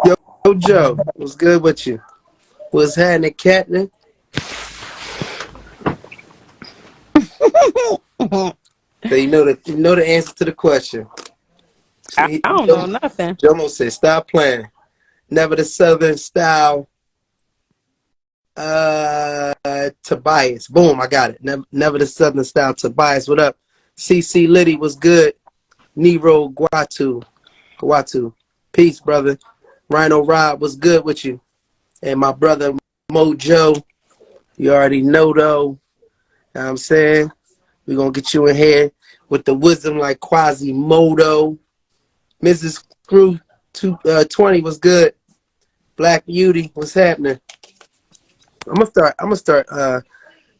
Yo, Joe, what's good with you? What's happening, Captain? So you know the answer to the question. I don't know nothing. Jomo said, "Stop playing." Never the Southern style. Tobias. Boom, I got it. Never the Southern style. Tobias, what up? CC Liddy was good. Nero Guatu. Peace, brother. Rhino Rob was good with you. And my brother Mojo, you already know though. Know what I'm saying? We're gonna get you in here with the wisdom like Quasimodo. Mrs. Crew 20 was good. Black Beauty, what's happening? I'm gonna start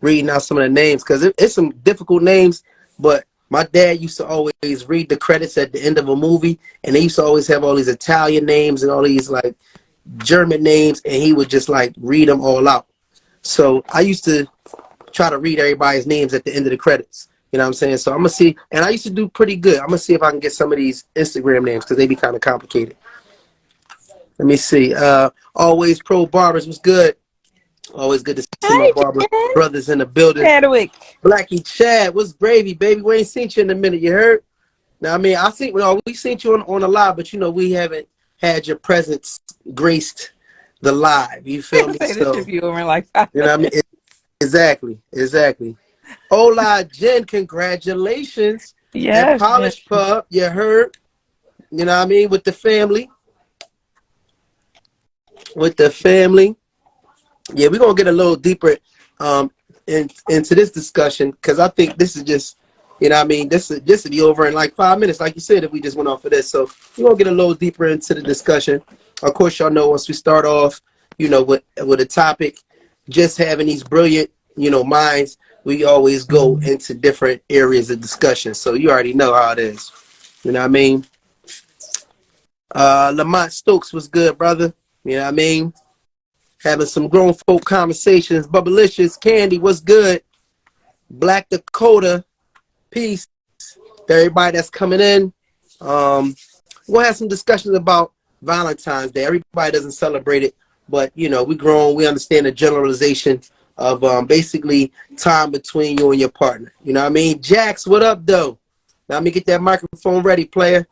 reading out some of the names because it's some difficult names, but my dad used to always read the credits at the end of a movie, and they used to always have all these Italian names and all these like German names, and he would just like read them all out. So I used to try to read everybody's names at the end of the credits. You know what I'm saying? So I'm gonna see, and I used to do pretty good. I'm gonna see if I can get some of these Instagram names because they be kind of complicated. Let me see. Always Pro Barbers was good. Always good to see my Hey, barber Jen. brothers in the building. Chadwick. Blackie Chad, what's gravy, baby? We ain't seen you in a minute. You heard? Now, I mean, we seen you on a live, but we haven't had your presence graced the live. You feel People me? say this So, should be over in like 5 minutes. what I mean? Exactly. Hola, Jen. Congratulations at Yes, Jen. Polish Pub. You heard? You know what I mean? With the family. With the family. Yeah, we're gonna get a little deeper into this discussion because I think this is just, what I mean, this will be over in like 5 minutes, like you said, if we just went off of this. So we're gonna get a little deeper into the discussion. Of course, y'all know once we start off, with a topic, just having these brilliant, minds, we always go into different areas of discussion. So you already know how it is. You know what I mean? Lamont Stokes was good, brother. You know what I mean? Having some grown folk conversations. Bubblicious Candy, what's good? Black Dakota, peace to everybody that's coming in. We'll have some discussions about Valentine's Day. Everybody doesn't celebrate it, but we grown. We understand the generalization of basically time between you and your partner. You know what I mean? Jax, what up, though? Now let me get that microphone ready, player.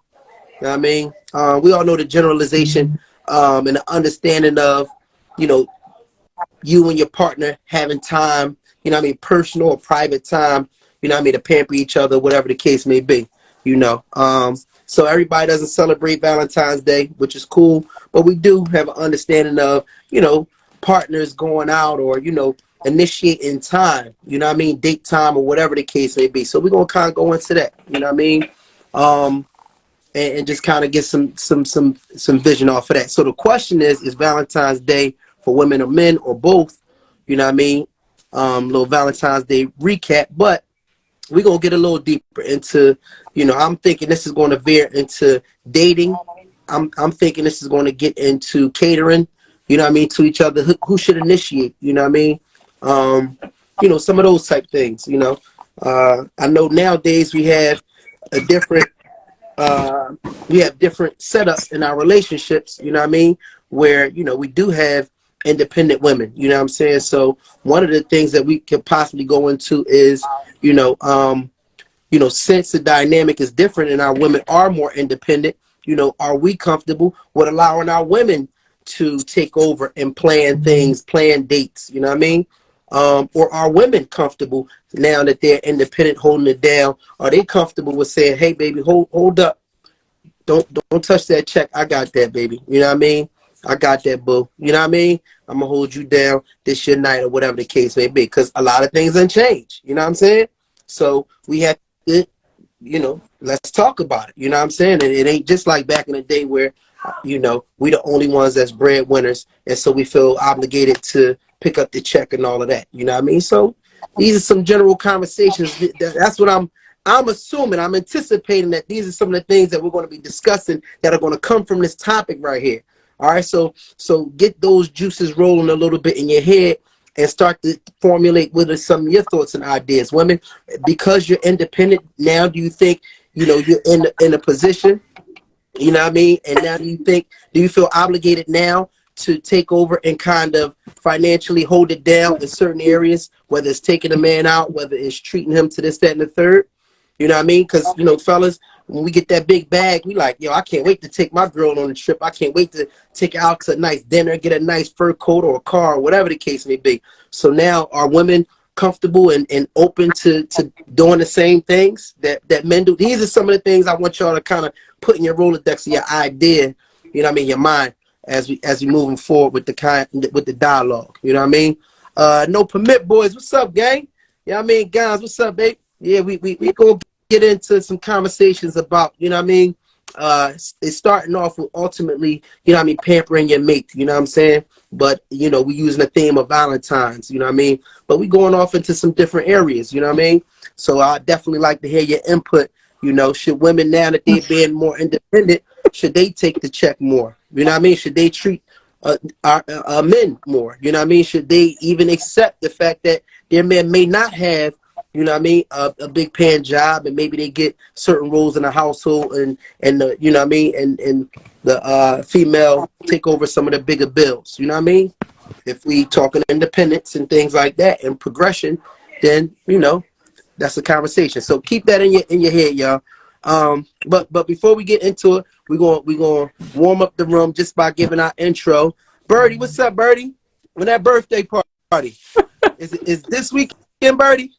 You know what I mean? We all know the generalization and the understanding of, you know, you and your partner having time, personal or private time, to pamper each other, whatever the case may be, So everybody doesn't celebrate Valentine's Day, which is cool, but we do have an understanding of, partners going out or, initiating time, date time or whatever the case may be. So we're going to kind of go into that, Um, and just kind of get some vision off of that. So the question is Valentine's Day for women or men or both? You know what I mean? Little Valentine's Day recap, but we're gonna get a little deeper into, I'm thinking this is going to veer into dating. I'm thinking this is going to get into catering, to each other. Who should initiate? You know what I mean? Some of those type things. I know nowadays a different we have different setups in our relationships, you know what I mean? Where, we do have independent women, you know what I'm saying? So one of the things that we could possibly go into is, since the dynamic is different and our women are more independent, are we comfortable with allowing our women to take over and plan things, plan dates, you know what I mean? Or are women comfortable now that they're independent, holding it down? Are they comfortable with saying, "Hey, baby, hold up, don't touch that check. I got that, baby. You know what I mean? I got that, boo. You know what I mean? I'm gonna hold you down this your night or whatever the case may be." Because a lot of things done change. You know what I'm saying? So we have to, let's talk about it. You know what I'm saying? And it ain't just like back in the day where, we the only ones that's breadwinners, and so we feel obligated to pick up the check and all of that. You know what I mean? So these are some general conversations. That's what I'm assuming, I'm anticipating that these are some of the things that we're going to be discussing that are going to come from this topic right here. All right, so get those juices rolling a little bit in your head and start to formulate what are some of your thoughts and ideas. Women, because you're independent now, do you think, you're in a position You know what I mean? And now do you feel obligated now to take over and kind of financially hold it down in certain areas, whether it's taking a man out, whether it's treating him to this, that, and the third? You know what I mean? Because, you know, fellas, when we get that big bag, we like, yo, I can't wait to take my girl on a trip. I can't wait to take her out to a nice dinner, get a nice fur coat or a car, or whatever the case may be. So now are women comfortable and open to doing the same things that men do? These are some of the things I want y'all to kind of put in your Rolodex of your idea, you know what I mean, your mind as we moving forward with the dialogue. You know what I mean? No permit boys, what's up, gang? You know what I mean? Guys, what's up, babe? Yeah, we gonna get into some conversations about, you know what I mean? It's starting off with ultimately, you know what I mean, pampering your mate, you know what I'm saying? But, you know, we using the theme of Valentine's, you know what I mean? But we going off into some different areas, you know what I mean? So I definitely like to hear your input. You know, should women, now that they're being more independent, should they take the check more? You know what I mean? Should they treat our men more? You know what I mean? Should they even accept the fact that their men may not have, you know what I mean, a big paying job, and maybe they get certain roles in the household, and the, you know what I mean, and the female take over some of the bigger bills. You know what I mean? If we talking independence and things like that and progression, then, you know, that's a conversation. So keep that in your head, y'all. But before we get into it, we're gonna warm up the room just by giving our intro. Birdie, what's up, Birdie? When that birthday party is this weekend, Birdie?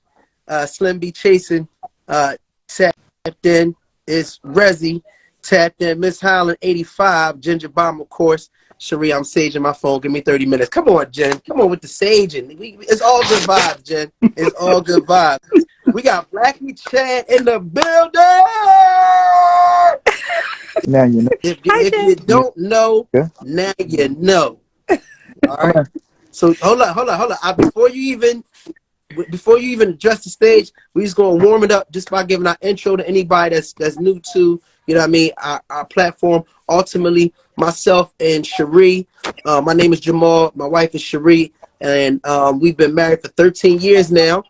Slim B chasing, tapped in. It's Rezzy, tapped in. Miss Highland 85, Ginger Bomb, of course. Cherie, I'm saging my phone. Give me 30 minutes. Come on, Jen. Come on with the saging. It's all good vibes, Jen. It's all good vibes. We got Blackie Chad in the building. Now you know. If you don't know, Yeah. now you know. All right. So hold on. Before you even address the stage, we just gonna warm it up just by giving our intro to anybody that's new to, you know what I mean, our platform. Ultimately, myself and Cherie. My name is Jamal. My wife is Cherie, and we've been married for 13 years now.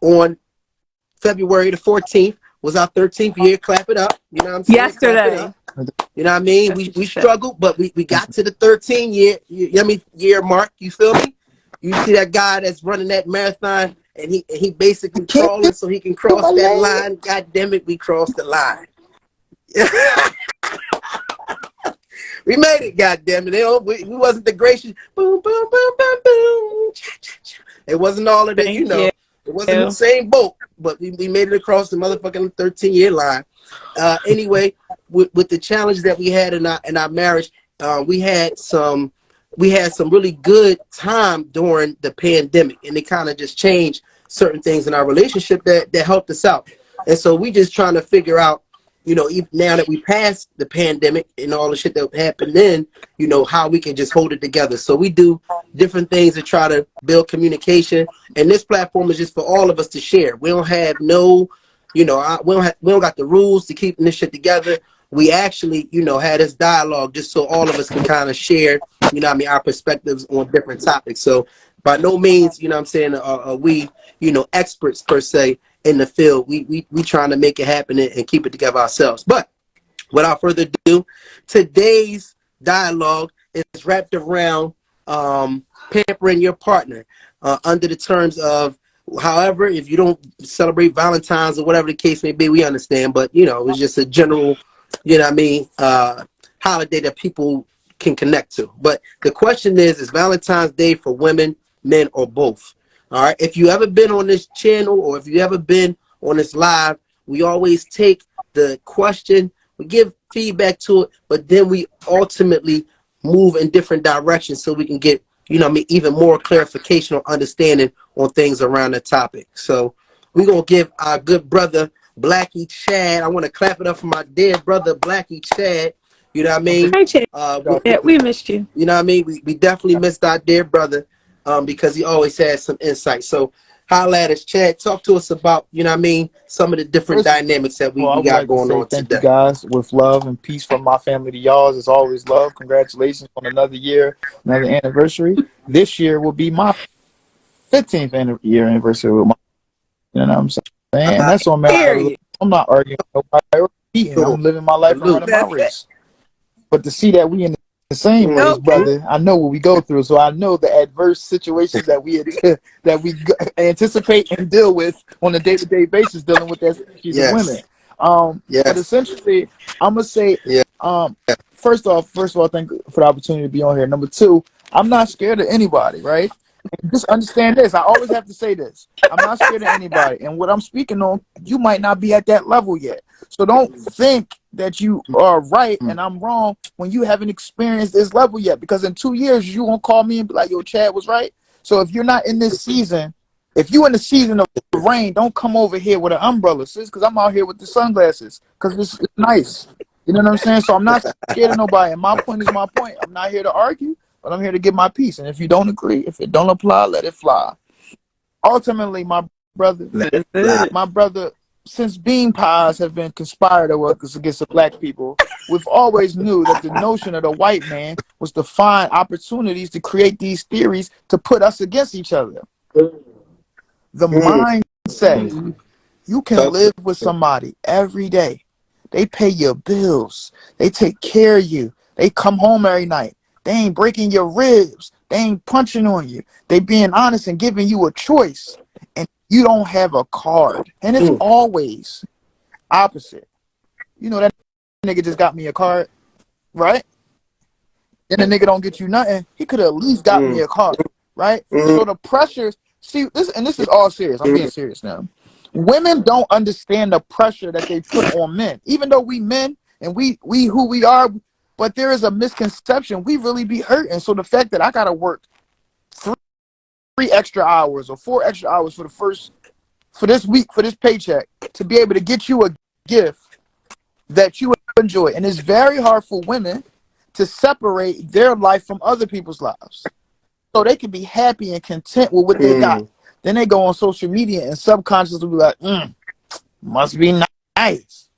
On February the 14th was our 13th year. Clap it up. You know what I'm saying? Yesterday. Clap it up. You know what I mean? We struggled, but we got to the 13 year mark. You feel me? You see that guy that's running that marathon, and he basically crawling so he can cross that line. God damn it, we crossed the line. We made it, God damn it. We wasn't the gracious boom, boom, boom, boom, boom. It wasn't all of that, you know. It wasn't the same boat, but we made it across the motherfucking 13-year line. Anyway, with the challenge that we had in our marriage, we had some really good time during the pandemic, and it kind of just changed certain things in our relationship that helped us out. And so we just trying to figure out, you know, even now that we passed the pandemic and all the shit that happened then, you know, how we can just hold it together. So we do different things to try to build communication, and this platform is just for all of us to share. We don't have no, you know, we don't got the rules to keeping this shit together. We actually, you know, had this dialogue just so all of us can kind of share, you know what I mean, our perspectives on different topics. So by no means, you know what I'm saying, are we, you know, experts per se in the field. We trying to make it happen and keep it together ourselves. But without further ado, today's dialogue is wrapped around pampering your partner under the terms of, however, if you don't celebrate Valentine's or whatever the case may be, we understand. But, you know, it's just a general, you know what I mean, holiday that people can connect to. But the question is Valentine's Day for women, men, or both? All right. If you ever been on this channel or if you ever been on this live, we always take the question, we give feedback to it, but then we ultimately move in different directions so we can get, you know what I mean, even more clarification or understanding on things around the topic. So we're going to give our good brother, Blackie Chad. I want to clap it up for my dear brother, Blackie Chad. You know what I mean? Hi, Chad. We missed you. You know what I mean? We definitely missed our dear brother because he always has some insight. So holla at us, Chad. Talk to us about, you know what I mean, some of the different dynamics that we got going on Thank today. you guys, with love and peace from my family to y'all's. It's always love. Congratulations on another year, another anniversary. This year will be my 15th year anniversary with my, you know what I'm saying? And that's on Period. I'm not arguing with nobody or competing. I'm living my life and Salute. running my That's it. race. But to see that we in the same race, Okay. brother, I know what we go through. So I know the adverse situations that anticipate and deal with on a day-to-day basis, dealing with that species of women. Yes. But Yes. essentially, I'm gonna say, Yeah. first of all, thank you for the opportunity to be on here. Number two, I'm not scared of anybody, right? Just understand this. I always have to say this. I'm not scared of anybody. And what I'm speaking on, you might not be at that level yet. So don't think that you are right and I'm wrong when you haven't experienced this level yet. Because in 2 years, you won't call me and be like, yo, Chad was right. So if you're not in this season, if you in the season of rain, don't come over here with an umbrella, sis, because I'm out here with the sunglasses because it's nice. You know what I'm saying? So I'm not scared of nobody. And my point is my point. I'm not here to argue, but I'm here to get my piece. And if you don't agree, if it don't apply, let it fly. Ultimately, brother, That's it. my brother, since bean pies have been conspired against the black people, we've always knew that the notion of the white man was to find opportunities to create these theories to put us against each other. The Mm. mindset, you can Talk to live with somebody every day. They pay your bills. They take care of you. They come home every night. They ain't breaking your ribs. They ain't punching on you. They being honest and giving you a choice. And you don't have a card. And it's mm. always opposite. You know, that nigga just got me a card, right? Then the nigga don't get you nothing. He could have at least got me Mm. a card, right? Mm. So the pressures, see, this is all serious. I'm being Mm. serious now. Women don't understand the pressure that they put on men. Even though we men and we who we are, but there is a misconception. We really be hurting. So the fact that I gotta work three extra hours or 4 extra hours for this week for this paycheck to be able to get you a gift that you enjoy, and it's very hard for women to separate their life from other people's lives, so they can be happy and content with what they got. Mm. Then they go on social media and subconsciously be like, must be nice.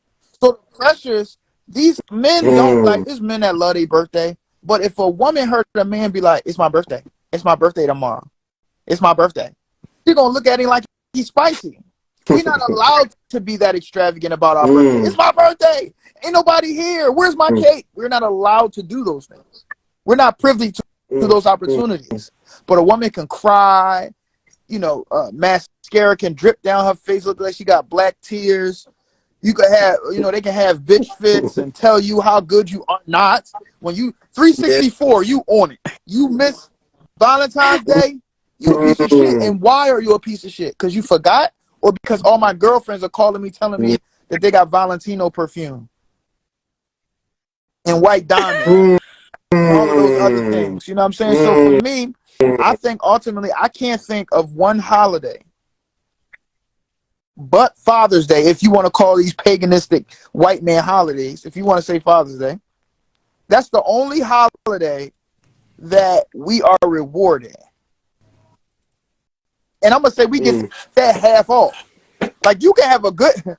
So the pressures, these men don't like, Mm. there's men that love their birthday. But if a woman heard a man be like, it's my birthday. It's my birthday tomorrow. It's my birthday. She's going to look at him like he's spicy. We're not allowed to be that extravagant about our birthday. It's Mm. my birthday. Ain't nobody here. Where's my Mm. cake? We're not allowed to do those things. We're not privy to Mm. those opportunities. But a woman can cry, mascara can drip down her face, look like she got black tears. You could have, they can have bitch fits and tell you how good you are not. When you Yeah. 364, you on it. You miss Valentine's Day, you a piece of shit. Mm. And why are you a piece of shit? Because you forgot, or because all my girlfriends are calling me, telling Yeah. me that they got Valentino perfume and white diamond Mm. and all of those other Mm. things. You know what I'm saying? So for Mm. me, I think ultimately I can't think of one holiday but Father's Day, if you want to call these paganistic white man holidays, if you want to say Father's Day, that's the only holiday that we are rewarded. And I'm gonna say we get Mm. that half off. Like you can have a good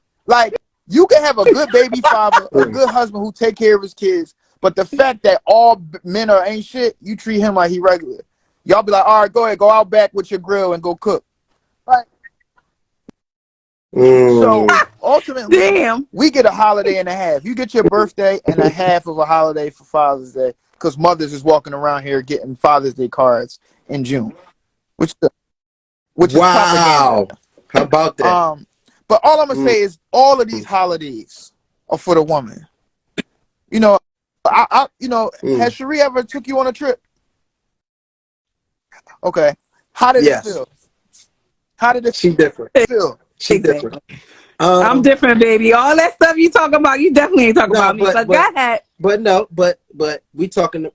baby father, a Mm. good husband who take care of his kids, but the fact that all men are ain't shit, you treat him like he regular. Y'all be like, all right, go ahead, go out back with your grill and go cook. Right? So Mm. ultimately, Damn. we get a holiday and a half. You get your birthday and a half of a holiday for Father's Day because mothers is walking around here getting Father's Day cards in June, which which is propaganda. Wow. How about that? Um, but all I'm gonna Mm. say is all of these holidays are for the woman. You know, has Mm. Cherie ever took you on a trip? Okay, how did it Yes. feel? How did it She different. feel? She different. Exactly. I'm Um. different, baby. All that stuff you talking about, you definitely ain't talking No, about me. but But go but ahead. but no, but we talking.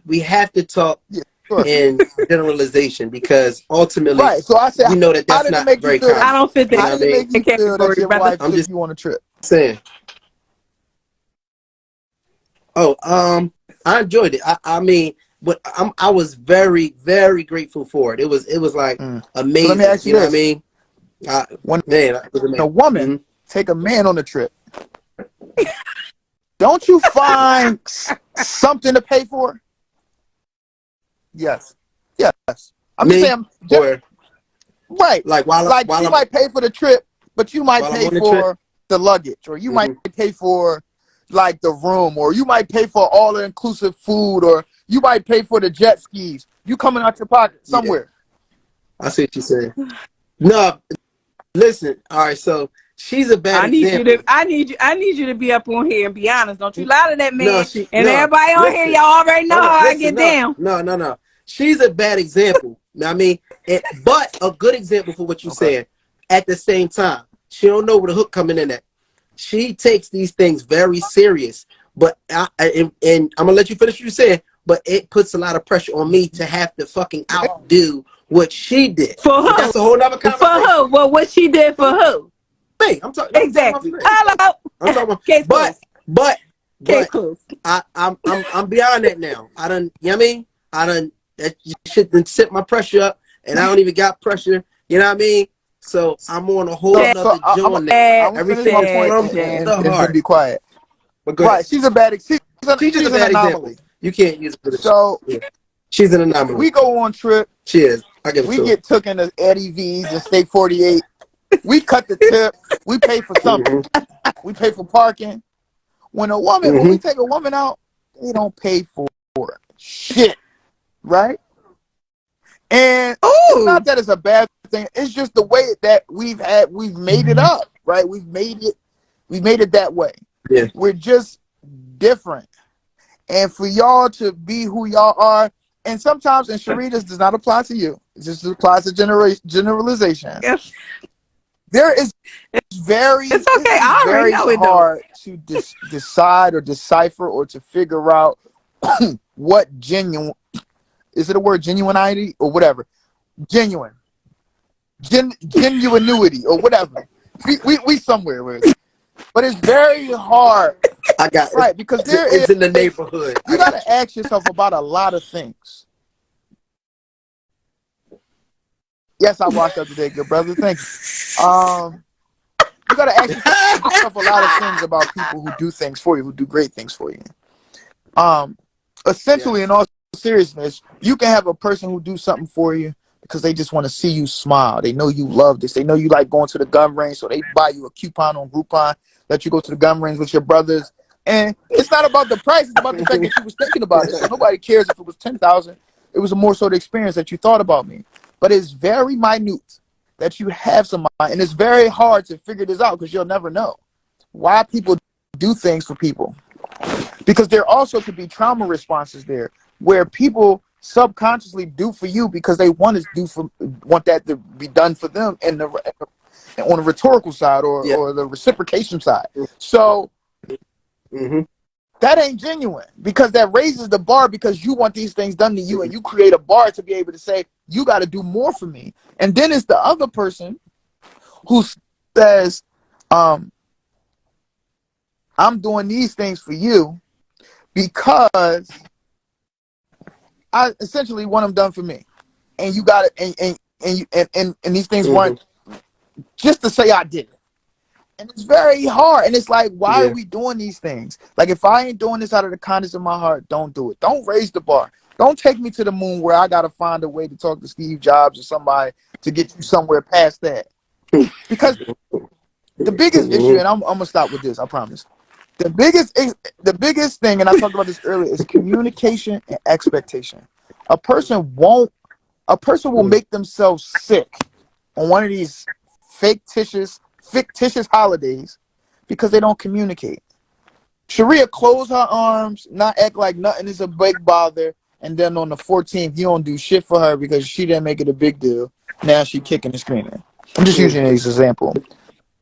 We have to talk Yeah, sure. in generalization because ultimately Right. So I said, we know that how that's did it not make you very feel that? I common. don't fit You How know did what I it mean? make you that feel that category, your brother. wife I'm took just you on a trip? saying. Oh, I enjoyed it. I mean, but I was very, very grateful for it. It was like So let me amazing. ask you You know what I this: mean? when Man, it was a amazing. woman Mm-hmm. take a man on a trip, don't you find something to pay for? Yes. Yes. I'm just Me saying, or right. like Like she might pay for the trip, but you might while I'm pay on the trip. for the luggage, or you might Mm-hmm. pay for like the room, or you might pay for all the inclusive food, or you might pay for the jet skis. You coming out your pocket Yeah, somewhere. I see what you're saying. No, listen. All right, so she's a bad example. I need you to be up on here and be honest. Don't you lie to that No, man. she And no. everybody on here, Listen, y'all already know hold on. how I Listen, get no, down. no, no, no. She's a bad example. You know what I mean, but a good example for what you Okay. said. At the same time, she don't know where the hook coming in at. She takes these things very serious. But and I'm gonna let you finish what you said. But it puts a lot of pressure on me to have to fucking outdo what she did. For But who? that's a whole nother For who? conversation. Well, what she did for Who? who? Me. I'm talking. No, I'm talking about Exactly. for me. Hello. I'm talking about. Case But closed. but Case but closed. I'm beyond that now. I done. You know what I mean? I done. That shit done set my pressure up, and I don't even got pressure. You know what I mean? So I'm on a whole That, So nother joint now. I'm gonna finish Everything my is point that, from that. the and then heart. be quiet. But go ahead. Right. She's a bad. She's just a She's an bad example. anomaly. You can't use it for this. So Yeah. She's an anomaly. we go on trip. She is. I give it We to her. get took into Eddie V's and Steak 48. We cut the tip. We pay for something. Mm-hmm. We pay for parking. When we Mm-hmm. take a woman out, they don't pay for shit, right? And it's not Ooh. that it's a bad thing. It's just the way that we've made it up, right? We made it that way. Yeah. We're just different. And for y'all to be who y'all are, and sometimes, and Sheree, this does not apply to you. It just applies to generalization. Yes. There is It's it okay. is I already very know it though. hard to decide or decipher or to figure out what genuine is it a word genuinity or whatever genuine genuinity or whatever we somewhere with it. But it's very hard, I got right? Because there it's in the is neighborhood. you I got got to ask yourself about a lot of things. Yes, I washed up today, good brother. Thank you. You got to ask yourself a lot of things about people who do things for you, who do great things for you. Um, Essentially, in yes. all seriousness, you can have a person who do something for you because they just want to see you smile. They know you love this. They know you like going to the gun range, so they buy you a coupon on Groupon, let you go to the gun range with your brothers. And it's not about the price; it's about the fact that you was thinking about it. So nobody cares if it was 10,000. It was more so the experience that you thought about me. But it's very minute that you have some, and it's very hard to figure this out because you'll never know why people do things for people. Because there also could be trauma responses there where people subconsciously do for you because they want that to be done for them and on the rhetorical side Yeah. or the reciprocation side. So Mm-hmm. that ain't genuine because that raises the bar because you want these things done to you and you create a bar to be able to say you got to do more for me. And then it's the other person who says I'm doing these things for you because I essentially want them done for me, and you got it, and these things Mm-hmm. weren't just to say I did it, and it's very hard, and it's like, why are Yeah. we doing these things? Like, if I ain't doing this out of the kindness of my heart, don't do it. Don't raise the bar. Don't take me to the moon where I gotta find a way to talk to Steve Jobs or somebody to get you somewhere past that. Because the biggest issue, Mm-hmm. and I'm gonna stop with this, I promise. The biggest thing, and I talked about this earlier, is communication and expectation. A person won't a person will make themselves sick on one of these fictitious holidays because they don't communicate. Sharia close her arms, not act like nothing is a big bother, and then on the 14th you don't do shit for her because she didn't make it a big deal. Now she kicking and screaming. I'm just using this example.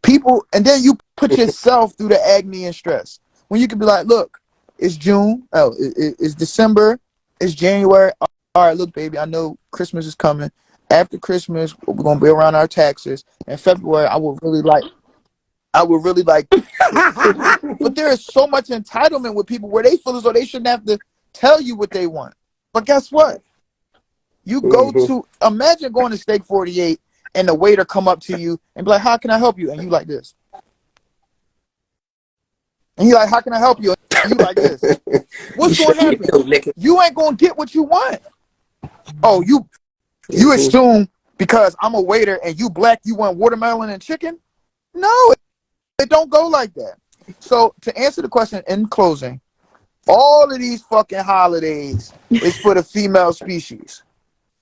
People, and then you put yourself through the agony and stress when you could be like, look, it's June, it's December, it's January. All right, look, baby, I know Christmas is coming. After Christmas, we're gonna be around our taxes. In February, I would really like this. But there is so much entitlement with people where they feel as though they shouldn't have to tell you what they want. But guess what? You go Mm-hmm. to imagine going to Steak 48 and the waiter come up to you and be like, "How can I help you?" And you like this. And he like, "How can I help you?" And you like this. You What's should gonna be a happen? dope nigga. You ain't gonna get what you want. Oh, you Mm-hmm. assume because I'm a waiter and you black, you want watermelon and chicken? No, It don't go like that. So to answer the question in closing, all of these fucking holidays is for the female species.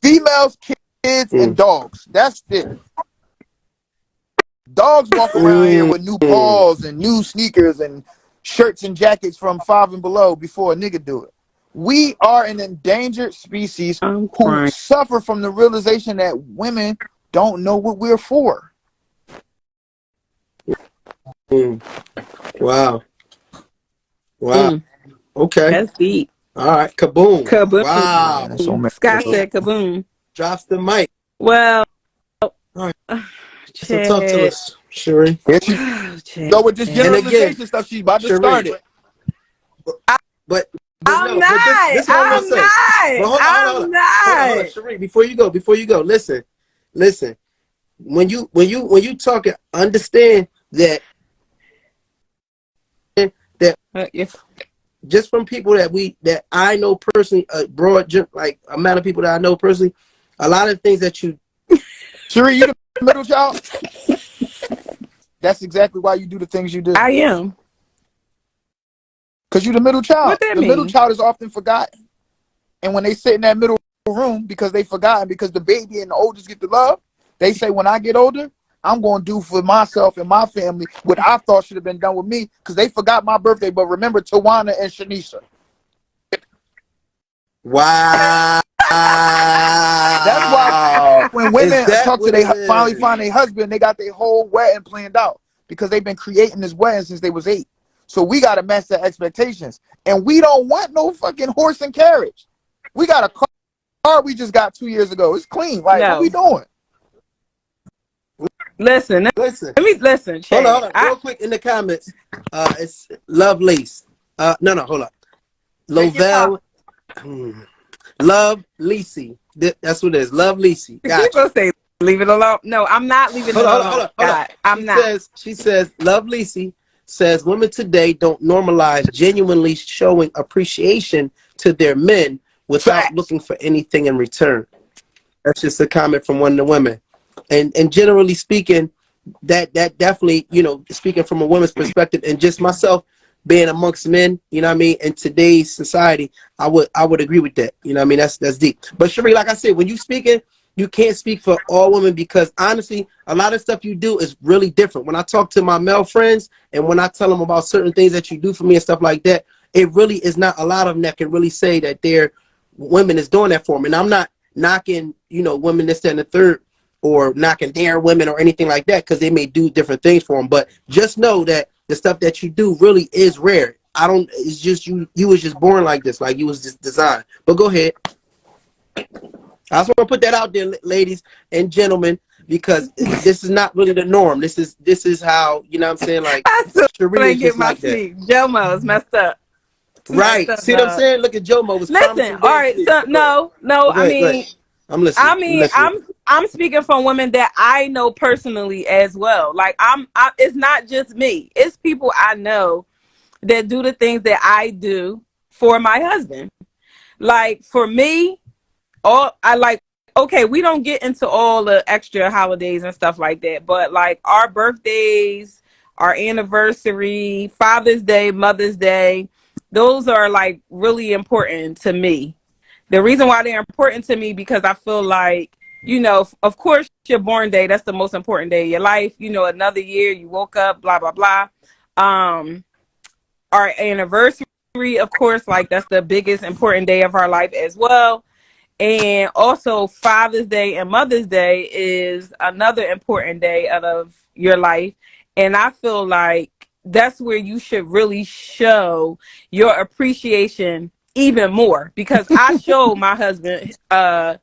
Females, kids, and dogs. That's it. Dogs walk around here with new paws and new sneakers and shirts and jackets from Five and Below before a nigga do it. We are an endangered species I'm who crying. suffer from the realization that women don't know what we're for. Wow. Wow. Okay. That's deep. All right. Kaboom. Kaboom. Wow. Man, so Scott said kaboom. Drops the mic. Well, All right. So Chad. talk to us, Sheree. Here she go with this generalization stuff. She's about to start it. But I'm no, not. but this is what I'm gonna say. But hold on. Hold on, Sheree. Before you go, listen. When you talk, understand that If just from people that I know personally, a broad like amount of people that I know personally, a lot of things that you, Sheree, you the middle child. That's exactly why you do the things you do. I am. Because you're the middle child. What that The mean? middle child is often forgotten. And when they sit in that middle room because they forgotten, because the baby and the oldest get the love, they say, when I get older, I'm going to do for myself and my family what I thought should have been done with me, because they forgot my birthday, but remember Tawana and Shanisha. wow. That's why when women talk to they finally find a husband, they got their whole wedding planned out because they've been creating this wedding since they was 8. So we got to match their expectations. And we don't want no fucking horse and carriage. We got a car we just got 2 years ago. It's clean. Like, No. what we doing? Listen. Let me listen, Chad. Hold on. Real quick in the comments. It's Love Lace. No, hold up. Lovell. Love Lacey. That's what it is. Love Lacey. Gotcha. You supposed to say leave it alone. No, I'm not leaving it alone. Hold on. I'm not. She says, Love Lacey says women today don't normalize genuinely showing appreciation to their men without looking for anything in return. That's just a comment from one of the women. And generally speaking, that definitely, speaking from a woman's perspective and just myself being amongst men, you know what I mean, in today's society, I would agree with that. You know what I mean? That's deep. But Sheree, like I said, when you speaking, you can't speak for all women because honestly, a lot of stuff you do is really different. When I talk to my male friends and when I tell them about certain things that you do for me and stuff like that, it really is not a lot of them that can really say that their women is doing that for them. And I'm not knocking, women this, that, and the third, or knocking their women or anything like that, because they may do different things for them. But just know that the stuff that you do really is rare. It's just you was just born like this, like you was just designed. But go ahead. I just want to put that out there, ladies and gentlemen, because this is not really the norm. This is how, you know what I'm saying? Like, Sheree is just like that. Jomo's messed up. Right. See what I'm saying? Look at Jomo. Listen, all right. So, no. I mean, I'm listening. I'm speaking from women that I know personally as well. Like, it's not just me. It's people I know that do the things that I do for my husband. Like, for me, we don't get into all the extra holidays and stuff like that, but like our birthdays, our anniversary, Father's Day, Mother's Day, those are like really important to me. The reason why they're important to me because I feel like, of course, your born day, that's the most important day of your life. Another year, you woke up, blah, blah, blah. Our anniversary, of course, like that's the biggest important day of our life as well. And also Father's Day and Mother's Day is another important day out of your life. And I feel like that's where you should really show your appreciation even more, because I show my husband that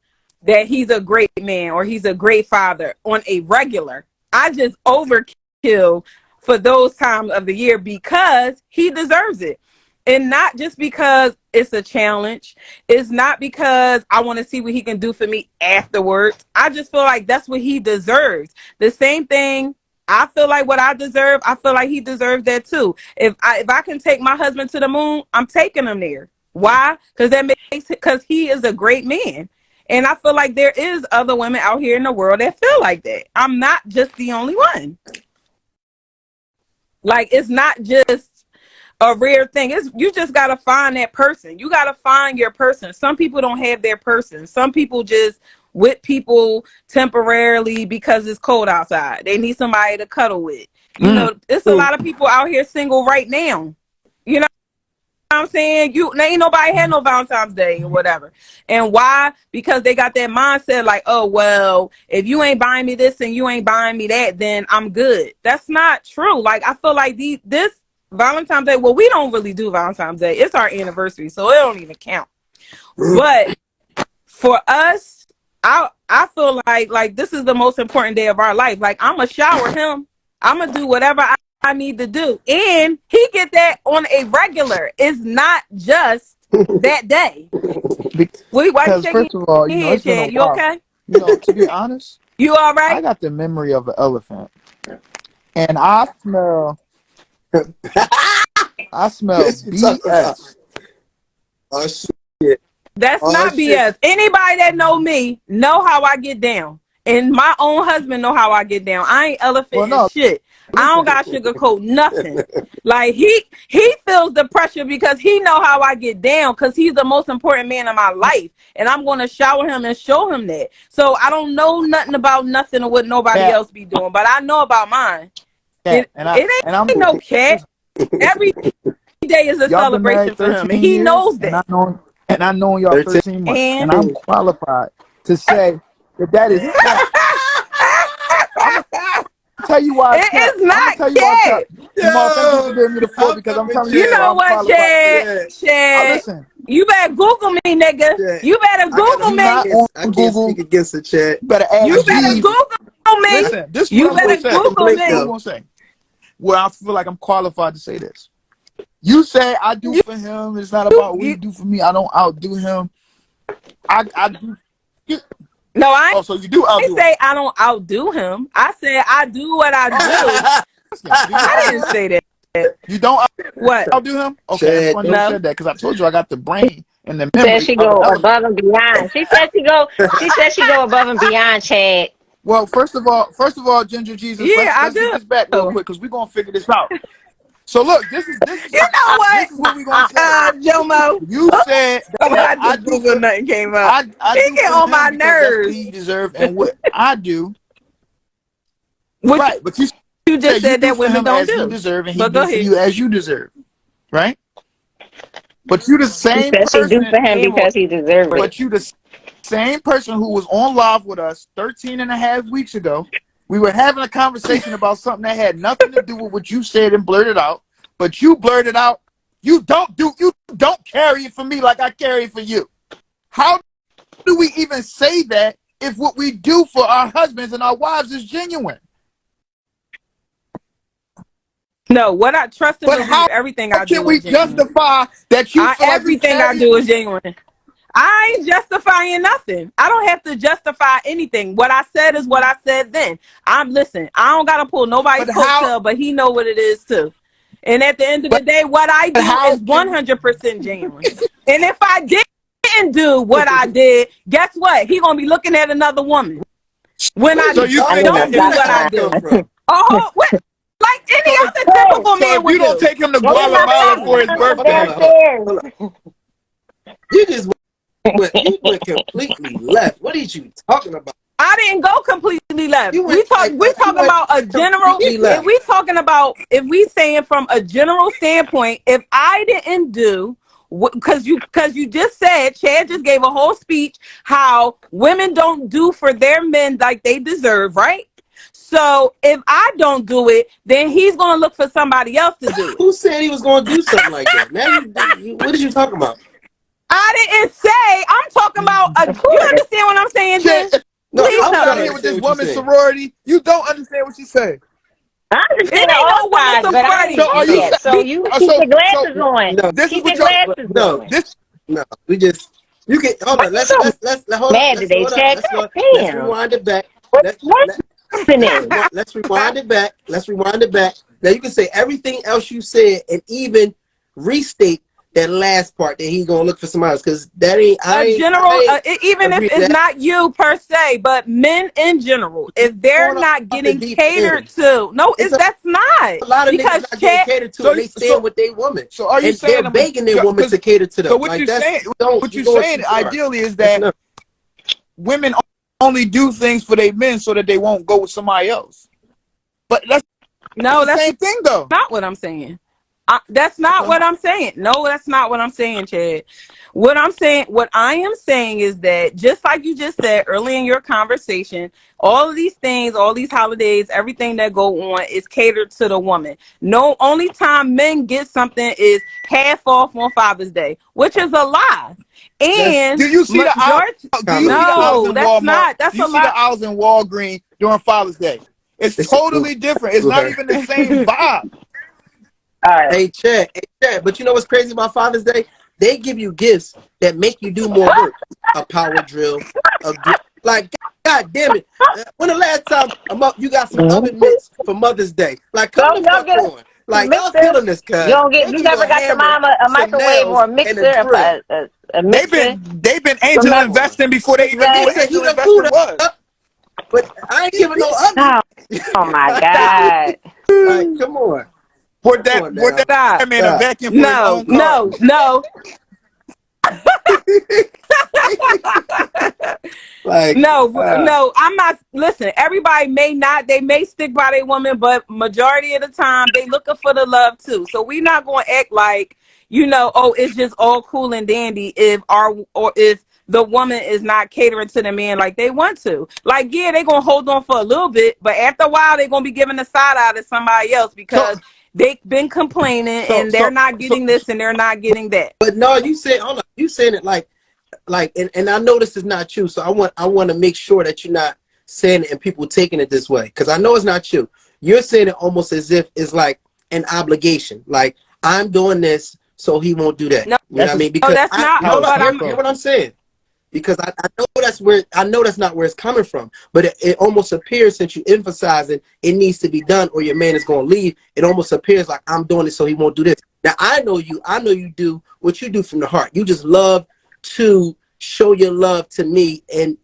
he's a great man or he's a great father on a regular. I just overkill for those times of the year because he deserves it. And not just because it's a challenge. It's not because I want to see what he can do for me afterwards. I just feel like that's what he deserves. The same thing I feel like what I deserve, I feel like he deserves that too. If I can take my husband to the moon, I'm taking him there. Why? Because he is a great man. And I feel like there is other women out here in the world that feel like that. I'm not just the only one. Like, it's not just a rare thing. You just gotta find that person. You gotta find your person. Some people don't have their person. Some people just with people temporarily because it's cold outside. They need somebody to cuddle with. You know, it's a lot of people out here single right now. You know what I'm saying? Ain't nobody had no Valentine's Day or whatever. And why? Because they got that mindset like, oh, well, if you ain't buying me this and you ain't buying me that, then I'm good. That's not true. Like, I feel like this Valentine's Day, well, we don't really do Valentine's Day. It's our anniversary, so it don't even count. But for us, I feel like this is the most important day of our life. Like, I'm going to shower him. I'm going to do whatever I need to do. And he get that on a regular. It's not just that day. Why you Because shaking first of all, your you know, head, it's been a Chad? You while. okay? You know, to be honest, You all right? I got the memory of an elephant, and I smell Yes, you talking about? BS. Oh shit! That's Oh not shit! BS. Anybody that know me know how I get down. And my own husband know how I get down. I ain't elephant Well, and no, shit. I don't got sugarcoat nothing. Like he feels the pressure because he know how I get down because he's the most important man in my life. And I'm going to shower him and show him that. So I don't know nothing about nothing or what nobody cat, else be doing. But I know about mine. cat, It ain't no cat. listen, Every day is a y'all been celebration married for him. And 13 he years, knows and that. I know y'all 13. 13 months, and And I'm qualified to say that is cat. I'm gonna tell you why it's cat. it is I'm gonna not tell you why it's cat. cat. Jamal, thank you for Yo, giving me the floor I because fuck I'm with telling you You why know Chad. I'm what, qualified. Chad? Chad, Chad, Listen, you better Google me, nigga. Chad. You better I gotta Google you fight me. not against. on I can't Google. speak against the Chad. You better I You ask can't better Jeeves. speak. Google me. Listen, this is what You I'm gonna better say. I'm Google Blake This is what I'm me. though. gonna say. Well, I feel like I'm qualified to say this. You say I do You, for him. It's not about what he you, do for me. I don't outdo him. I do. You, no, I oh, so you do ain't outdo him? say I don't outdo him. I said I do what I Oh, okay. do. Do you I outdo didn't him? say that. You don't What? outdo him? Okay, that's Chad, funny you No. said that because I told you I got the brain and the Said memory she of an go elephant. above and beyond. She said she go above and beyond, Chad. Well, first of all, Ginger Jesus, Yeah, I let's get do. this back real quick because we're gonna figure this out. So look, You know what? this is what we're gonna say. Jomo. You said that I I just do Googled for nothing came up. I He do get for on him my because that's what nerves. he deserves, and what I do, What right? But you you said just you said do that for women him don't as he do. deserve, and he But go do for ahead. you as you deserve, right? But you the She same said she do person. for him Name on because he deserve it. But you the same person who was on live with us 13 and a half weeks ago. We were having a conversation about something that had nothing to do with what you said and blurted out. But you blurted out, you don't carry it for me like I carry it for you. How do we even say that if what we do for our husbands and our wives is genuine? No, what I trust and But believe how everything I can do we is genuine. justify that you feel like you Everything I carry it? do is genuine. I ain't justifying nothing. I don't have to justify anything. What I said is what I said then. Listen, I don't gotta pull nobody's But how coattail, but he know what it is too. And at the end of the but day, what I do how is can 100% genuine. And if I didn't do what I did, guess what? He gonna be looking at another woman when where I so you you I think know that don't that's if do not what I that lying. come do. from? Oh, what? Like any so other typical so man if you would don't do. take him to Go get my Guatemala phone for his down the Okay, birthday, downstairs. hold on. You just you went completely left. What are you talking about? I didn't go completely left. You went like We you talking went about a general. completely left. If we saying from a general standpoint, if I didn't do because you just said Chad just gave a whole speech how women don't do for their men like they deserve, right? So if I don't do it, then he's gonna look for somebody else to do it. Who said he was going to do something like that? Now what are you talking about? I didn't say. I'm talking about Of you course. understand what I'm saying, Jen, Jen? if No, you Please don't I'm get tell out of trying to here me. with understand this what you're woman saying. sorority, you don't understand what she's saying. I understand It ain't all no woman sides, but I So ain't are see you sorority. that. So saying? you keep your So glasses on. No, this is Keep your what y'all. glasses no, on. This no. We just you can hold Why on. you so Hold on. mad Let's today, slow down. Chad? God Let's damn. rewind it back. Let's What's let, happening? let's rewind it back. Let's rewind it back. Now you can say everything else you said and even restate that last part that he gonna look for somebody else, because that ain't A general, I even ain't if agree to it's that. not you per se, but men in general, if they're Going not off the getting deep catered end. to, no, It's that's not a lot of niggas because not getting Chad. catered to, So and they staying with their woman, so are you and saying they're that begging their woman to because cater to so them. what Like you're saying you going too far. ideally is That's that enough. women only do things for their men so that they won't go with somebody else. But that's No, the that's same thing though. not what I'm saying. That's not Okay. what I'm saying. No, that's not what I'm saying, Chad. What I am saying is that just like you just said early in your conversation, all of these things, all these holidays, everything that go on is catered to the woman. No, only time men get something is half off on Father's Day, which is a lie. That's Do And you see the aisle? majority, Do you see common the aisles no, in sense. that's Walmart? not. Do That's you a see the lot. aisles in Walgreens during Father's Day? It's It's totally different. It's not even the same vibe. All right. Hey, Chad, but you know what's crazy about Father's Day? They give you gifts that make you do more work. A power drill, like, God damn it. When the last time you got some Mhm. oven mitts for Mother's Day? Like, So come the you don't fuck get on. a Like, y'all mixer. killing this, You cuz. don't get. They You give you never a got your hammer, mom a some microwave or nails, a and a mixer, drill. a mixer. They've been angel Remember? Come on. investing before they even knew Exactly. what To heat angel up food investing was. up, but I ain't giving no oven. Oh, oh my Stop. God. Like, come on. Put Come that on put now. that Stop. man a Stop. vacuum for his No, own car. no, no. Like, No, I'm not. Listen, everybody may not, they may stick by their woman, but majority of the time they looking for the love too. So we not going to act like, oh, it's just all cool and dandy if the woman is not catering to the man like they want to. Like, yeah, they going to hold on for a little bit, but after a while they going to be giving the side eye to somebody else So because they've been complaining so and they're so not so getting this and they're not getting that. but no, you said, hold on, you saying it and I know this is not true, so I want to make sure that you're not saying it and people taking it this way, because I know it's not true. You're saying it almost as if it's like an obligation, like I'm doing this so he won't do that. No, You know what I mean? no, Because that's I not, how hold is up, but that I'm, hear from? what I'm saying, because I know that's not where it's coming from, but it almost appears, since you emphasizing it needs to be done or your man is going to leave, it almost appears like I'm doing it so he won't do this. Now I know you do what you do from the heart. You just love to show your love to me, and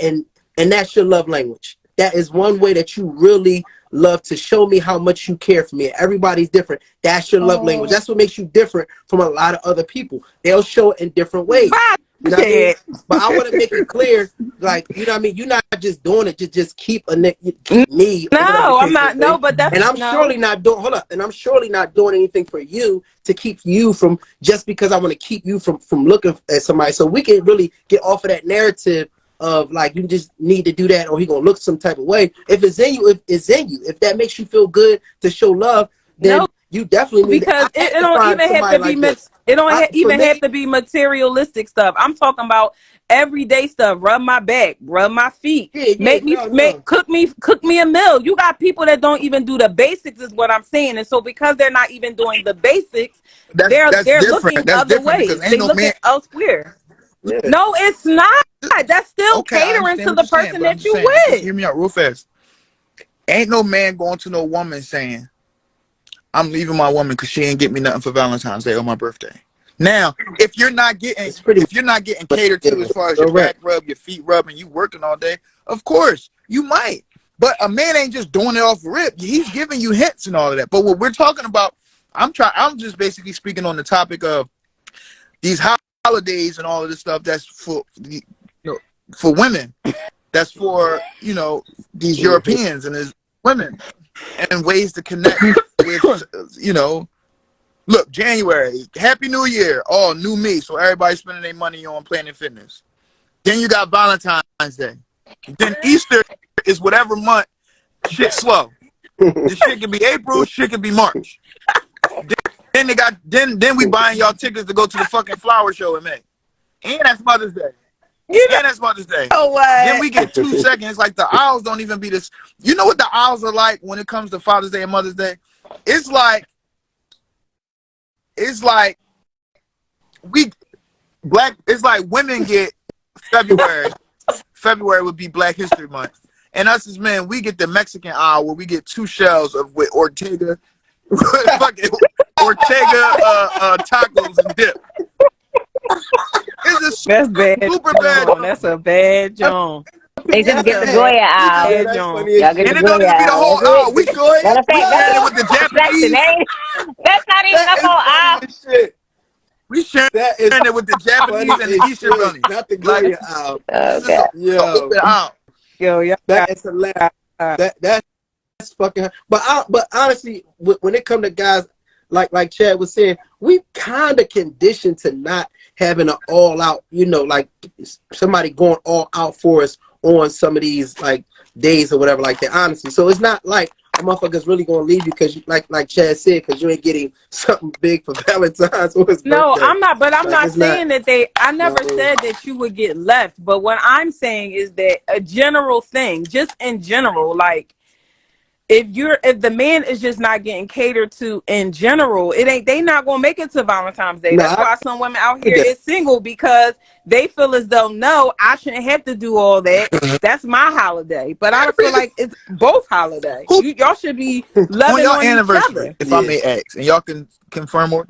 that's your love language. That is one way that you really love to show me how much you care for me. Everybody's different. That's your love language. Oh, That's what makes you different from a lot of other people. They'll show it in different ways. bye, You know what I mean? Chad. But I want to make it clear, like, you know what I mean? You're not just doing it to just keep me or whatever the No, I'm case may not. No, be. but that's And I'm no. surely not doing hold up. And I'm surely not doing anything for you to keep you from, just because I want to keep you from looking at somebody. So we can really get off of that narrative of like you just need to do that or he gonna look some type of way. If it's in you, if it's in you, if that makes you feel good to show love, No, then you definitely need it. I because it had to don't find even have somebody to be like this. it don't For even have me, to be materialistic stuff. I'm talking about everyday stuff. Rub my back, rub my feet, yeah, no. cook me a meal. You got people that don't even do the basics, is what I'm saying. And so because they're not even doing the basics, that's they're different. looking That's other different because ways. ain't They no man. looking elsewhere. Yeah. No, it's not. That's still Okay, I catering understand to what the you're saying, person but I'm that just you saying, just with. hear me out real fast. Ain't no man going to no woman saying, I'm leaving my woman because she ain't get me nothing for Valentine's Day or my birthday. Now, It's pretty if you're not getting much catered to as given. far as your back Correct. rub, your feet rub, and you working all day, of course you might. But a man ain't just doing it off rip. He's giving you hints and all of that. But what we're talking about, I'm just basically speaking on the topic of these holidays and all of this stuff that's for women. That's for these Mhm. Europeans and his women and ways to connect with look, January, Happy New Year, oh, new me. So everybody's spending their money on Planet Fitness. Then you got Valentine's Day. Then Easter is whatever month. Shit slow. This shit could be April. Shit could be March. Then they got then we buying y'all tickets to go to the fucking flower show in May. And that's Mother's Day. You And that's Mother's Day. know Then what? we get 2 seconds. Like the aisles don't even be this. You know what the aisles are like when it comes to Father's Day and Mother's Day? It's like it's like we black. It's like women get February. February would be Black History Month, and us as men, we get the Mexican aisle where we get 2 shells of with Ortega, fucking Ortega tacos and dip. It's a That's bad, super bad John. joint. That's a bad John. They just get Yeah, the That's a Goya out. yeah, bad that's John. funny as Y'all get shit. the And it don't Goya even be the out. whole That's it. hour. The Goya, Matter of We fact, sharing it what? with the listen, Japanese. that's not even That the is whole funny aisle. as shit. We sharing That is it with the Japanese funny and the as Eastern shit. bellies. Not the Like Goya out. this is Okay. a open Yo, aisle. Yo, y'all that got is hilarious. That's fucking. But honestly, when it come to guys, like Chad was saying, we kind of conditioned to not having an all out. Like somebody going all out for us on some of these like days or whatever like that. Honestly, so it's not like a motherfucker's really gonna leave you because, like Chad said, because you ain't getting something big for Valentine's or his No, birthday. I'm not, but I'm Like not it's not. saying that I You know never what I mean? said that you would get left. But what I'm saying is that a general thing, just in general, like if the man is just not getting catered to in general, they not gonna make it to Valentine's Day. No, That's I why some women out get here is single because they feel as though no, I shouldn't have to do all that. that. That's my holiday. But I feel like it's both holiday. Who Y'all should be on loving your on each anniversary, other. if I Yeah. may ask, and y'all can confirm or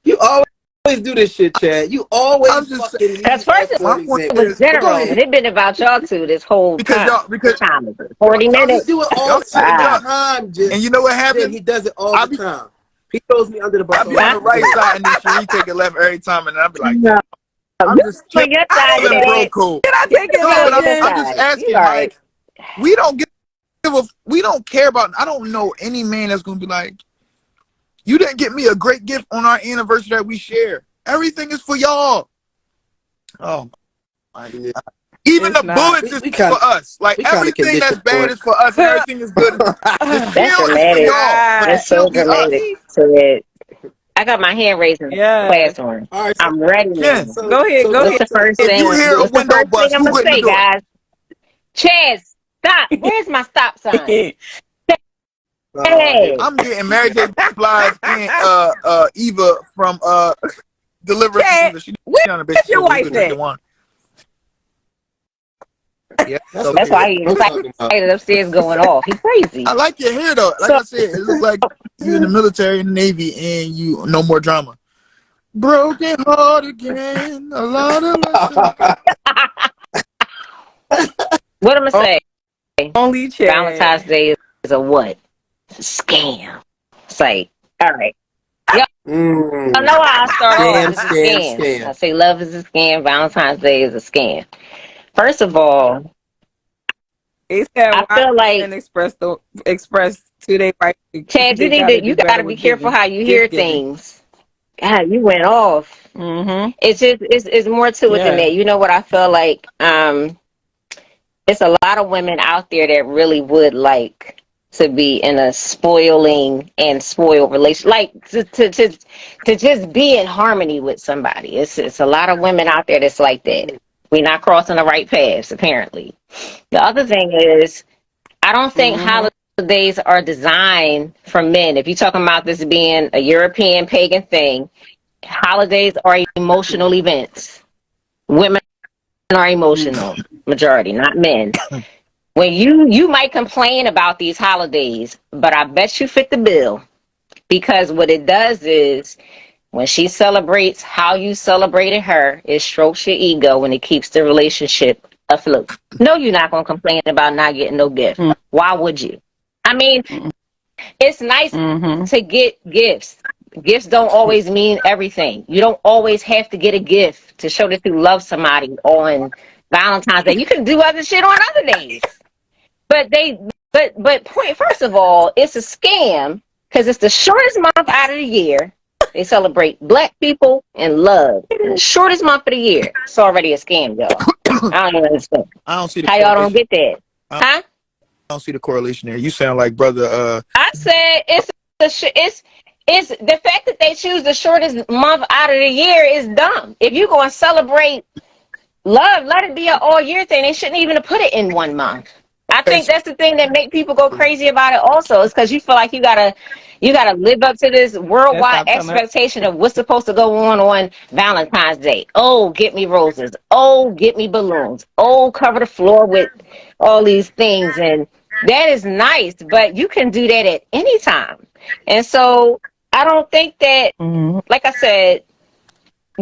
You always do this shit, Chad. You I'm always just fucking Because leave first us it for an my point example. was is, but go general, ahead and it been about y'all two this whole because time. y'all What time is it? 40 You minutes? do it all y'all the said fucking Wow. y'all, time, and just you know what shit. happened? He does it all I the be time. He throws me under the I bus be all the on Huh? the time. Go right ahead. side, and then Cherie take a left every time, and I be like, No. damn, I'm You just on your I side, killing ain't bro Chad. code. Can I You take it No, stay but left on your I'm then? just side. You asking, all right. like, we don't give we don't care about. I don't know any man that's gonna be like, you didn't get me a great gift on our anniversary that we share. Everything is for y'all. Oh my Yeah. God. Even It's the not. bullets We, is we kind for of us. Like we kind of everything that's conditioned bad for is for us, and everything is good. The That's chill is for dramatic. y'all, but the God. That's chill so be dramatic. us. Chad. I got my hand raised in the Yes. class on. all right. I'm ready Jen, now. So Go ahead. so Go What's so ahead. the so first if so you thing? hear a look. What's the window first thing bust, I'm who gonna getting the say, door? guys? Chad, stop. Where's my stop sign? Here we Hey. I'm getting Mary J. Blige and Eva from Deliver Us from Chad, Evil. She where's down the basic your cover. We go wife drink the at? wine. Yeah, That's so what That's why I'm he's talking about. excited upstairs going off. He I crazy. like your hair though. Like So I said, it look like you in the military, in the Navy, and you no more drama. Broken heart again. A lot of lessons. what I'm gonna say? Only Valentine's Chad. Day is a what? It's a scam. It's like, all right. Y'all Mm. know how I start off. Scam, It's a scam, scam. I scam. say love is a scam. Valentine's Day is a scam. First of all, They said I why feel like men express to their wife Chad, they gotta you do gotta better be with careful giving how you hear gift giving. things. God, you went off. Mm-hmm. It's more to it than Yeah. that. You know what I feel like? It's a lot of women out there that really would like to be in a spoiling and spoiled relation, like to just be in harmony with somebody. It's a lot of women out there that's like that. We're not crossing the right paths, apparently. The other thing is, I don't think Mm-hmm. holidays are designed for men. If you're talking about this being a European pagan thing, holidays are emotional events. Women are emotional, majority, not men. When you might complain about these holidays, but I bet you fit the bill, because what it does is when she celebrates how you celebrated her, it strokes your ego and it keeps the relationship afloat. No, you're not gonna complain about not getting no gift. Why would you? I mean, it's nice Mm-hmm. to get gifts. Gifts don't always mean everything. You don't always have to get a gift to show that you love somebody on Valentine's Day. You can do other shit on other days. But but point first of all, it's a scam because it's the shortest month out of the year. They celebrate black people and love. In the shortest month of the year. It's already a scam, y'all. I don't even understand. I don't see the How y'all don't correlation. get that? I Huh? don't see the correlation there. You sound like brother. I said it's the fact that they choose the shortest month out of the year is dumb. If you're going to celebrate love, let it be an all year thing. They shouldn't even have put it in 1 month. I Okay, think that's the thing that make people go crazy about it also, is because you feel like you gotta live up to this That's worldwide stop telling expectation of what's supposed to go on Valentine's Day. Oh, get me roses. Oh, get me balloons. Oh, cover the floor with all these things. And that is nice, but you can do that at any time. And so I don't think that, mm-hmm. like I said,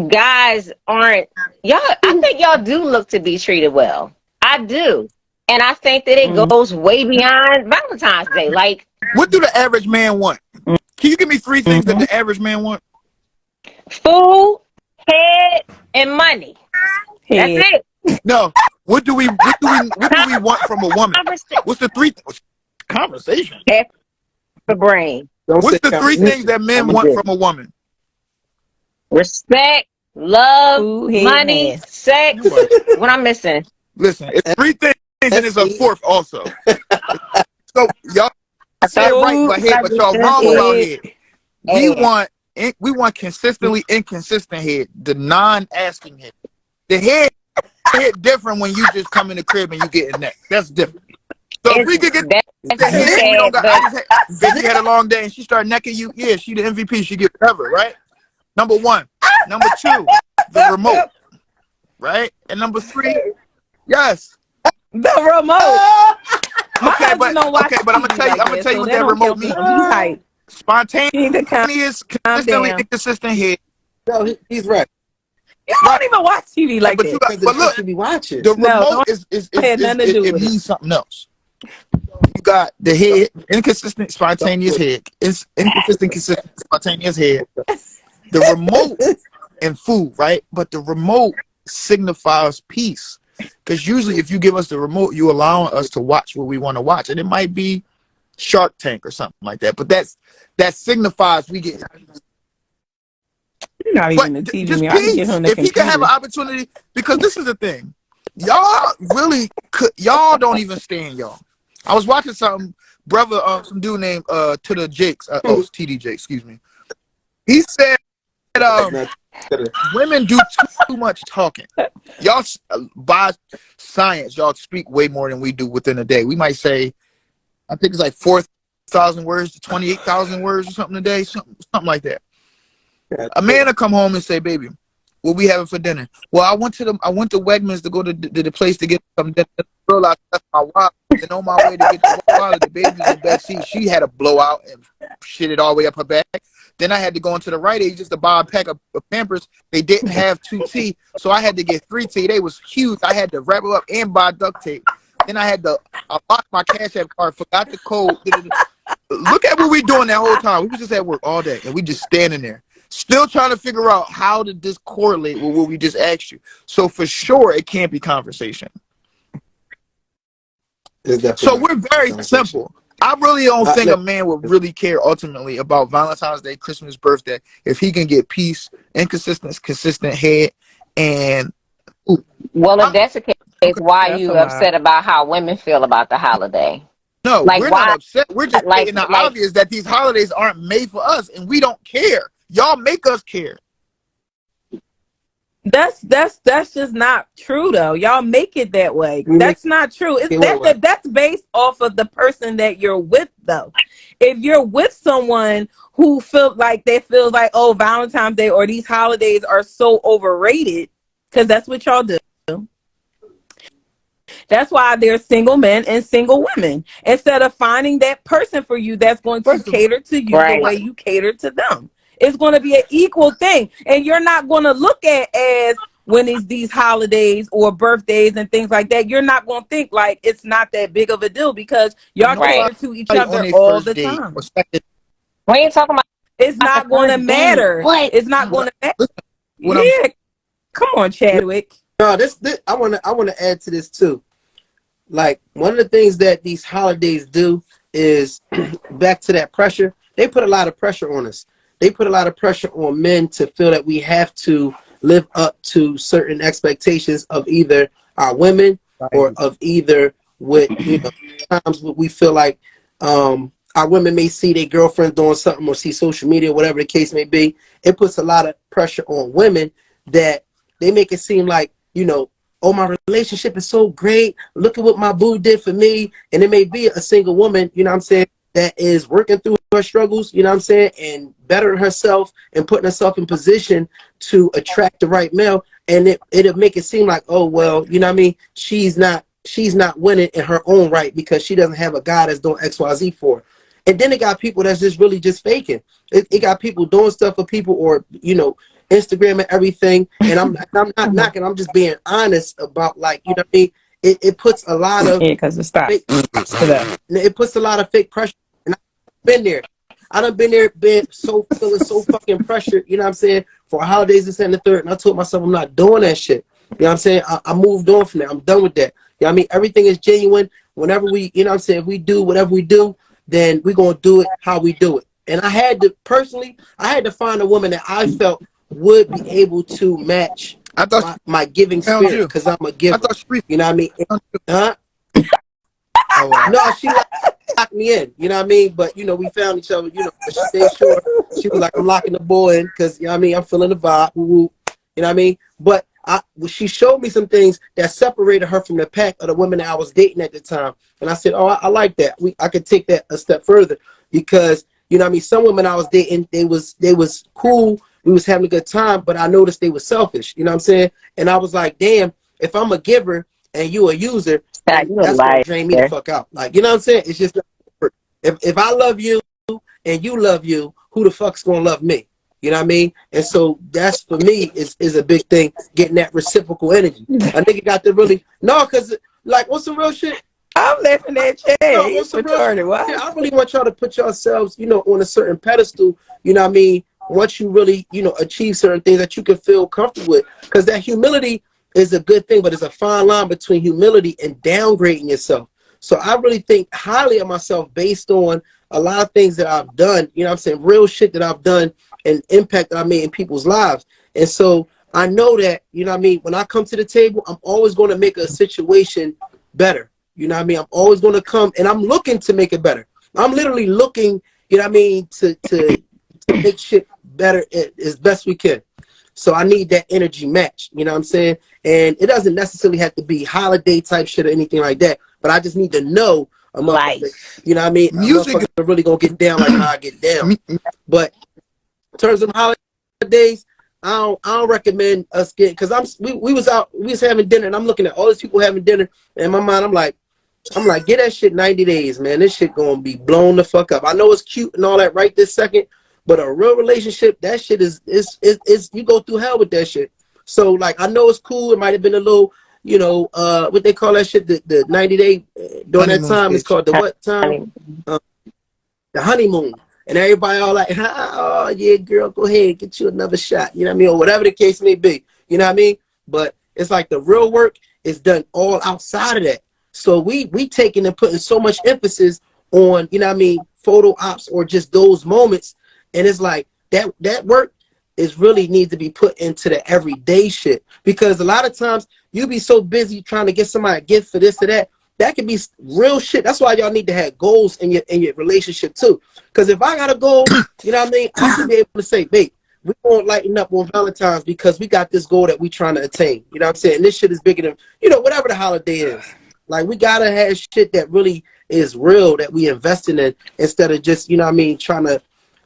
guys aren't y'all. I think y'all do look to be treated well. I do, and I think that it goes way beyond Valentine's Day. Like, What do the average man want? Can you give me 3 things that Mm-hmm. the average man want? food, head, and money. That's Head. it. No. What do we want from a woman? Conversation. What's the 3 conversation? Half the brain. Don't say What's the 3 things conversation. that men I'm a want good. from a woman? Respect, love, Food, head, and money, ass. sex. What I'm missing? Listen, it's 3 things and it's a SE. 4th also. So y'all I said thought right, Food, but y'all this wrong was about head. head. We ass. want consistently inconsistent head, the non-asking head. The head hit different when you just come in the crib and you get in neck. That's different. So if we could get That's the true, head, we don't Chad. got. I But just had, bitch, you had a long day and she started necking you. Yeah, she the MVP. She get whatever, right? Number 1. Number 2, the remote, right? And number 3, yes. The remote. My Okay, husband don't watch but I'm gonna TV tell you. like I'm gonna that, tell you so what that that don't remote count for means. nothing. He's hype. He need to Spontaneous, calm consistently down. inconsistent head, No, he's right. You right? don't even watch TV like But you that. got. Because But the look, shit you be watching. the No, remote don't have nothing to do it with it. means something else. You got the head, inconsistent, spontaneous head. It's inconsistent, consistent, spontaneous head. The remote and food, right? But the remote signifies peace. Because usually if you give us the remote, you allowing us to watch what we want to watch. And it might be Shark Tank or something like that. But that signifies we get. You're not But even the TV just man. I can give peace. him the If he can have an computer. opportunity, because this is the thing. Y'all really could, y'all don't even stand y'all. I was watching something, brother, some dude named to the Jakes, it's TD Jakes, excuse me. He said That's not women do too much talking. Y'all by science, y'all speak way more than we do within a day. We might say, I think it's like 4,000 words to 28,000 words or something a day, something like that. A man will come home and say, "Baby, what we having for dinner?" Well, I went to Wegmans to go to the place to get some dinner. Girl, I left my wallet, and on my way to get the wallet, the baby's in the back seat. She had a blowout and shit it all the way up her back. Then I had to go into the Rite Aid just to buy a pack of Pampers. They didn't have 2T, so I had to get 3T. They was huge. I had to wrap it up and buy duct tape. Then I locked my Cash App card, forgot the code. Look at what we doing that whole time. We was just at work all day, and we just standing there. Still trying to figure out how did this correlate with what we just asked you. So for sure, it can't be conversation. So we're very simple. I really don't think a man would really care ultimately about Valentine's Day, Christmas, birthday, if he can get peace, consistent head, and well, if that's the case, okay. why That's a you lie. upset about how women feel about the holiday? No, Like, we're not why? upset. We're just stating the Like obvious that these holidays aren't made for us, and we don't care. Y'all make us care. That's just not true though. Y'all make it that way. we make That's not true. It's it what? that's based off of the person that you're with though. If you're with someone who feels like oh, Valentine's Day or these holidays are so overrated, because that's what y'all do. That's why there's single men and single women. Instead of finding that person for you that's going to First of all, cater to you the right. way you cater to them. It's going to be an equal thing. And you're not going to look at as when it's these holidays or birthdays and things like that. You're not going to think like it's not that big of a deal because y'all Right. cater to each on other their all first the date time. or second. We ain't talking about It's the not going to first date. matter. What? It's not going to matter. Listen, what I'm Yeah. Come on, Chadwick. No, this I wanna add to this too. Like one of the things that these holidays do is back to that pressure. They put a lot of pressure on us. They put a lot of pressure on men to feel that we have to live up to certain expectations of either our women or of either what times we feel like our women may see their girlfriend doing something or see social media, whatever the case may be. It puts a lot of pressure on women that they make it seem like, oh, my relationship is so great. Look at what my boo did for me. And it may be a single woman, you know what I'm saying, that is working through her struggles, you know what I'm saying, and bettering herself and putting herself in position to attract the right male. And it'll make it seem like, oh, well, you know what I mean? She's not winning in her own right because she doesn't have a guy that's doing XYZ for her. And then it got people that's just really just faking. It got people doing stuff for people or, Instagram and everything. And I'm not knocking. I'm just being honest about, like, you know what I mean. It puts a lot of Yeah, because it stopped. fake, it puts a lot of fake pressure. And I've been there. I done been there, been so feeling so fucking pressured. You know what I'm saying? For holidays, this and the third. And I told myself I'm not doing that shit. You know what I'm saying? I moved on from that. I'm done with that. You know what I mean? Everything is genuine. Whenever we, you know what I'm saying, if we do whatever we do, then we're going to do it how we do it. And I had to, personally, I had to find a woman that I felt would be able to match I thought my giving she found spirit, you. because I'm a I giver. thought she You know what I mean? found you. Huh? Oh, No, she locked me in. You know what I mean? But, you know, we found each other, you know, but she made sure, she was like, I'm locking the boy in because, you know what I mean, I'm feeling the vibe. Woo-woo. You know what I mean? But she showed me some things that separated her from the pack of the women that I was dating at the time. And I said, oh, I like that. I could take that a step further because, you know what I mean, some women I was dating, they was cool. We was having a good time, but I noticed they were selfish. You know what I'm saying? And I was like, damn, if I'm a giver and you a user, God, then you a that's gonna liar. drain me the fuck out. Like, you know what I'm saying? It's just, if I love you and you love you, who the fuck's gonna love me? You know what I mean? And so that's, for me, is a big thing, getting that reciprocal energy. A nigga got to really, no, because, like, what's some real shit? I'm laughing at No, Chad. He's what's some real shit? retarded. What? I really want y'all to put yourselves, you know, on a certain pedestal, you know what I mean? Once you really, you know, achieve certain things that you can feel comfortable with. Because that humility is a good thing, but it's a fine line between humility and downgrading yourself. So I really think highly of myself based on a lot of things that I've done, you know what I'm saying? Real shit that I've done and impact that I made in people's lives. And so I know that, you know what I mean, when I come to the table, I'm always going to make a situation better. You know what I mean? I'm always going to come, and I'm looking to make it better. I'm literally looking, you know what I mean, to make shit better as best we can. So I need that energy match, you know what I'm saying? And it doesn't necessarily have to be holiday type shit or anything like that, but I just need to know a motherfucker, Life. you know what I mean? A music. motherfucker really gonna get down like how I get down. But in terms of holidays, I don't recommend us getting, because we was out, we was having dinner, and I'm looking at all these people having dinner, and in my mind I'm like, get that shit 90 days, man. This shit gonna be blown the fuck up. I know it's cute and all that right this second, but a real relationship, that shit is you go through hell with that shit. So, like, I know it's cool. It might have been a little, you know, what they call that shit, the 90-day, during that Honeymoon time, it's stage. called the what time? Uh, the honeymoon. And everybody all like, oh yeah, girl, go ahead, get you another shot. You know what I mean? Or whatever the case may be. You know what I mean? But it's like the real work is done all outside of that. So we taking and putting so much emphasis on, you know what I mean, photo ops or just those moments. And it's like that work is really needs to be put into the everyday shit. Because a lot of times you be so busy trying to get somebody a gift for this or that. That could be real shit. That's why y'all need to have goals in your relationship too. Because if I got a goal, you know what I mean, I should be able to say, babe, we won't lighten up on Valentine's because we got this goal that we trying to attain. You know what I'm saying? And this shit is bigger than, you know, whatever the holiday is. Like, we gotta have shit that really is real that we investing in, instead of just, you know what I mean, trying to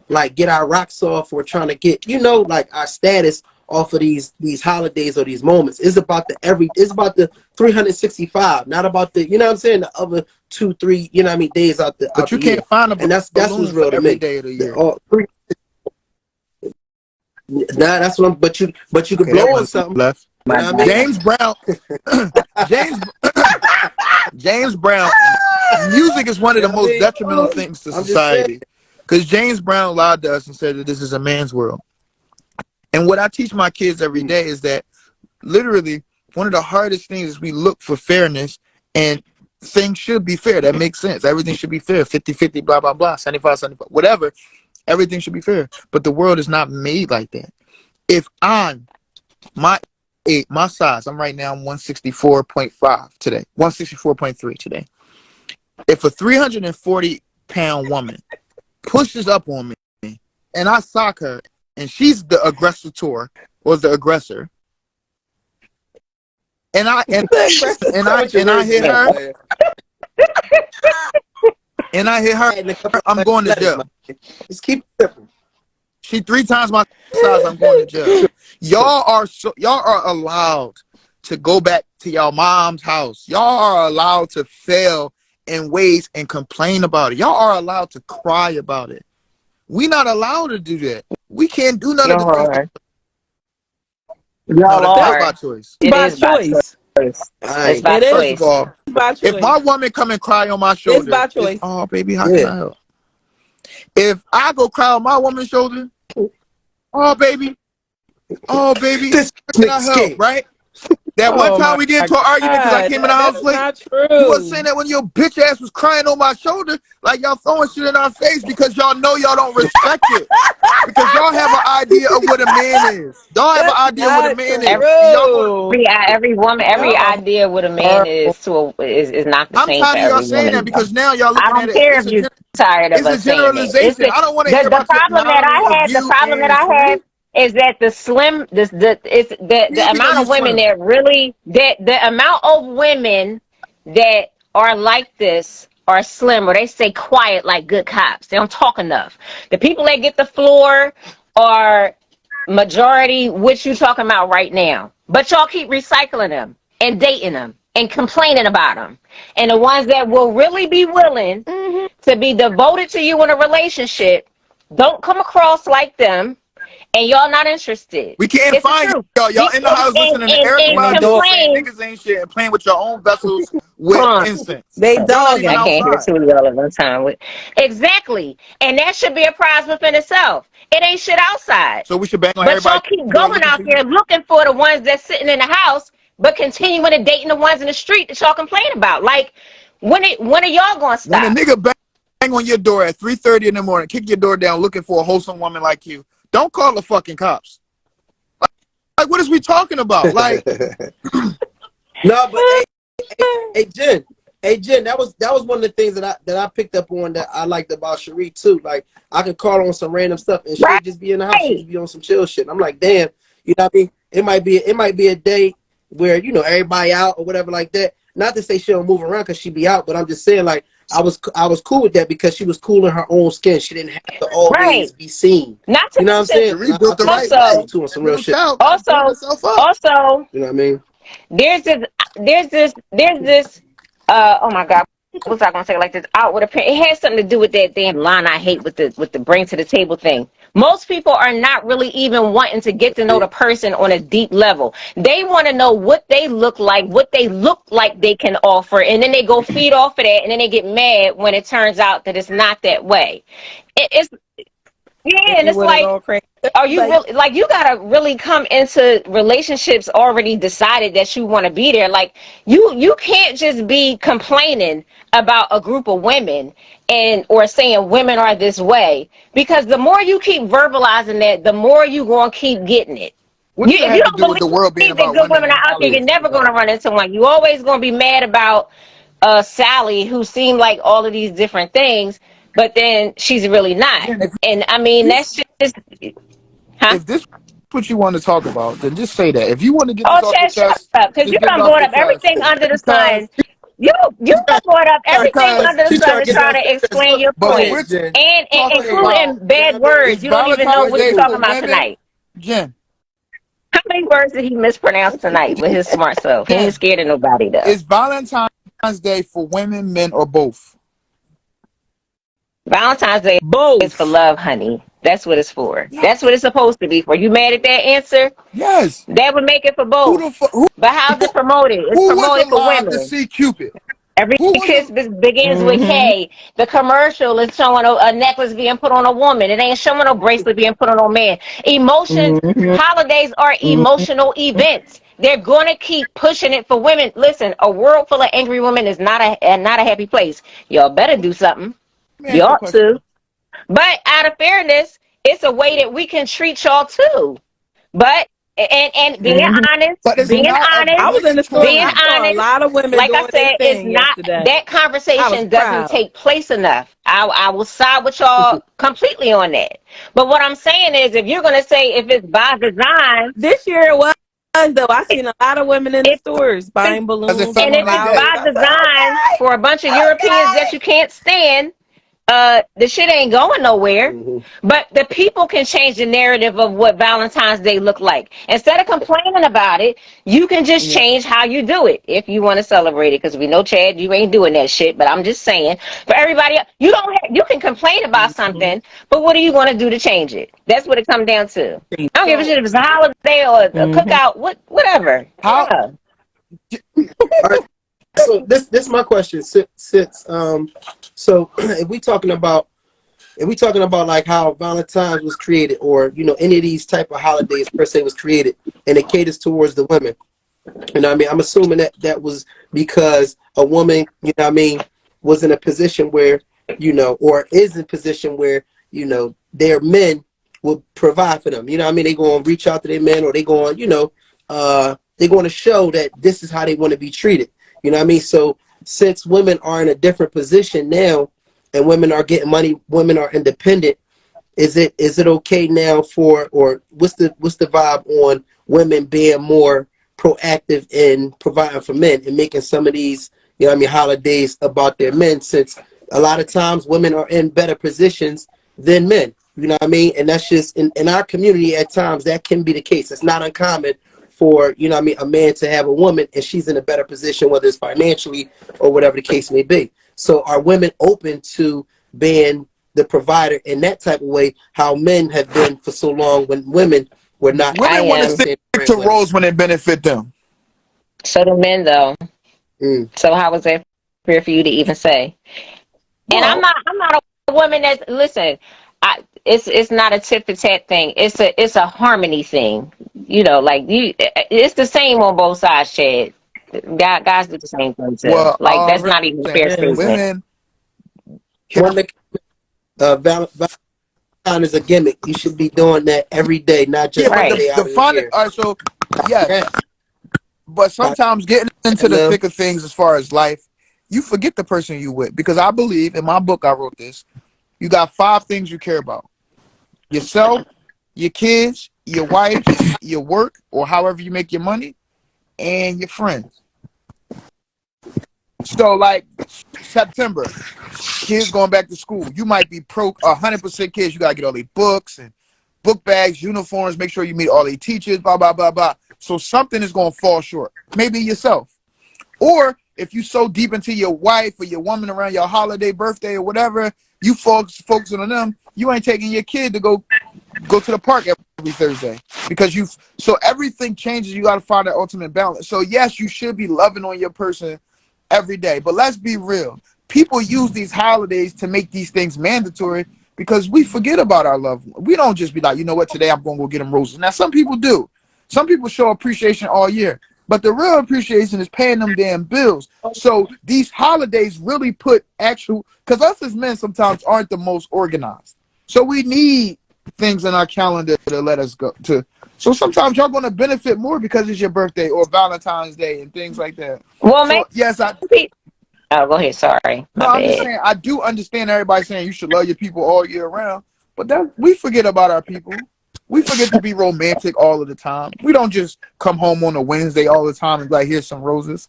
like get our rocks off, or trying to get, you know, like our status off of these holidays or these moments. It's about it's about the 365, not about the, you know what I'm saying, the other 2-3, you know what I mean, days out But you the year. can't find a And that's what's balloon for real to every me. day of the year. All three. Nah, that's what I'm, but you could Okay, that blow on one something. left. You My know what I mean? God. James Brown. James James Brown. Music is one of You the know what I most mean? detrimental things to I'm just saying. society. Because James Brown lied to us and said that this is a man's world. And what I teach my kids every day is that literally one of the hardest things is we look for fairness, and things should be fair. That makes sense. Everything should be fair. 50-50, blah, blah, blah, 75-75, whatever. Everything should be fair. But the world is not made like that. If I'm my size, I'm right now, I'm 164.5 today, 164.3 today. If a 340-pound woman pushes up on me and I sock her and she's the aggressor or the aggressor, and I and and I and I hit her and I hit her, I'm going to jail. Just keep it simple. She 3 times my size, I'm going to jail. Y'all are allowed to go back to y'all mom's house. Y'all are allowed to fail in ways and complain about it. Y'all are allowed to cry about it. We not allowed to do that. We can't do none of the things. No, Y'all that's not are. by choice. It by is by choice. choice. It's Alright. by It is First of choice. all, by if choice. my woman come and cry on my It's shoulder, by it's choice. oh baby, how can Yeah. I help? If I go cry on my woman's shoulder, oh baby, This how can nigga I help? scared. Right? That one Oh time my we get into an argument because I God. came in the That house is late. not You wasn't saying true. that when your bitch ass was crying on my shoulder, like y'all throwing shit in our face because y'all know y'all don't respect it. Because y'all have an idea of what a man is. Y'all have an That's idea of what a not man is. And y'all go to true. Every woman, every Y'all are idea what a man horrible. is not the I'm same for tired of y'all every saying that woman. because now y'all I looking at don't it. care if you're tired of It's a us saying that. It's generalization. I don't want to hear the about your problem that knowledge I of had. The you problem that and I have Cherie. is that the We know amount you of women slim. that really that the amount of women that are like this are slim, or they stay quiet like good cops. They don't talk enough. The people that get the floor are majority what you talking about right now. But y'all keep recycling them and dating them and complaining about them. And the ones that will really be willing Mhm. to be devoted to you in a relationship don't come across like them, and y'all not interested. We can't It's the find truth. y'all. Y'all in the house listening to Erica And they Badu dog. saying Complain. niggas ain't shit and playing with your own vessels Hold with on. incense. They Y'all not even I dogging. can't hear outside. two of y'all at one time. Exactly. And that should be a prize within itself. It ain't shit outside. So we should bang on But y'all everybody keep door going looking out for you. there looking for the ones that's sitting in the house, but continuing to dating the ones in the street that y'all complain about. Like, when are y'all gonna When a stop? nigga bang on your door at 3:30 in the morning, kick your door down looking for a wholesome woman like you, don't call the fucking cops. Like, what is we talking about? Like, No, but hey, Jen. Hey, Jen, that was one of the things that I picked up on that I liked about Cherie too. Like, I could call her on some random stuff and she'll just be in the house. She'll Right. just be on some chill shit. I'm like, damn, you know what I mean? It might be a day where everybody out or whatever like that. Not to say she don't move around because she be out, but I'm just saying like I was cool with that because she was cool in her own skin. She didn't have to Right. always be seen. Not to You know what I'm mention, saying? Cherie And I built the think right that's cool way. also, too on some real Middle shit. child got to build also, herself up. also, You know what I mean? there's this oh my god, what was I gonna say like this outward appearance? It has something to do with that damn line I hate with the bring to the table thing. Most people are not really even wanting to get to know the person on a deep level. They want to know what they look like, what they look like they can offer, and then they go feed off of that, and then they get mad when it turns out that it's not that way. It's yeah, Hit and you it's with it like, all crazy. are you Like, really like, you gotta really come into relationships already decided that you want to be there? Like, you can't just be complaining about a group of women and or saying women are this way, because the more you keep verbalizing that, the more you gonna keep getting it. What You, does that if you have to don't do with the world being believe that about good women women and are out there, you're Holly? never gonna run into one. You always gonna be mad about Sally, who seemed like all of these different things, but then she's really not. Jen, And I mean, you, that's just, huh? if this is what you want to talk about, then just say that. If you want to get Oh, this off your Chad, shut chest, up, because just you get it done off brought your up chest. everything under the Because sun. You done brought up everything because under the She sun trying to to get it try off to your chest. explain your but Go what point, we're ahead, Jen. and talking Go ahead. about, including You know bad what I mean? words. is You don't even know Valentine's what Go you're Day ahead. for talking about women. tonight. Jen, How many words did he mispronounce tonight with his smart self? He ain't Jen, scared of nobody, though. is Valentine's Day for women, men, or both? Valentine's Day is for both. love, honey. That's what it's for. That's Yes. what it's supposed to be for. You mad at that answer? Yes. That would make it for Who both. the fuck? Who, But how's it promoted? It's who was promoted for alive to women. see Cupid? Every Who was kiss a begins with Mm-hmm. K. The commercial is showing a necklace being put on a woman. It ain't showing a bracelet being put on a man. Emotions, Mm-hmm. holidays are emotional events. They're gonna keep pushing it for women. Listen, a world full of angry women is not a happy place. Y'all better do something. Let me You ask you a ought question. to. But out of fairness, it's a way that we can treat y'all too. But and Mm-hmm. But it's being not I was in the honest, store and being I obligatory. saw a honest, lot of women like I doing their said, it's thing not yesterday. that I was conversation doesn't proud. take place enough. I will side with y'all completely on that. But what I'm saying is, if you're gonna say if it's by design, This year it was though. I seen a lot of women in the if stors it's, buying Because it balloons fell and and on if their it's flowers. day. by I said, design okay, for a bunch of Europeans that okay. you can't stand, the shit ain't going nowhere. Mm-hmm. But the people can change the narrative of what Valentine's Day look like. Instead of complaining about it, you can just change how you do it if you want to celebrate it. Because we know, Chad, you ain't doing that shit. But I'm just saying, for everybody else, you can complain about Mhm. something, but what are you going to do to change it? That's what it comes down to. I don't give a So, shit if it's a holiday or a Mhm. cookout, whatever. How Yeah. all right. So this is my question. So if we talking about like how Valentine's was created, or any of these type of holidays per se was created, and it caters towards the women. I mean, I'm assuming that that was because a woman, was in a position where, or is in a position where, their men will provide for them. They going to reach out to their men, or they going, they're going to show that this is how they want to be treated. So since women are in a different position now, and women are getting money, women are independent, is it okay now for, or what's the vibe on women being more proactive in providing for men and making some of these holidays about their men, since a lot of times women are in better positions than men, and that's just in our community. At times that can be the case. It's not uncommon for a man to have a woman and she's in a better position, whether it's financially or whatever the case may be. So are women open to being the provider in that type of way, how men have been for so long when women were not I women want to in the am. stick same to breadwinner? roles when it benefit them? So do men, though. Mm. So how was that fair for you to even say? And I'm Well, not I'm not a woman that's, listen, it's not a tit for tat thing. It's a harmony thing. Like it's the same on both sides, Chad. Guys do the same thing too. well, Like that's Right. not even a saying fair Yes. statement. women can Women, Valentine is a gimmick. You should be doing that every day, not yeah, just but one Right. day the out of the fun. year. All right, so yes, Yeah. but sometimes getting into the Now, thick of things as far as life, you forget the person you with, because I believe in my book I wrote this. You got 5 things you care about: yourself, your kids, your wife, your work, or however you make your money, and your friends. So like September, kids going back to school. You might be pro 100% kids. You gotta get all these books and book bags, uniforms. Make sure you meet all these teachers. Blah blah blah blah. So something is gonna fall short. Maybe yourself, or if you so deep into your wife or your woman around your holiday, birthday, or whatever, you focusing on them. You ain't taking your kid to go to the park every Thursday because you. So everything changes. You got to find that ultimate balance. So yes, you should be loving on your person every day, but let's be real. People use these holidays to make these things mandatory because we forget about our loved ones. We don't just be like, you know what, today I'm going to go get them roses. Now some people do. Some people show appreciation all year, but the real appreciation is paying them damn bills. So these holidays really put actual, because us as men sometimes aren't the most organized. So we need things in our calendar to let us go to. So sometimes y'all gonna benefit more because it's your birthday or Valentine's Day and things like that. Well, So maybe. yes, I Oh, go ahead. Sorry, no, my I'm just bad. saying I do understand everybody saying you should love your people all year round, but that we forget about our people. We forget to be romantic all of the time. We don't just come home on a Wednesday all the time and be like, here's some roses.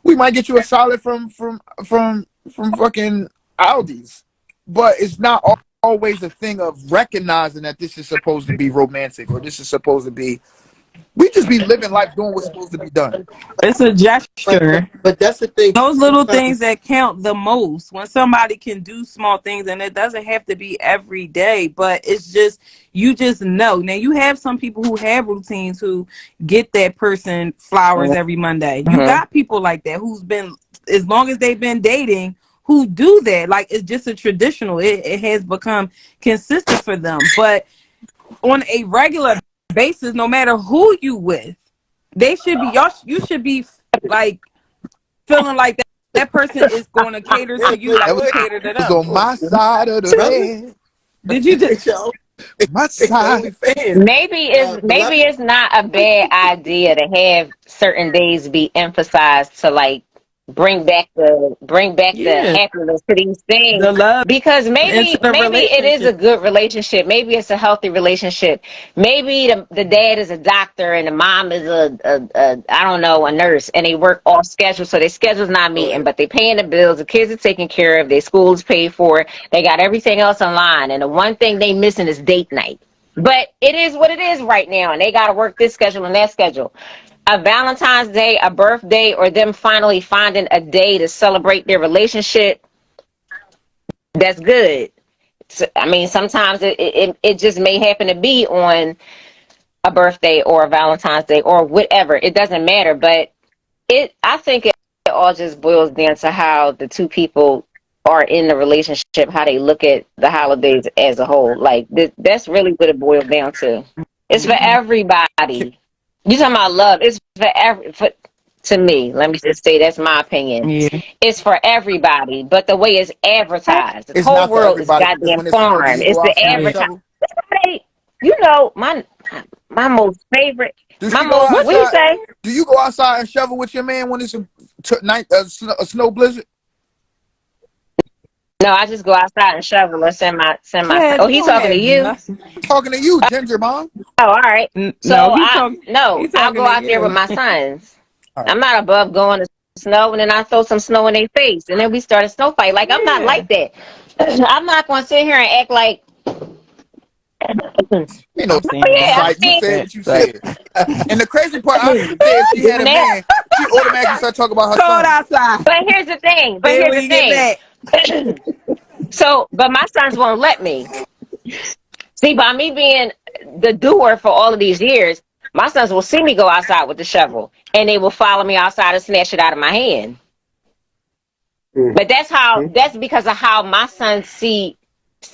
We might get you a salad from fucking Aldi's, but it's not always a thing of recognizing that this is supposed to be romantic or this is supposed to be. We just be living life doing what's supposed to be done. It's a right, but gesture. but that's the thing. Those little things Sometimes, that count the most. When somebody can do small things, and it doesn't have to be every day, but it's just, you just know. Now you have some people who have routines who get that person flowers every Monday. You Mm-hmm. got people like that who's been, as long as they've been dating, who do that. Like, it's just a traditional. It has become consistent for them. But on a regular basis, no matter who you with, they should be, y'all, you should be like feeling like that person is going to cater to yeah, you but like That you go ahead, cater to was them. on my side of the brother. bed. Did you just? It's your My it's your side. only fans. Maybe it's But maybe it's not a bad idea to have certain days be emphasized to, like, bring back the Yeah, happiness to these things, the love because into maybe the maybe it is a relationship. good relationship, maybe it's a healthy relationship, maybe the dad is a doctor and the mom is a I don't know, a nurse, and they work off schedule, so their schedule's not meeting, Right. but they paying the bills, the kids are taken care of, their school's paid for, they got everything else online, and the one thing they missing is date night. But it is what it is right now, and they got to work this schedule and that schedule. A Valentine's Day, a birthday, or them finally finding a day to celebrate their relationship, that's good. I mean, sometimes it just may happen to be on a birthday or a Valentine's Day or whatever. It doesn't matter. But I think it all just boils down to how the two people are in the relationship, how they look at the holidays as a whole. Like, that's really what it boils down to. It's for Mhm. everybody. You talking about love? It's to me. Let me just say that's my opinion. Yeah. It's for everybody, but the way it's advertised, this It's whole not for world is everybody because goddamn when it snow, do farm. you It's go the outside and Yeah. advertising. shovel? You know, my most favorite, Do my she go most. What What do you you outside? say? saying? Do you go outside and shovel with your man when it's a snow blizzard? No, I just go outside and shovel or send my. Chad, Oh, you he don't talking to have you? nothing. Talking to you, Ginger Mom. Oh, all right. No, So no, he I'll talking go to out there with you. my sons. All right. I'm not above going to snow, and then I throw some snow in their face, and then we start a snow fight. Like, I'm not Yeah. like that. I'm not going to sit here and act like, oh Ain't no I'm saying yeah, that. fight. You I said That what you like said. And the crazy part, I mean, could say if she had a now, man, she automatically start talking about her cold son. outside. but here's the thing. But Wait here's when the you get thing. back. So, but my sons won't let me. See, by me being the doer for all of these years, my sons will see me go outside with the shovel, and they will follow me outside and snatch it out of my hand. Mm-hmm. But that's because of how my sons see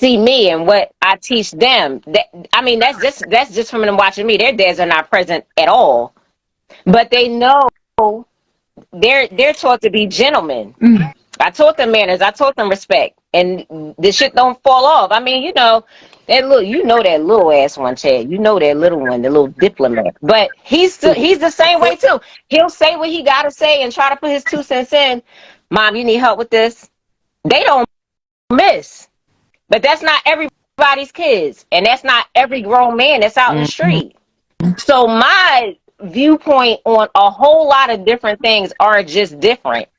me and what I teach them. That, I mean, that's just from them watching me. Their dads are not present at all, but they know they're taught to be gentlemen. I taught them manners. I taught them respect, and the shit don't fall off. I mean, that little ass one, Chad. You know that little one, the little diplomat. But he's the same way too. He'll say what he gotta say and try to put his 2 cents in. Mom, you need help with this. They don't miss, but that's not everybody's kids, and that's not every grown man that's out in the Mm-hmm. street. So my viewpoint on a whole lot of different things are just different.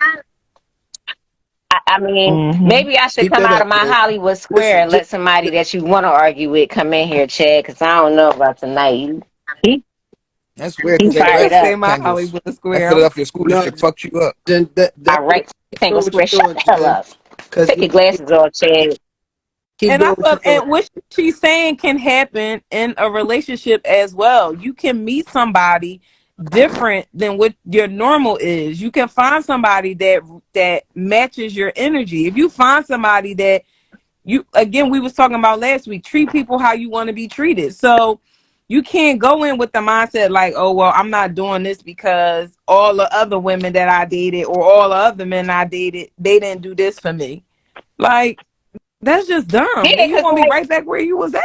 I mean, Mm-hmm. maybe I should Keep come that out up, of my man. Hollywood square Listen, and let somebody that you want to argue with come in here, Chad, because I don't know about tonight. He, That's weird he because they fired left Say up. my Kansas. Hollywood That Square. Philadelphia school no, district fucked you up. Jen, I that's right Tango doing what you're Square. Shut doing, the hell Jen. up. Because Take your glasses off, Chad. keep And I doing what you're feel, doing. and what she's saying can happen in a relationship as well. You can meet somebody different than what your normal is. You can find somebody that matches your energy. If you find somebody that you, again, we was talking about last week, treat people how you want to be treated. So you can't go in with the mindset like, oh well, I'm not doing this because all the other women that I dated or all the other men I dated, they didn't do this for me. Like, that's just dumb. Yeah, Then you because gonna be like, right back where you was at.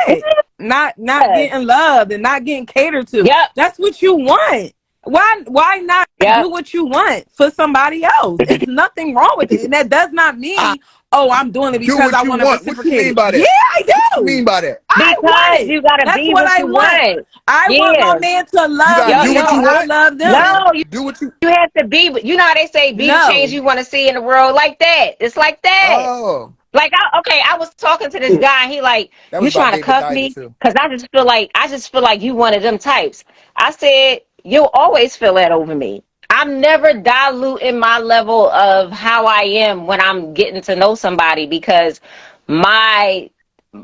Not yeah, getting loved and not getting catered to. yep, That's what you want. Why not do yep. what you want for somebody else? It's nothing wrong with it. And that does not Ah, mean, oh, I'm doing it do because I what you want to want. What you reciprocate mean it. by Yeah, that? I What you do. mean by that? I want Because it. you gotta That's be what what I you want. want. I want my Yeah, man to You love gotta yo, do me what like you yo. I want. love them. No, Do what you. you have to be. You know how they say, be the change No. you want to see in the world. Like that. It's like that. Oh, Like, I was talking to this guy. He like, that was you about trying to David cuff Diver me? too. Because I just feel like you one of them types. I said, you'll always feel that over me. I'm never diluting my level of how I am when I'm getting to know somebody, because my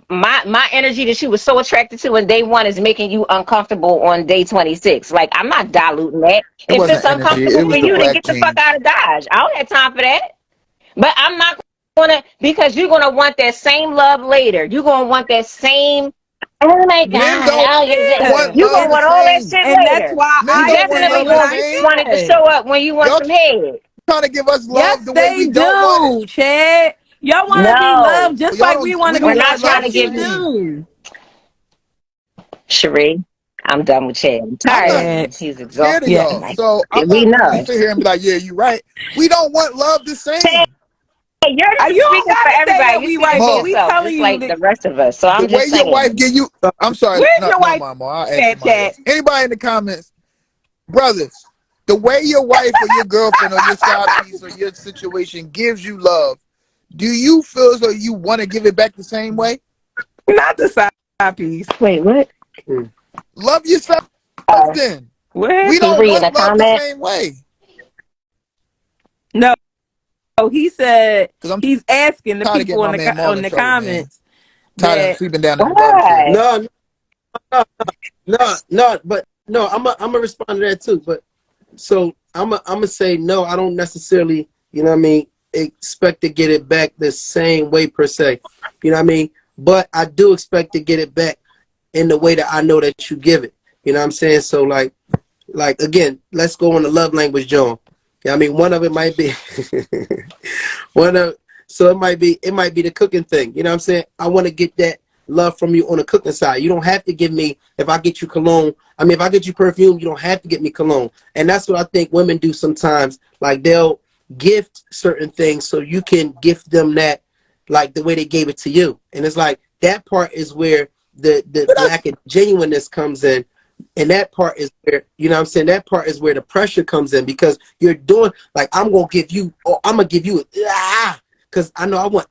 my energy that you was so attracted to in day one is making you uncomfortable on day 26. Like, I'm not diluting that. It If it's wasn't energy. It uncomfortable for was the you, then black get the fuck out jeans. of Dodge. I don't have time for that. But I'm not gonna, because you're gonna want that same love later. You're gonna want that same, oh my Men God, don't oh, want Yeah. you're gonna love the want all that same. shit And that's later. why Men You I don't want said definitely love the what gonna I same. want it to said. show up when you want Y'all some head. trying to give us Yes, love the way we they don't want it. do, Chad. Y'all want to be No, loved just Y'all like we don't. want We to be we're don't not want loved. love trying Yes, the to you give, same. do. Cherie. I'm done with Chad. I'm I'm tired of not Yeah. him. He's scared of exhausting Yeah. y'all, tonight. so I'm We not gonna know. sit here and be like, yeah, you right. We don't want love the Chad, same. you're You not don't speaking for gotta say everybody. that You're we speaking right, for but Ma, we yourself, telling just you like that. the rest of us. So the I'm way just your wife saying. get you, I'm sorry, Where's no, your no, wife Mama, I'll ask at, somebody Chad? else. Anybody in the comments, brothers, the way your wife or your girlfriend or your side piece or your situation gives you love, do you feel as though you want to give it back the same way? Not the side piece. Wait, what? Mm. Love yourself Uh, then. What We he's happened? don't reading want a love the comment. same way. No, he said Because I'm he's asking the tired of getting people my in man Maul on in the trouble, man. comments Tired of that sleeping down in the barber chair. Why? No, no, but no, I'm gonna respond to that too. But so I'm gonna say no. I don't necessarily, you know what I mean, expect to get it back the same way per se. You know what I mean? But I do expect to get it back in the way that I know that you give it. You know what I'm saying? So like again, let's go on the love language, John. Yeah, I mean, one of it might be one of so it might be the cooking thing. You know what I'm saying? I want to get that love from you on the cooking side. You don't have to give me if I get you cologne. I mean, if I get you perfume, you don't have to get me cologne. And that's what I think women do sometimes. Like they'll gift certain things so you can gift them that like the way they gave it to you. And it's like that part is where the But that's lack of genuineness comes in. And that part is where, you know what I'm saying? That part is where the pressure comes in because you're doing like I'm gonna give you or I'm gonna give you because I know I want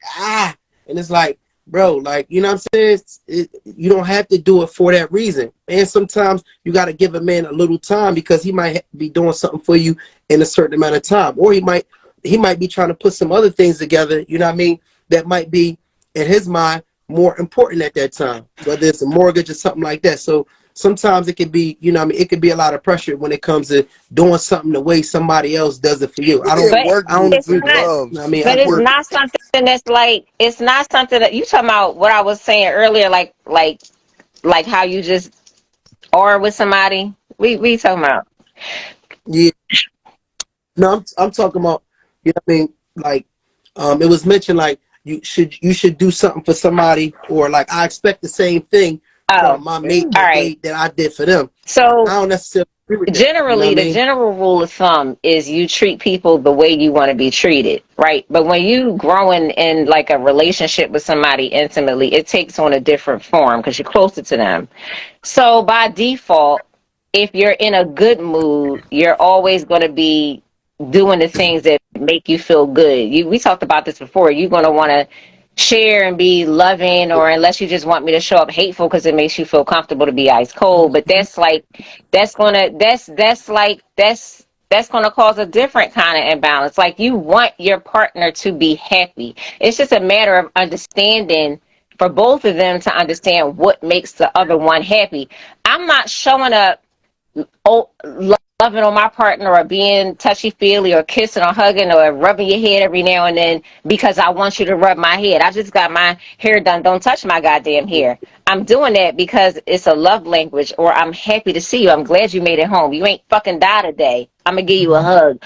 and it's like, bro, like, you know what I'm saying? You don't have to do it for that reason. And sometimes you got to give a man a little time because he might be doing something for you in a certain amount of time, or he might be trying to put some other things together, you know what I mean, that might be in his mind more important at that time, whether it's a mortgage or something like that. So sometimes it could be, you know what I mean, it could be a lot of pressure when it comes to doing something the way somebody else does it for you. we I don't get But work I don't boots it's agree and with not. that. I gloves mean, for But I it's think working. not something that's like. It's not something that you talking about. What I was saying earlier, like how you just are with somebody. We talking about. yeah. No, I'm talking about, you know what I mean, like it was mentioned like you should do something for somebody, or like I expect the same thing Oh, from my mate all the right. way that I did for them. So I don't necessarily agree with that. You know what generally, I the mean? general rule of thumb is you treat people the way you want to be treated, right? But when you growing in like a relationship with somebody intimately, it takes on a different form because you're closer to them. So by default, if you're in a good mood, you're always going to be doing the things that make you feel good. We talked about this before. You're going to want to share and be loving, or unless you just want me to show up hateful because it makes you feel comfortable to be ice cold. But that's like that's gonna cause a different kind of imbalance. Like you want your partner to be happy. It's just a matter of understanding for both of them to understand what makes the other one happy. I'm not showing up loving on my partner or being touchy feely or kissing or hugging or rubbing your head every now and then because I want you to rub my head. I just got my hair done. Don't touch my goddamn hair. I'm doing that because it's a love language, or I'm happy to see you. I'm glad you made it home. You ain't fucking die today. I'm gonna give you a hug.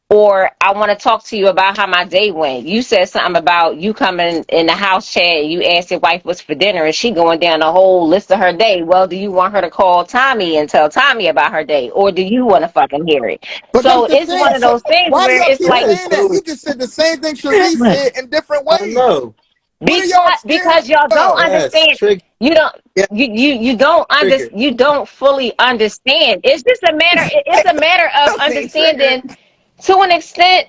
Or I want to talk to you about how my day went. You said something about you coming in the house chat and you asked your wife what's for dinner and she going down the whole list of her day. Well, do you want her to call Tommy and tell Tommy about her day? Or do you want to fucking hear it? But that's So the it's one thing. of So those things why do where y'all it's keep like, Yeah, saying that? so You just said the same thing Sharice said in different I don't ways. know. What are y'all scared because y'all don't of? Yes, understand. trigger. You don't Yeah, you don't trigger. you don't fully understand. It's just a matter it's a matter of Don't say trigger. understanding to an extent.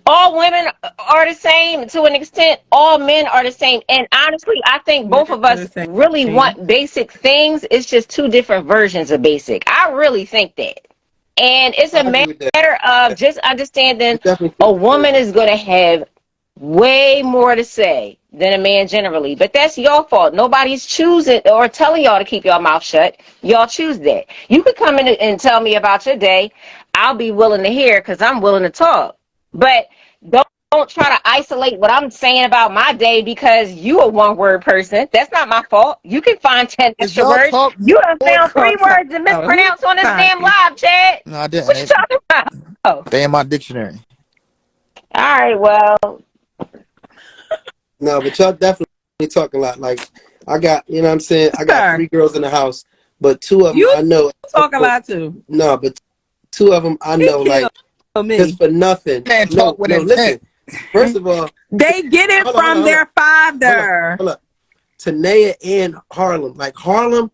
All women are the same to an extent. All men are the same. And honestly, I think both They're of us the really same. want basic things. It's just two different versions of basic. I really think that. And it's a I agree with that. matter of Yeah, just understanding it's definitely two a woman versions. is going to have way more to say than a man generally. But that's your fault. Nobody's choosing or telling y'all to keep your mouth shut. Y'all choose that. You could come in and tell me about your day. I'll be willing to hear because I'm willing to talk. But don't try to isolate what I'm saying about my day because you a one word person. That's not my fault. You can find 10 Is extra y'all words. talk You done more? found Oh, three words to who's mispronounce on this damn Tommy? live, Chad. No, I didn't. What you talking about? Oh. They in my dictionary. All right, well, No, but y'all definitely talking a lot. Like I got, you know what I'm saying? I got Sorry. 3 girls in the house. but two of them You I know. talk a lot too. No, but two of them I He know, killed like, because me. for nothing. Man, No, talk with no, intent. listen. First of all, They get it hold on, hold on, from hold on, their father. hold on. Tanea and Harlem. Like Harlem,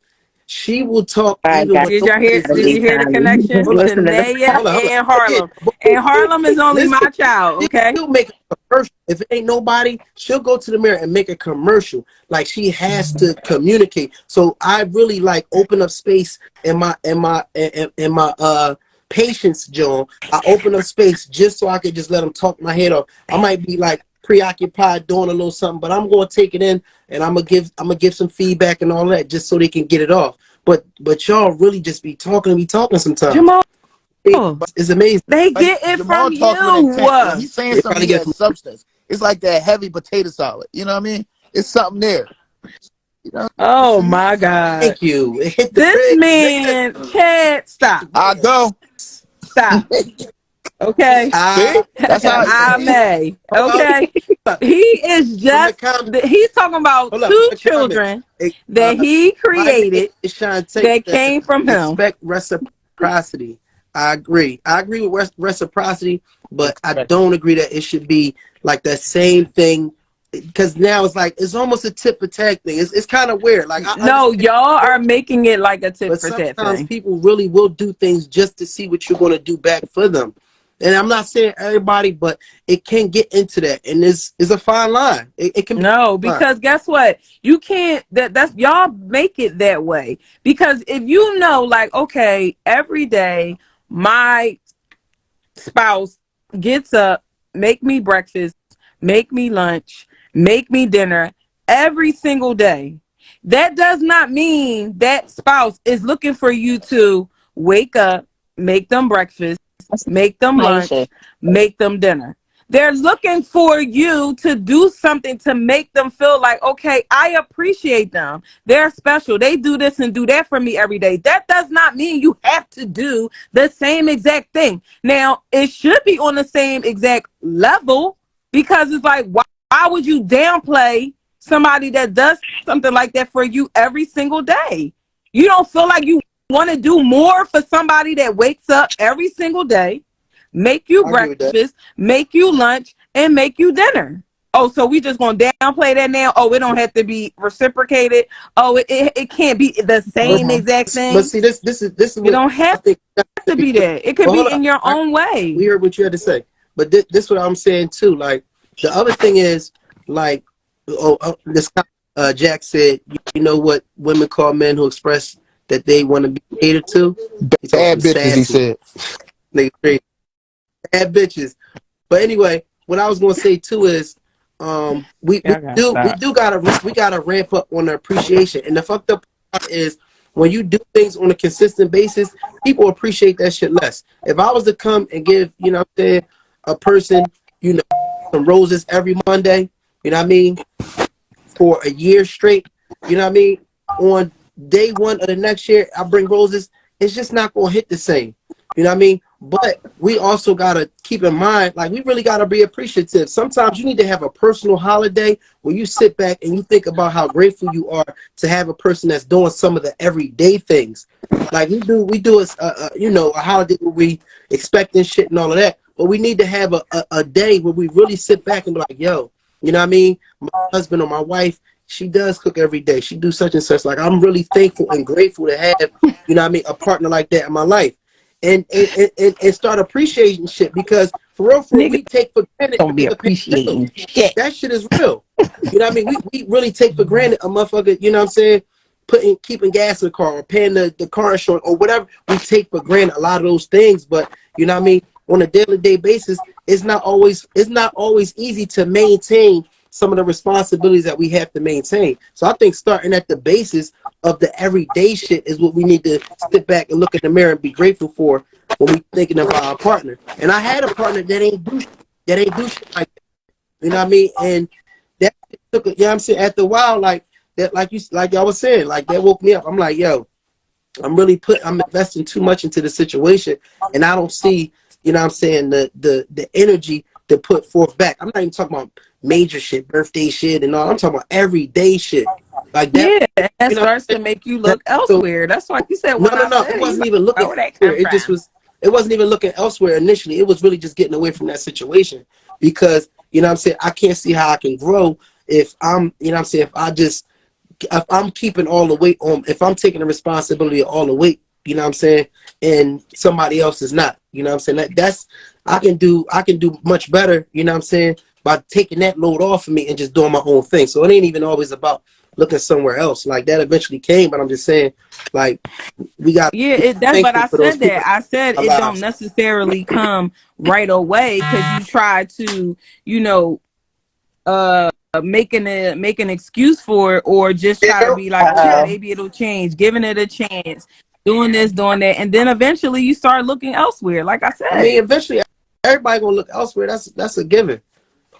she will talk All right, even guys. when Did y'all hear? nobody's Did you listening. hear the VALENTINES. connection? Hold on, Listen to Tanea hold on. and Yeah, Harlem, but and Harlem is only listen, my child. Okay. she'll make a commercial. If it ain't nobody, she'll go to the mirror and make a commercial. Like she has to communicate. So I really like open up space in my patience, John. I open up space just so I could just let them talk my head off. I might be like preoccupied doing a little something, but I'm gonna take it in and I'm gonna give some feedback and all that just so they can get it off. But y'all really just be talking sometimes. Jamal, It's amazing. they Like, get it Jamal from talks with you. intent. When he's saying They something, probably he get it has from substance. It's like that heavy potato salad. You know what I mean? It's something there. You know? Oh See? my God. thank you. It hit the This bricks, nigga. man, Chad, Hit the stop. I go. bricks. Stop. Okay. See? I That's how. I may. hold on. Okay. Hold He is from the just, comment. he's talking about Hold up from two the comments. children Hey, that he my name created is Shantae that says came from him. expect reciprocity. I agree. I agree with reciprocity, but I Expect. don't agree that it should be like the same thing because now it's like it's almost a tip for tag thing. It's kind of weird. Like I No, understand, y'all are making it like a tit but for tat sometimes thing. people really will do things just to see what you're going to do back for them. And I'm not saying everybody, but it can get into that, and it's a fine line. It can be No, a fine. because guess what? You can't that's y'all make it that way. Because if you know, like, okay, every day my spouse gets up, make me breakfast, make me lunch, make me dinner every single day. That does not mean that spouse is looking for you to wake up, make them breakfast, make them Aisha. lunch, make them dinner. They're looking for you to do something to make them feel like, okay, I appreciate them. They're special. They do this and do that for me every day. That does not mean you have to do the same exact thing. Now, it should be on the same exact level because it's like, why would you downplay somebody that does something like that for you every single day? You don't feel like you want to do more for somebody that wakes up every single day, make you I agree with that. breakfast, make you lunch, and make you dinner. Oh, so we just gonna downplay that now? Oh, it don't have to be reciprocated. Oh, it can't be the But, same exact but thing. see, this is It what don't I have think we have to to be be clear. that. It could But hold be in up, your I, own we way. heard what you had to say. But this what I'm saying too. Like the other thing is like, this Jack said, you know what women call men who express that they want to be catered to. He talks some Bad bitches, he sassy said. niggas, crazy bad bitches. But anyway, what I was gonna say too is, we we Y'all gotta do we stop. do gotta ramp up on the appreciation. And the fucked up part is when you do things on a consistent basis, people appreciate that shit less. If I was to come and give, you know what I'm saying, a person, you know, some roses every Monday, you know what I mean, for a year straight, you know what I mean, on day one of the next year, I bring roses, it's just not gonna hit the same. You know what I mean? But we also gotta keep in mind, like we really gotta be appreciative. Sometimes you need to have a personal holiday where you sit back and you think about how grateful you are to have a person that's doing some of the everyday things. Like we do a holiday where we expecting shit and all of that. But we need to have a day where we really sit back and be like, yo, you know what I mean? My husband or my wife, she does cook every day. She do such and such. Like I'm really thankful and grateful to have, you know what I mean, a partner like that in my life and start appreciating shit because for real, Niggas we take for granted don't a be nigga paying bills. appreciating shit. That shit is real. You know what I mean? We really take for granted a motherfucker, you know what I'm saying, keeping gas in the car or paying the car insurance or whatever. We take for granted a lot of those things, but you know what I mean, on a daily day basis, it's not always easy to maintain some of the responsibilities that we have to maintain. So I think starting at the basis of the everyday shit is what we need to sit back and look in the mirror and be grateful for when we thinking about our partner. And I had a partner that ain't do shit like that. You know what I mean? And that took, you know what I'm saying, after a while, like that, like y'all was saying, like that woke me up. I'm like, yo, I'm investing too much into the situation and I don't see, you know what I'm saying, the energy to put forth back. I'm not even talking about major shit, birthday shit and all. I'm talking about everyday shit. Like that, Yeah, and that you know. starts to make you That, look so elsewhere. That's why you said no, when no, I no. said It it, you wasn't like, even looking where that elsewhere. come It just from? was. It wasn't even looking elsewhere initially. It was really just getting away from that situation because you know what I'm saying. I can't see how I can grow if I'm, you know what I'm saying. If I'm keeping all the weight on, if I'm taking the responsibility of all the weight, you know what I'm saying, and somebody else is not, you know what I'm saying. That's I can do much better, you know what I'm saying, by taking that load off of me and just doing my own thing. So it ain't even always about looking somewhere else. Like that eventually came, but I'm just saying, like we got Yeah, to be it that's but thankful I for those said people that. I said in our it don't lives. necessarily come right away because you try to, you know, make an excuse for it or just try to be like, oh, maybe it'll change, giving it a chance, doing this, doing that, and then eventually you start looking elsewhere. Like I I said. mean, eventually everybody gonna look elsewhere. That's a given.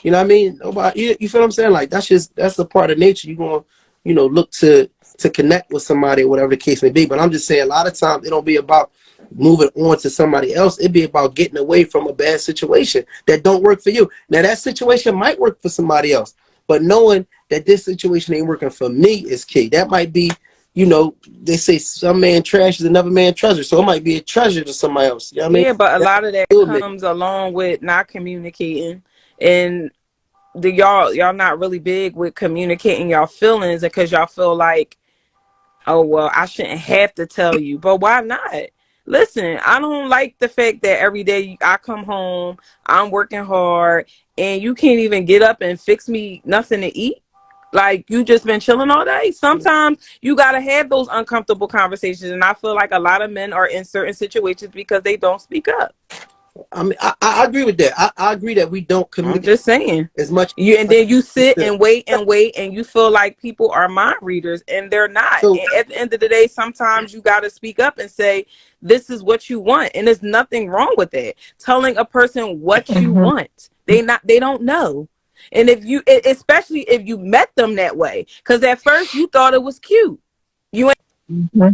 You know what I mean? Nobody, you feel what I'm saying? Like that's a part of nature. You gonna, you know, look to connect with somebody or whatever the case may be. But I'm just saying, a lot of times it don't be about moving on to somebody else. It be about getting away from a bad situation that don't work for you. Now that situation might work for somebody else, but knowing that this situation ain't working for me is key. That might be, you know, they say some man trash is another man treasure, so it might be a treasure to somebody else. You know what I mean? Yeah, but a That's lot of that still make comes along with not communicating and y'all not really big with communicating y'all feelings because y'all feel like, oh well, I shouldn't have to tell you. But why not? Listen, I don't like the fact that every day I come home, I'm working hard, and you can't even get up and fix me nothing to eat. Like you just been chilling all day. Sometimes you gotta have those uncomfortable conversations, and I feel like a lot of men are in certain situations because they don't speak up. I mean, I agree with that. I agree that we don't I'm communicate just saying. as much You and as then you we sit should. and wait and you feel like people are mind readers and they're not. So And at the end of the day, sometimes you got to speak up and say, this is what you want. And there's nothing wrong with that. Telling a person what you want. They don't know. And if you especially if you met them that way, because at first you thought it was cute. You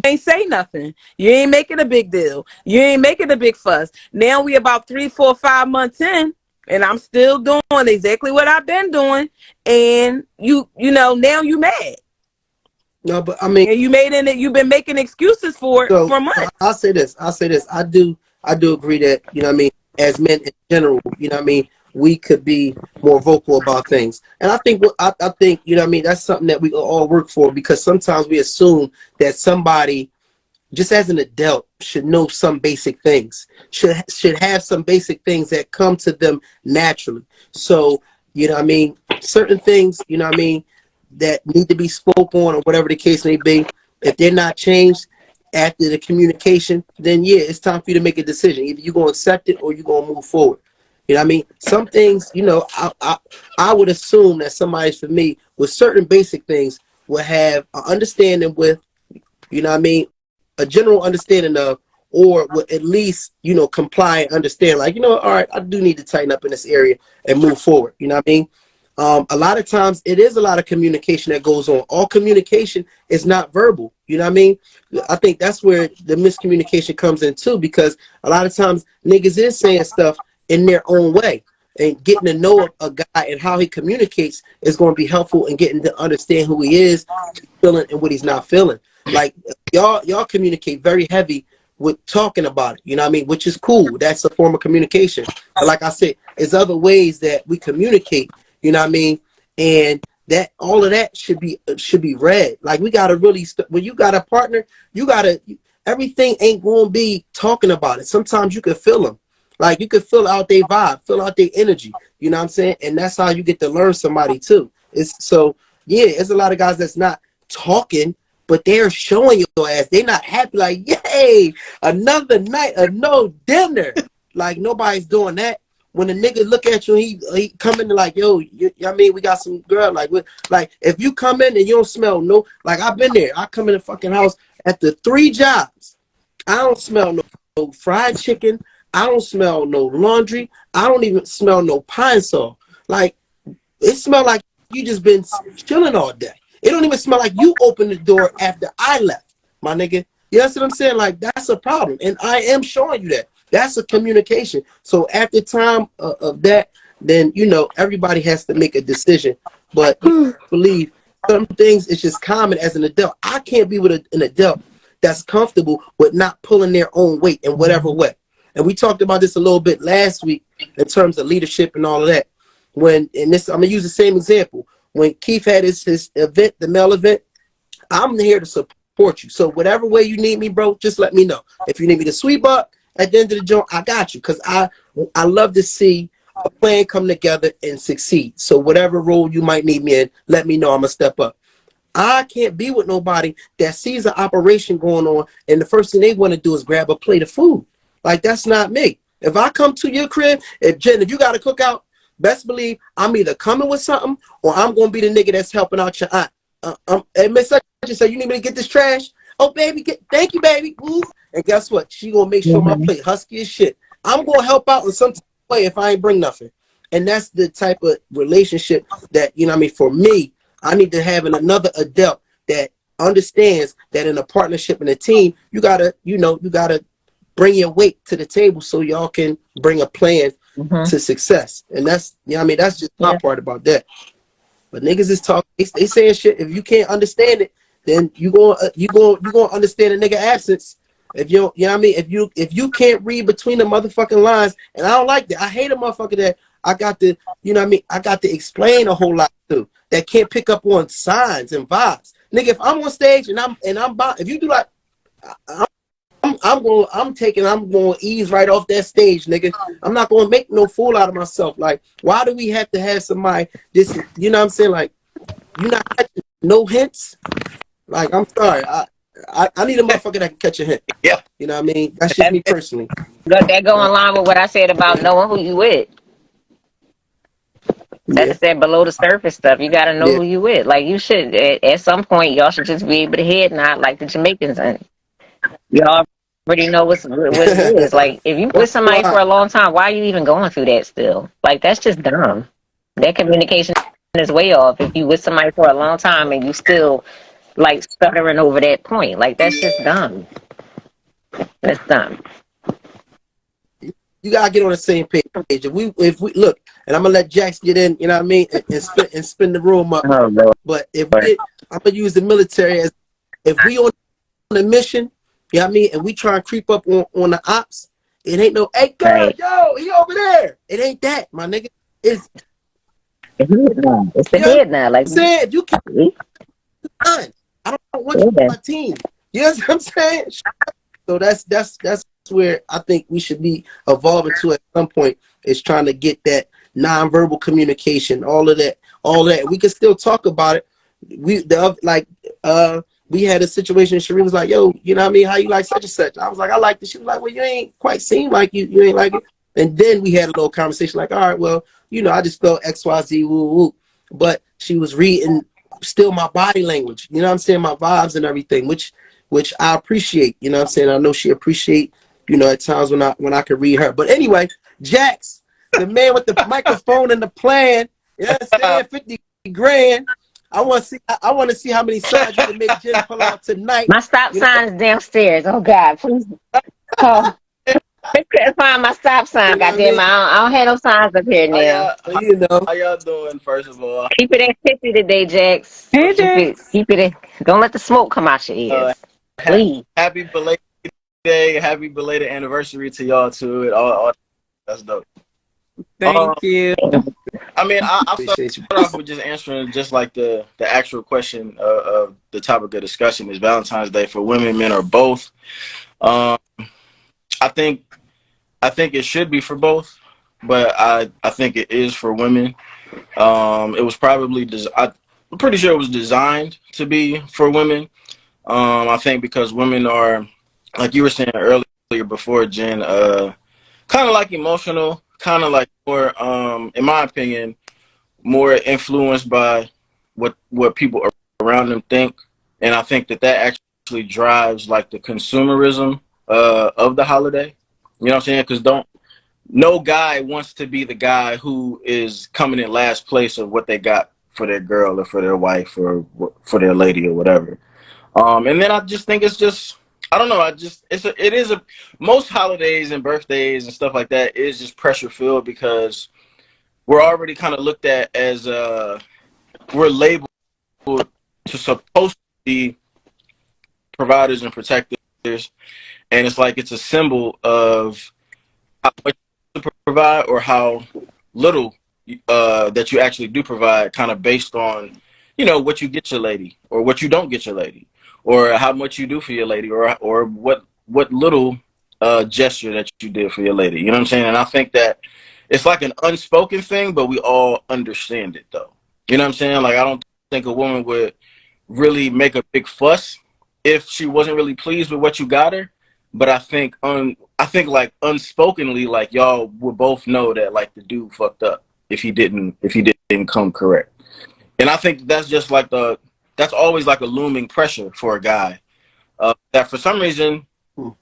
ain't say nothing. You ain't making a big deal. You ain't making a big fuss. Now we about 3, 4, 5 months in, and I'm still doing exactly what I've been doing. And you know, now you mad. no, but I mean, And you made it you've been making excuses for it so for I'll months. say this. I'll say this. I do agree that, you know what I mean, as men in general, you know what I mean, we could be more vocal about things. And I think I think, you know what I mean, that's something that we all work for, because sometimes we assume that somebody, just as an adult, should know some basic things, should have some basic things that come to them naturally. So, you know what I mean, certain things, you know what I mean, that need to be spoke on or whatever the case may be, if they're not changed after the communication, then yeah, it's time for you to make a decision. Either you're going to accept it or you're going to move forward. You know what I mean? Some things, you know, I would assume that somebody, for me, with certain basic things, will have an understanding with, you know what I mean, a general understanding of, or would at least, you know, comply and understand, like, you know, all right, I do need to tighten up in this area and move forward. You know what I mean? A lot of times it is a lot of communication that goes on. All communication is not verbal. You know what I mean? I think that's where the miscommunication comes in too, because a lot of times niggas is saying stuff in their own way. And getting to know a guy and how he communicates is going to be helpful in getting to understand who he is, feeling, and what he's not feeling. Like y'all communicate very heavy with talking about it, you know what I mean, which is cool. That's a form of communication. But like I said, there's other ways that we communicate, you know what I mean, and that all of that should be read. Like we gotta really when you got a partner, you gotta, everything ain't gonna be talking about it. Sometimes you can feel them. Like you can feel out their vibe, feel out their energy. You know what I'm saying? And that's how you get to learn somebody too. It's so yeah, there's a lot of guys that's not talking, but they're showing your ass. They're not happy, like, yay, another night of no dinner. Like nobody's doing that. When a nigga look at you, he come in like, yo, I mean, we got some girl, like if you come in and you don't smell no, like I've been there. I come in the fucking house after 3 jobs. I don't smell no fried chicken. I don't smell no laundry. I don't even smell no pine saw. Like it smell like you just been chilling all day. It don't even smell like you opened the door after I left, my nigga. You know what I'm saying? Like that's a problem, and I am showing you that. That's a communication. So after time of that, then you know everybody has to make a decision. But you know, I believe some things it's just common as an adult. I can't be with an adult that's comfortable with not pulling their own weight in whatever way. And we talked about this a little bit last week in terms of leadership and all of that. I'm gonna use the same example. When Keith had his event, the male event, I'm here to support you. So whatever way you need me, bro, just let me know. If you need me to sweep up at the end of the joint, I got you. Because I love to see a plan come together and succeed. So whatever role you might need me in, let me know. I'm going to step up. I can't be with nobody that sees an operation going on and the first thing they want to do is grab a plate of food. Like, that's not me. If I come to your crib, if you got to cook out, best believe I'm either coming with something or I'm going to be the nigga that's helping out your aunt. And Miss Such say, you need me to get this trash? Oh, baby, thank you, baby. Ooh. And guess what? She going to make sure my plate husky as shit. I'm going to help out in some way if I ain't bring nothing. And that's the type of relationship that, you know what I mean, for me, I need to have another adult that understands that in a partnership and a team, you gotta bring your weight to the table so y'all can bring a plan to success. And that's, you know what I mean, that's just my part about that. But niggas is talking, they saying shit. If you can't understand it, then you gonna understand a nigga absence. If you know what I mean, if you can't read between the motherfucking lines, and I don't like that. I hate a motherfucker that I got to, you know what I mean, I got to explain a whole lot to, that can't pick up on signs and vibes. Nigga, if I'm on stage and I'm if you do like, I'm going to ease right off that stage, nigga. I'm not going to make no fool out of myself. Like, why do we have to have somebody this, you know what I'm saying? Like, you not catching no hints? Like, I'm sorry. I need a motherfucker that can catch a hint. Yeah. You know what I mean? That's just me personally. That go in line with what I said about knowing who you with. Yeah. That's that below the surface stuff. You got to know Yeah. who you with. Like, you should, at some point, y'all should just be able to head nod like the Jamaicans. And y'all already know what it is. Like, if you with That's somebody for why. a long time, why are you even going through that still? Like, that's just dumb. That communication is way off if you with somebody for a long time and you still, like, stuttering over that point. Like, that's just dumb. That's dumb. You gotta get on the same page. If we look, and I'm gonna let Jax get in, you know what I mean, and spin the room up. Oh, Lord. But I'm gonna use the military as, if we on a mission, you know what I mean, and we try and creep up on the ops, it ain't no, hey girl, Right. yo, he over there. It ain't that, my nigga. It's, It's the head now. It's the you know what head now. Like, I'm saying? If you can't, yeah. I don't want you on my team. You know what I'm saying? So that's where I think we should be evolving to at some point, is trying to get that nonverbal communication, all of that. We can still talk about it. We had a situation. Shereen was like, "Yo, you know what I mean? How you like such and such?" I was like, "I like this." She was like, "Well, you ain't quite seem like you ain't like it." And then we had a little conversation, like, "All right, well, you know, I just felt X, Y, Z, woo, woo." But she was reading still my body language. You know what I'm saying? My vibes and everything, which I appreciate. You know what I'm saying? I know she appreciate, you know, at times when I can read her. But anyway, Jax, the man with the microphone and the plan, you know what I'm saying? 50 grand. I want to see how many signs you can make Jen pull out tonight. My stop You know, sign is downstairs. Oh, God, please. Oh, I couldn't find my stop sign. you know what I Goddamn, mean? I don't have no signs up here How now. y'all, So, you know, how y'all doing, first of all? Keep it at 50 today, Jax. Hey, Jax. Keep it in. Don't let the smoke come out your ears. Uh, Please. happy belated day, happy belated anniversary to y'all too. All that's dope. Um, Thank you. I mean, I'll start appreciate you. off with just answering just like the actual question of the topic of discussion is Valentine's Day for women, men, or both. Um, I think it should be for both, but I think it is for women. It was probably I'm pretty sure it was designed to be for women. I think because women are, like you were saying earlier before, Jen, kind of like emotional, kind of like more, in my opinion, more influenced by what people around them think, and I think that actually drives like the consumerism of the holiday. You know what I'm saying? Because no guy wants to be the guy who is coming in last place of what they got for their girl or for their wife or for their lady or whatever. And then I just think it's just, I don't know. Most holidays and birthdays and stuff like that is just pressure filled because we're already kind of looked at as we're labeled to supposed to be providers and protectors, and it's like it's a symbol of how much you provide or how little that you actually do provide, kind of based on, you know, what you get your lady or what you don't get your lady, or how much you do for your lady, or what little gesture that you did for your lady. You know what I'm saying? And I think that it's like an unspoken thing, but we all understand it though. You know what I'm saying? Like I don't think a woman would really make a big fuss if she wasn't really pleased with what you got her. But I think like unspokenly, like y'all would both know that like the dude fucked up if he didn't come correct. And I think that's just like that's always like a looming pressure for a guy. That for some reason, I don't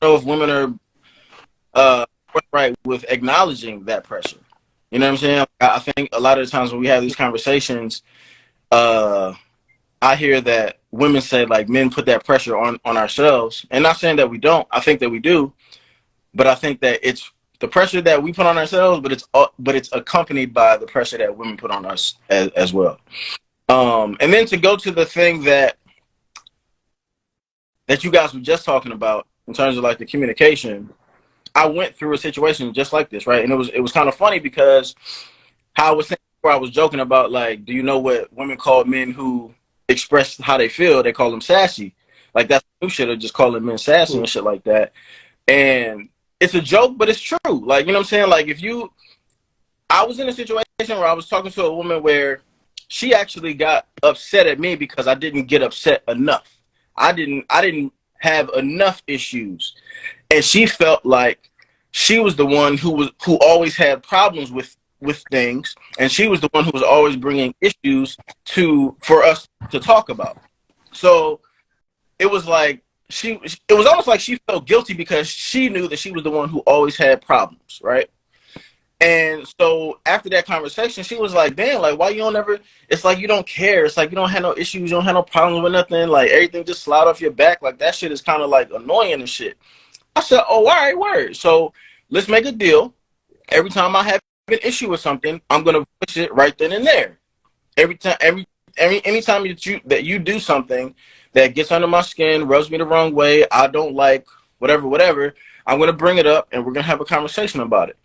know if women are right with acknowledging that pressure. You know what I'm saying? I think a lot of the times when we have these conversations, I hear that women say like men put that pressure on ourselves, and not saying that we don't. I think that we do, but I think that it's the pressure that we put on ourselves, but it's accompanied by the pressure that women put on us as well. And then to go to the thing that you guys were just talking about in terms of like the communication, I went through a situation just like this, right? And it was kind of funny because how I was saying before, I was joking about like, do you know what women call men who express how they feel? They call them sassy. Like that's new shit of just calling men sassy and shit like that. And it's a joke, but it's true. Like, you know what I'm saying? Like I was in a situation where I was talking to a woman where she actually got upset at me because I didn't get upset enough. I didn't have enough issues. And she felt like she was the one who always had problems with things, and she was the one who was always bringing issues for us to talk about. So it was like it was almost like she felt guilty because she knew that she was the one who always had problems, right? And so after that conversation, she was like, damn, like, why you don't ever, it's like you don't care. It's like you don't have no issues. You don't have no problems with nothing. Like, everything just slide off your back. Like, that shit is kind of, like, annoying and shit. I said, oh, all right, word. So let's make a deal. Every time I have an issue with something, I'm going to push it right then and there. Anytime that you do something that gets under my skin, rubs me the wrong way, I don't like, whatever, I'm going to bring it up and we're going to have a conversation about it.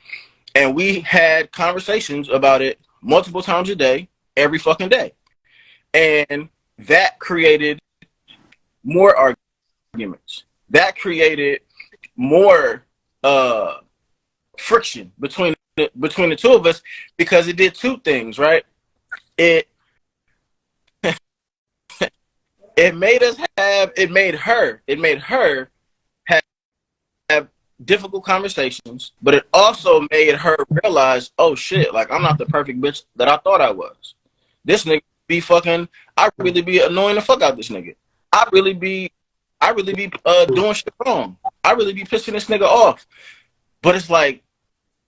And we had conversations about it multiple times a day, every fucking day. And that created more arguments. That created more friction between the two of us, because it did two things, right? It made her have difficult conversations, but it also made her realize, oh shit, like I'm not the perfect bitch that I thought I was. This nigga be fucking, I really be annoying the fuck out this nigga. I really be doing shit wrong. I really be pissing this nigga off. But it's like,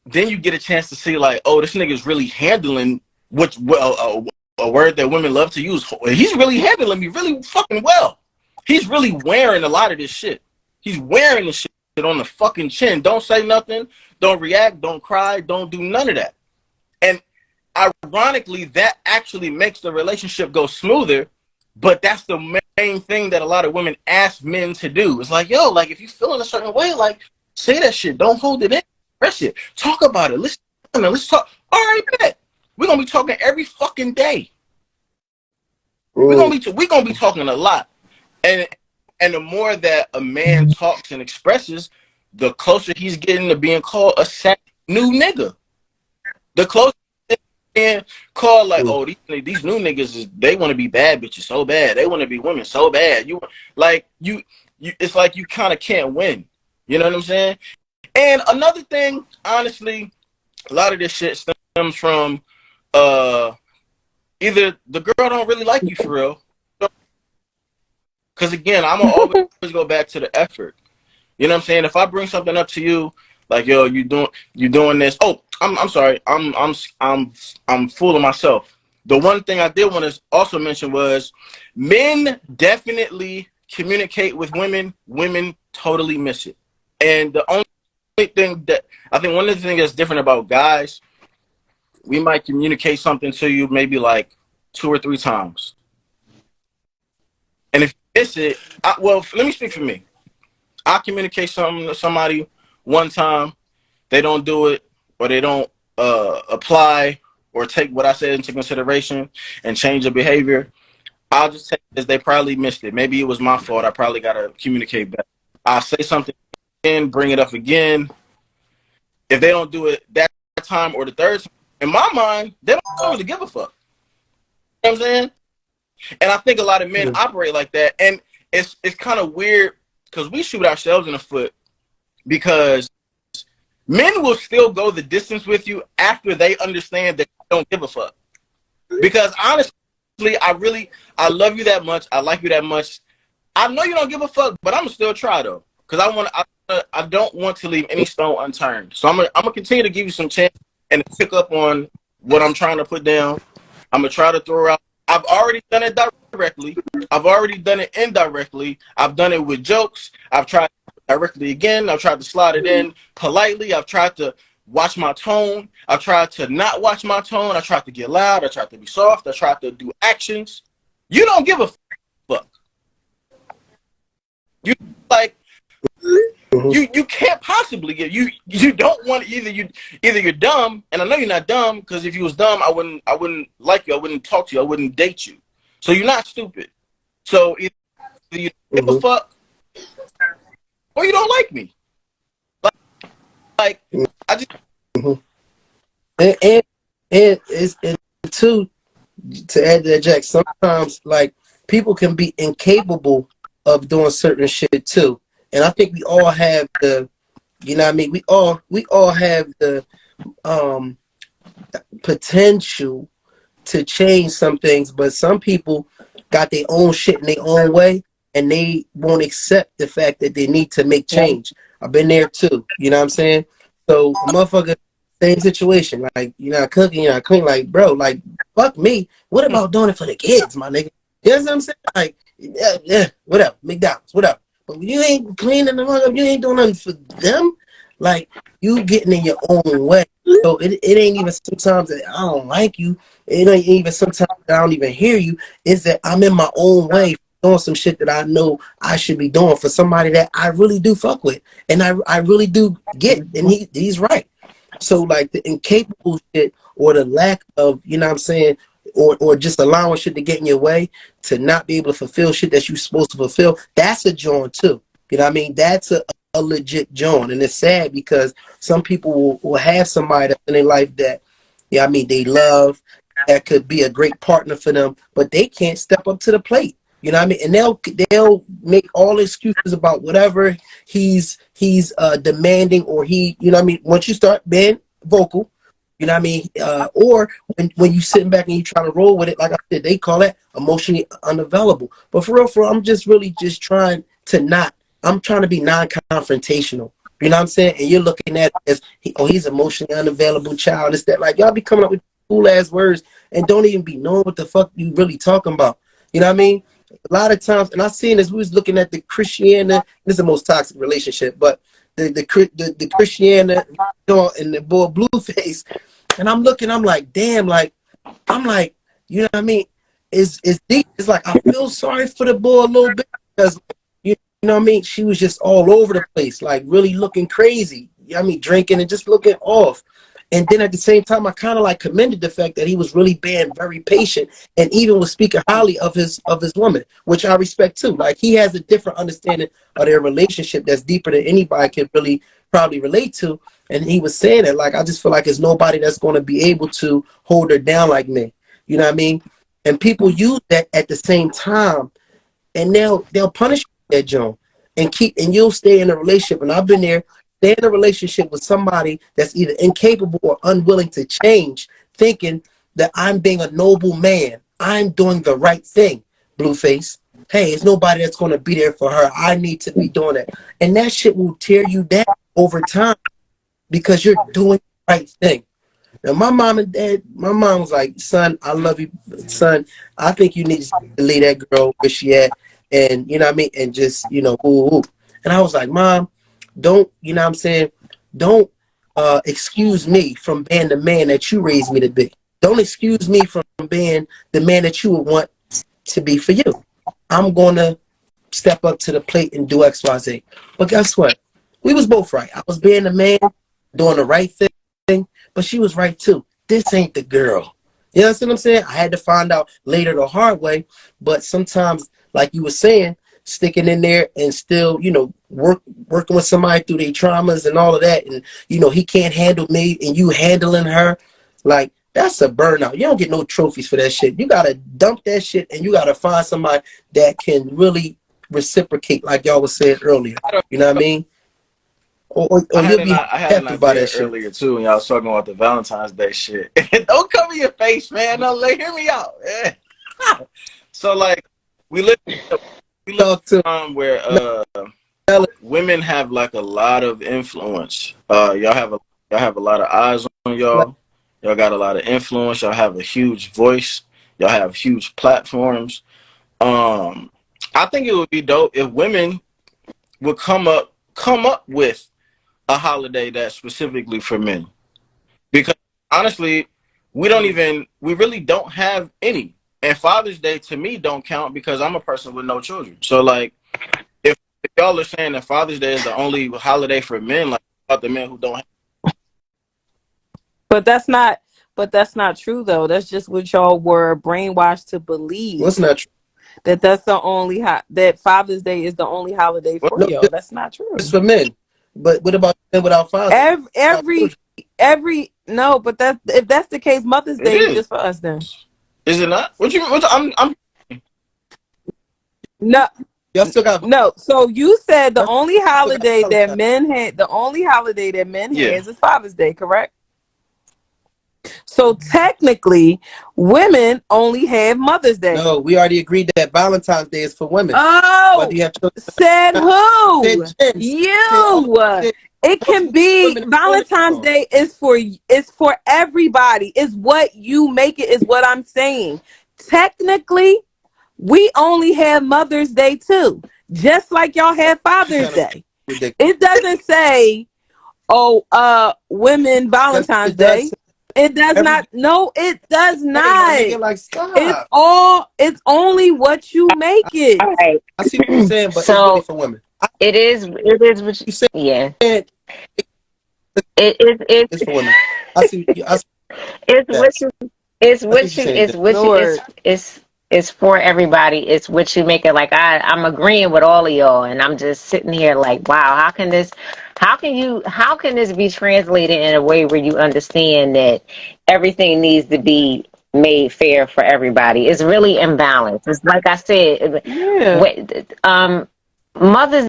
then you get a chance to see like, oh, this nigga's really handling a word that women love to use. He's really handling me really fucking well. He's really wearing a lot of this shit. He's wearing the shit on the fucking chin. Don't say nothing. Don't react. Don't cry. Don't do none of that. And ironically, that actually makes the relationship go smoother. But that's the main thing that a lot of women ask men to do. It's like, yo, like if you feeling a certain way, like say that shit. Don't hold it in. Press it. Talk about it. Let's talk. All right, bet. We're gonna be talking every fucking day. We're gonna be talking a lot. And the more that a man talks and expresses, the closer he's getting to being called a sack new nigga. The closer he's being called like, oh, these new niggas they want to be bad bitches so bad. They want to be women so bad. You it's like you kind of can't win. You know what I'm saying? And another thing, honestly, a lot of this shit stems from either the girl don't really like you for real. Because again, I'm gonna always go back to the effort. You know what I'm saying? If I bring something up to you, like, yo, you doing this. Oh, I'm sorry. I'm fooling myself. The one thing I did want to also mention was men definitely communicate with women. Women totally miss it. And the only thing that I think one of the things that's different about guys, we might communicate something to you maybe like 2 or 3 times. And if you miss it, well, let me speak for me. I communicate something to somebody one time, they don't do it, or they don't apply or take what I said into consideration and change their behavior. I'll just take it as they probably missed it. Maybe it was my fault. I probably got to communicate better. I'll say something again, bring it up again. If they don't do it that time or the third time, in my mind, they don't really give a fuck. You know what I'm saying? And I think a lot of men operate like that. And it's kind of weird because we shoot ourselves in the foot, because men will still go the distance with you after they understand that you don't give a fuck. Because honestly, I love you that much. I like you that much. I know you don't give a fuck, but I'm gonna still try though, because I don't want to leave any stone unturned. So I'm gonna continue to give you some chance and pick up on what I'm trying to put down. I'm gonna try to throw out. I've already done it directly. I've already done it indirectly. I've done it with jokes. I've tried directly again. I've tried to slide it in politely. I've tried to watch my tone. I've tried to not watch my tone. I tried to get loud. I tried to be soft. I tried to do actions. You don't give a fuck. You like you can't possibly give you don't want either you're dumb, and I know you're not dumb, because if you was dumb I wouldn't like you, I wouldn't talk to you, I wouldn't date you. So you're not stupid. So either you give a fuck or you don't like me. Like I just and it's and too, to add to that, Jack, sometimes like people can be incapable of doing certain shit too. And I think we all have the, you know what I mean? We all have the potential to change some things, but some people got their own shit in their own way, and they won't accept the fact that they need to make change. I've been there too. You know what I'm saying? So, motherfucker, same situation. Like, you're not cooking, you're not clean. Like, bro, like, fuck me. What about doing it for the kids, my nigga? You know what I'm saying? Like, yeah, whatever. McDonald's, whatever. But you ain't cleaning the mother, you ain't doing nothing for them. Like, you getting in your own way. So it ain't even sometimes that I don't like you. It ain't even sometimes that I don't even hear you. It's that I'm in my own way doing some shit that I know I should be doing for somebody that I really do fuck with. And I really do get. And he's right. So like the incapable shit, or the lack of, you know what I'm saying, or just allowing shit to get in your way, to not be able to fulfill shit that you're supposed to fulfill, that's a joint too. You know what I mean? That's a legit joint. And it's sad because some people will have somebody that's in their life that, yeah, I mean, they love, that could be a great partner for them, but they can't step up to the plate. You know what I mean? And they'll make all excuses about whatever he's demanding, or he, you know what I mean? Once you start being vocal, you know what I mean? Or when you sitting back and you trying to roll with it, like I said, they call that emotionally unavailable. But for real, I'm just really just trying to I'm trying to be non-confrontational. You know what I'm saying? And you're looking at it as, he's emotionally unavailable child. It's that, like, y'all be coming up with cool ass words and don't even be knowing what the fuck you really talking about. You know what I mean? A lot of times, and I seen this, we was looking at the Christiana, this is the most toxic relationship, but the Christiana and the boy Blueface, and I'm looking, I'm like, damn, like, I'm like, you know what I mean? It's deep. It's like, I feel sorry for the boy a little bit, because, you know what I mean? She was just all over the place, like really looking crazy. You know what I mean? Drinking and just looking off. And then at the same time, I kind of like commended the fact that he was really being very patient, and even was speaking highly of his woman, which I respect too. Like, he has a different understanding of their relationship that's deeper than anybody can really probably relate to. And he was saying that, like, I just feel like there's nobody that's going to be able to hold her down like me. You know what I mean? And people use that at the same time, and they'll punish that Joan, and you'll stay in a relationship. And I've been there. Stay in a relationship with somebody that's either incapable or unwilling to change, thinking that I'm being a noble man, I'm doing the right thing, Blueface. Hey, there's nobody that's going to be there for her. I need to be doing that. And that shit will tear you down over time, because you're doing the right thing. Now, my mom was like, son, I love you, son. I think you need to leave that girl where she at. And, you know what I mean? And just, you know, ooh. And I was like, Mom, don't, you know what I'm saying? Don't excuse me from being the man that you raised me to be. don't excuse me from being the man that you would want to be for you. I'm gonna step up to the plate and do X, Y, Z. But guess what? We was both right. I was being the man, doing the right thing, but she was right too. This ain't the girl. You know what I'm saying? I had to find out later the hard way, but sometimes, like you were saying, sticking in there and still, working with somebody through their traumas and all of that, and he can't handle me and you handling her, like that's a burnout. You don't get no trophies for that shit. You gotta dump that shit and you gotta find somebody that can really reciprocate, like y'all was saying earlier. You know what I mean? Or you'll be I had an happy by idea that shit. earlier too when y'all was talking about the Valentine's Day shit. Don't cover your face, man. No, hear me out. Yeah. So like we live in a time where women have like a lot of influence. Y'all have a lot of eyes on y'all. Y'all got a lot of influence. Y'all have a huge voice. Y'all have huge platforms. I think it would be dope if women would come up with a holiday that's specifically for men. Because honestly, we really don't have any. And Father's Day to me don't count because I'm a person with no children. So like if y'all are saying that Father's Day is the only holiday for men, like about the men who don't have. But that's not true though. That's just what y'all were brainwashed to believe. What's not true? That's the only that Father's Day is the only holiday for No, y'all. That's not true. it's for men. But what about men without fathers? Every no, but if that's the case, Mother's It Day is is. just for us then. Is it not? What you I'm No, Y'all still got no. So you said the only holiday that Valentine's. men had, the only holiday that men Yeah. has is Father's Day, correct? So technically, women only have Mother's Day. No, we already agreed that Valentine's Day is for women. Whether Oh, you have children. said who? Said gents. You. It can be Valentine's Day is for everybody. It's what you make it, is what I'm saying. Technically, we only have Mother's Day too, just like y'all have Father's Day. Ridiculous. It doesn't say, women Valentine's Day. It does not. No, it does not. Like, stop. It's only what you make it. All right. I see what you're saying, but it's So really for women. it is what You said yeah. it's It's for women. I see it's that. what you it's That's what what you're you saying. it's what No you word. it's for everybody. It's what you make it. Like I'm agreeing with all of y'all, and I'm just sitting here like, wow, how can this be translated in a way where you understand that everything needs to be made fair for everybody? It's really imbalanced. It's like I said, Yeah. Mother's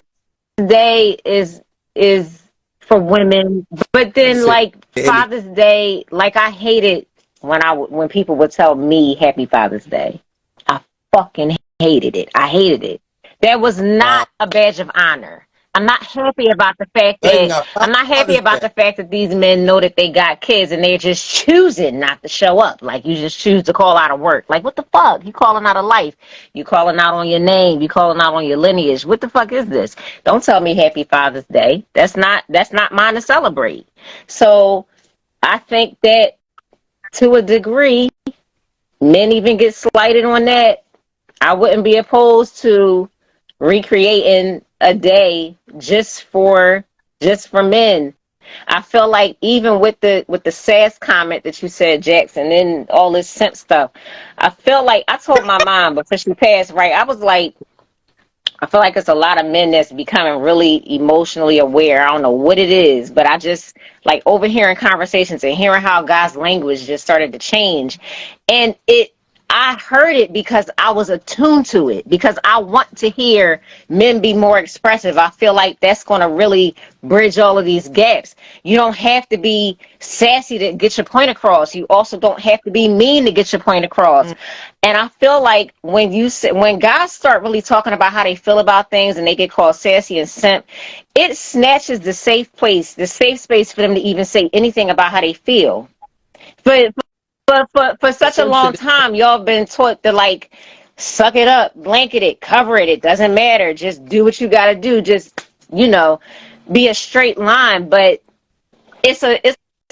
Day is for women, but then like Father's Day, like I hated when people would tell me Happy Father's Day. I fucking hated it. I hated it. That was not a badge of honor. I'm not happy about the fact I even that got I'm not happy Father's about Day. the fact that these men know that they got kids and they're just choosing not to show up. Like you just choose to call out of work. Like what the fuck? You calling out of life. You calling out on your name. You calling out on your lineage. What the fuck is this? Don't tell me Happy Father's Day. That's not mine to celebrate. So I think that to a degree, men even get slighted on that. I wouldn't be opposed to recreating a day just for men. I feel like even with the sass comment that you said, Jackson, and all this simp stuff, I feel like I told my mom before she passed, right? I was like, I feel like it's a lot of men that's becoming really emotionally aware. I don't know what it is, but I just like overhearing conversations and hearing how God's language just started to change. And I heard it because I was attuned to it, because I want to hear men be more expressive. I feel like that's going to really bridge all of these gaps. You don't have to be sassy to get your point across. You also don't have to be mean to get your point across. And I feel like when guys start really talking about how they feel about things and they get called sassy and simp, it snatches the safe space for them to even say anything about how they feel. But for such a long time, y'all been taught to like suck it up, blanket it, cover it. It doesn't matter. Just do what you got to do. Just be a straight line. But it's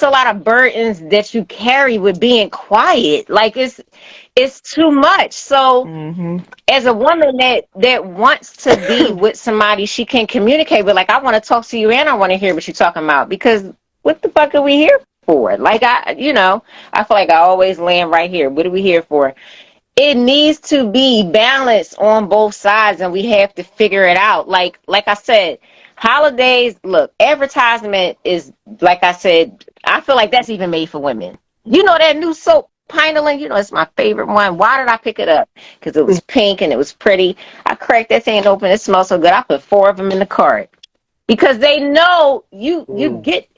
a lot of burdens that you carry with being quiet. Like it's too much. So as a woman that wants to be with somebody she can communicate with, like, I want to talk to you and I want to hear what you're talking about, because what the fuck are we here for? Like, I feel like I always land right here. What are we here for? It needs to be balanced on both sides, and we have to figure it out. Like I said, holidays, look, advertisement is, like I said, I feel like that's even made for women. You know that new soap, Pinoline? It's my favorite one. Why did I pick it up? Because it was pink and it was pretty. I cracked that thing open. It smells so good. I put 4 of them in the cart. Because they know you get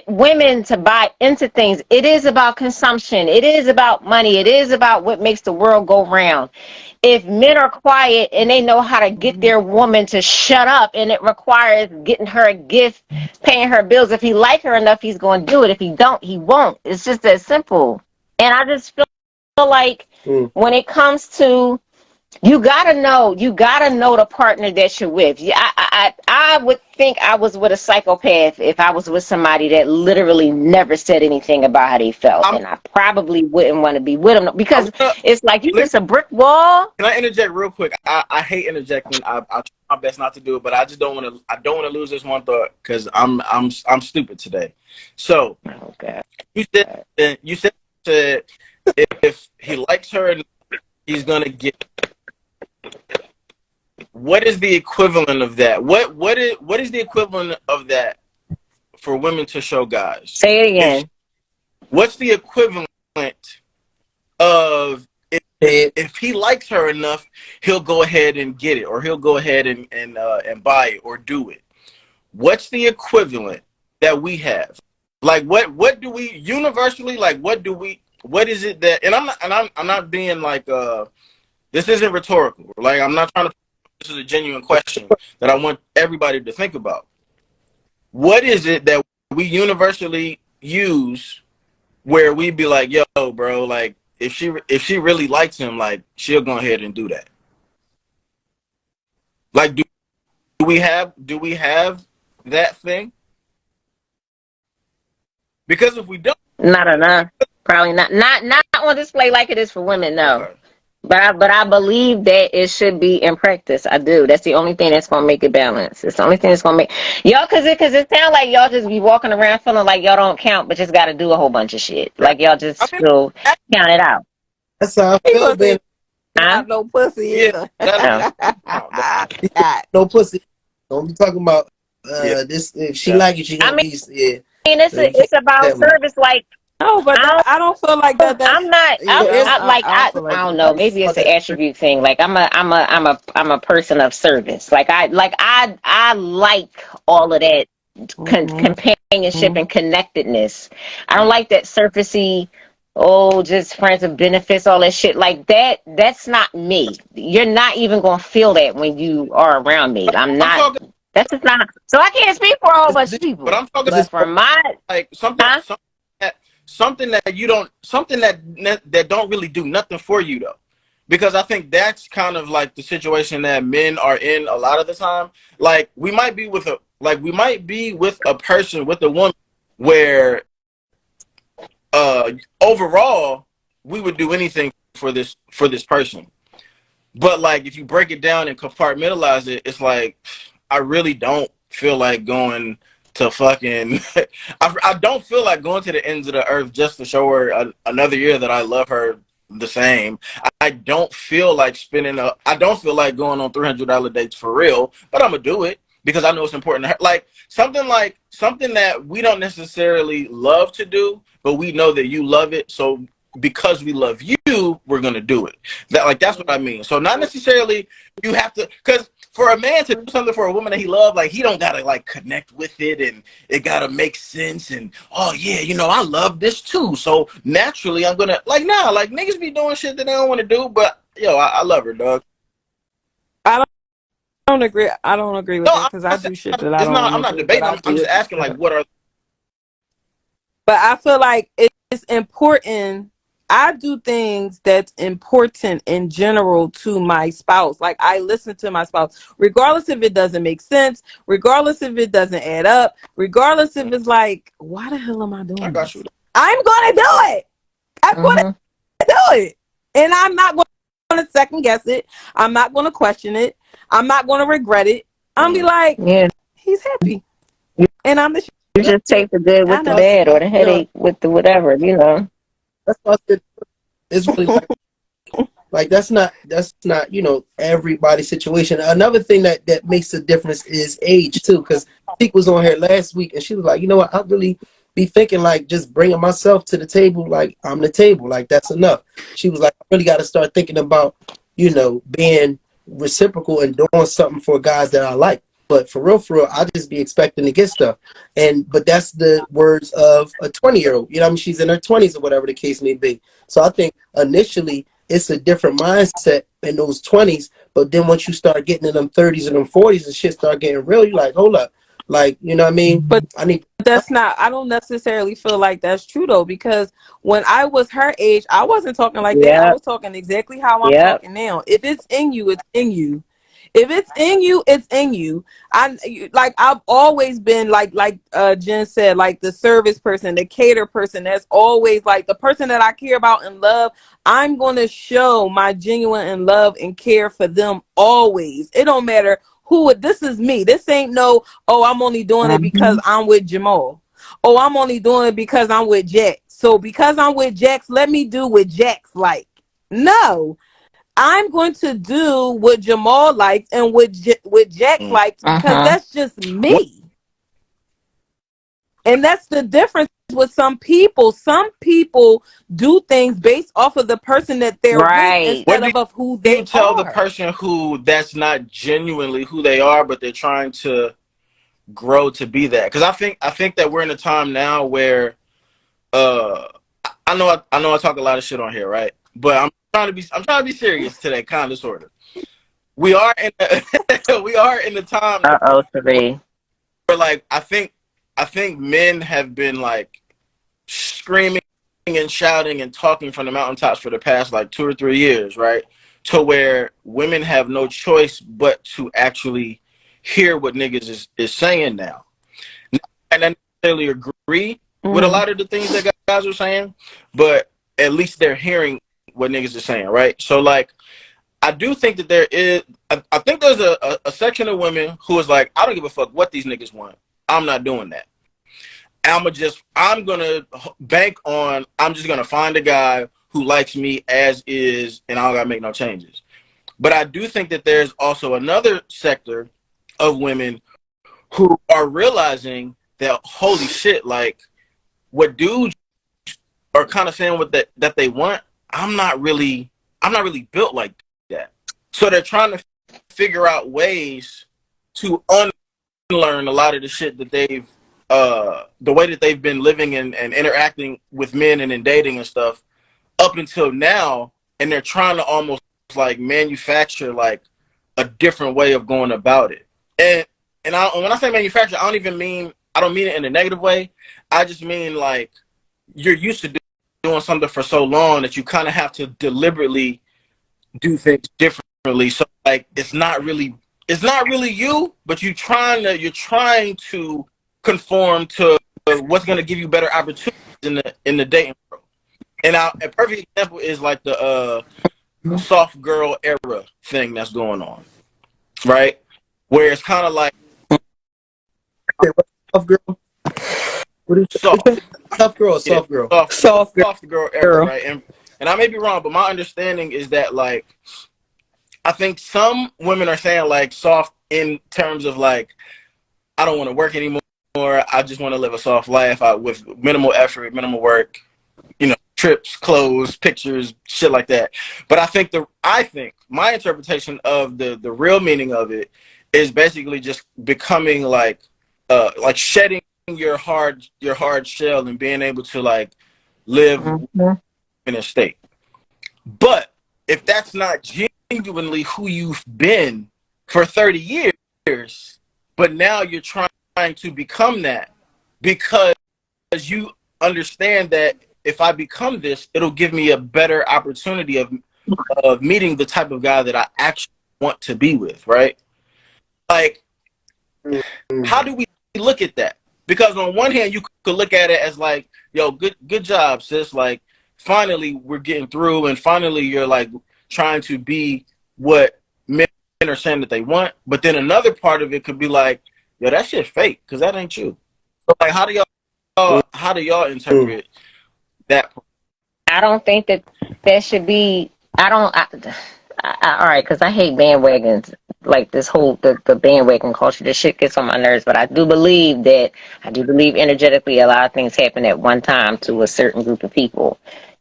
women to buy into things. It is about consumption. It is about money. It is about what makes the world go round. If men are quiet and they know how to get their woman to shut up, and it requires getting her a gift, paying her bills. If he like her enough, he's going to do it. If he don't, he won't. It's just that simple. And I just feel like when it comes to, you gotta know the partner that you're with. Yeah, I would think I was with a psychopath if I was with somebody that literally never said anything about how they felt, and I probably wouldn't want to be with them, because it's like you just a brick wall. Can I interject real quick? I hate interjecting. I try my best not to do it, but I just don't want to. I don't want to lose this one thought, because I'm stupid today. So you said if he likes her, he's gonna get. What is the equivalent of that? What is the equivalent of that for women to show guys? Say it again. What's the equivalent of if he likes her enough, he'll go ahead and get it, or he'll go ahead and buy it or do it? What's the equivalent that we have? Like what do we universally, like what is it that, and I'm not being like this isn't rhetorical. Like, I'm not trying to. This is a genuine question that I want everybody to think about. What is it that we universally use where we be like, yo, bro, like if she really likes him, like she'll go ahead and do that? Like, do we have that thing? Because if we don't, not enough. Probably not on display like it is for women. No. Okay. But I believe that it should be in practice. I do. That's the only thing that's gonna make it balance. It's the only thing that's gonna make y'all, cause it sounds like y'all just be walking around feeling like y'all don't count, but just gotta do a whole bunch of shit. Like y'all just feel count it out. That's how I feel, man. Not no pussy. Yeah, No pussy. Don't be talking about this. If she like it, she gonna be. Yeah. I mean, it's about service. Like, no, but I don't feel like that. I'm not. I don't know. Maybe it's an attribute thing. Like, I'm a person of service. Like I like all of that companionship and connectedness. I don't like that surfacey. Oh, just friends with benefits, all that shit. Like that. That's not me. You're not even gonna feel that when you are around me. I'm not. That's just not. So I can't speak for a whole bunch of people. But I'm talking for my like something that you don't, something that don't really do nothing for you though, because I think that's kind of like the situation that men are in a lot of the time. Like we might be with a person, with a woman, where overall we would do anything for this person, but like if you break it down and compartmentalize it, it's like I really don't feel like going to fucking I don't feel like going to the ends of the earth just to show her another year that I love her the same. I don't feel like I don't feel like going on $300 dates for real, but I'm gonna do it because I know it's important to her. Like something that we don't necessarily love to do, but we know that you love it, so because we love you, we're gonna do it. That's what I mean. So not necessarily you have to, because for a man to do something for a woman that he loves, like he don't gotta like connect with it and it gotta make sense and oh yeah, I love this too. So naturally I'm gonna like niggas be doing shit that they don't want to do, but yo, I love her, dog. I don't agree. I don't agree with that because I do shit that I don't want to do. I'm not debating. I'm just asking like what are. But I feel like it's important. I do things that's important in general to my spouse. Like I listen to my spouse, regardless if it doesn't make sense, regardless if it doesn't add up, regardless if it's like, why the hell am I I doing got this? you. I'm gonna do it. I'm gonna do it. And I'm not gonna second guess it. I'm not gonna question it. I'm not gonna regret it. I'm be like, Yeah, he's happy. And I'm the you just take the good I with the know. bad or the You know, headache with the whatever, you know. that's why I said it's really like that's not everybody's situation. Another thing that makes a difference is age too, because Peak was on here last week and she was like, you know what, I really be thinking like just bringing myself to the table, like I'm the table, like that's enough. She was like, I really got to start thinking about being reciprocal and doing something for guys that I like. But for real, I just be expecting to get stuff. But that's the words of a 20-year-old. You know what I mean? She's in her 20s or whatever the case may be. So I think initially it's a different mindset in those 20s. But then once you start getting in them 30s and them 40s and shit start getting real, you're like, hold up. Like, you know what I mean? But I need that's not, I don't necessarily feel like that's true though, because when I was her age, I wasn't talking like that. I Yep, was talking exactly how I'm yep. talking now. If it's in you, it's in you. If it's in you, it's in you. Like I've always been like Jen said, like the service person, the cater person. That's always like the person that I care about and love. I'm gonna show my genuine and love and care for them always. It don't matter who. This is me. This ain't no, oh, I'm only doing it because I'm with Jamal. Oh, I'm only doing it because I'm with Jax. So because I'm with Jax, let me do what Jax like. No, I'm going to do what Jamal likes and what Jax Mm. likes because Uh-huh. that's just me. And that's the difference with some people. Some people do things based off of the person that they're with Right. What instead do of who you they tell the are. person who that's not genuinely who they are, but they're trying to grow to be that? Because I think that we're in a time now where uh I know I talk a lot of shit on here, right? But I'm trying to be serious today, kind of sort of. We are in we are in the time Uh-oh, Sheree. where like I think men have been like screaming and shouting and talking from the mountaintops for the past like 2 or 3 years, right? To where women have no choice but to actually hear what niggas is saying now. And I don't necessarily agree with a Mm. lot of the things that guys are saying, but at least they're hearing what niggas are saying, right? So like I do think that there is I think there's a section of women who is like, I don't give a fuck what these niggas want. I'm not doing that. I'm gonna bank on I'm just gonna find a guy who likes me as is and I don't gotta make no changes. But I do think that there's also another sector of women who are realizing that holy shit, like what dudes are kind of saying what that they want, I'm not really built like that. So they're trying to figure out ways to unlearn a lot of the shit that they've the way that they've been living and interacting with men and in dating and stuff up until now, and they're trying to almost like manufacture like a different way of going about it. And when I say manufacture, I don't mean it in a negative way. I just mean like you're used to doing something for so long that you kind of have to deliberately do things differently. So like it's not really you, but you're trying to conform to what's going to give you better opportunities in the dating world. And a perfect example is like the soft girl era thing that's going on, right? Where it's kind of like tough girl. What is soft, it? Tough girl or yeah, soft girl? soft, Soft soft girl era, girl. right? And I may be wrong, but my understanding is that like I think some women are saying like soft in terms of like I don't want to work anymore. I just want to live a soft life with minimal effort, minimal work, trips, clothes, pictures, shit like that. But I think my interpretation of the real meaning of it is basically just becoming like shedding your hard shell and being able to like live Mm-hmm. in a state. But if that's not genuinely who you've been for 30 years, but now you're trying to become that because you understand that if I become this, it'll give me a better opportunity of meeting the type of guy that I actually want to be with, right? Like, how do we look at that? Because on one hand, you could look at it as like, yo, good job, sis. Like, finally we're getting through, and finally you're like trying to be what men are saying that they want. But then another part of it could be like, yo, that shit fake, because that ain't you. So like, how do y'all interpret that? I don't think that that should be. I don't. All right, because I hate bandwagons. Like this whole the bandwagon culture, this shit gets on my nerves. But I do believe energetically a lot of things happen at one time to a certain group of people.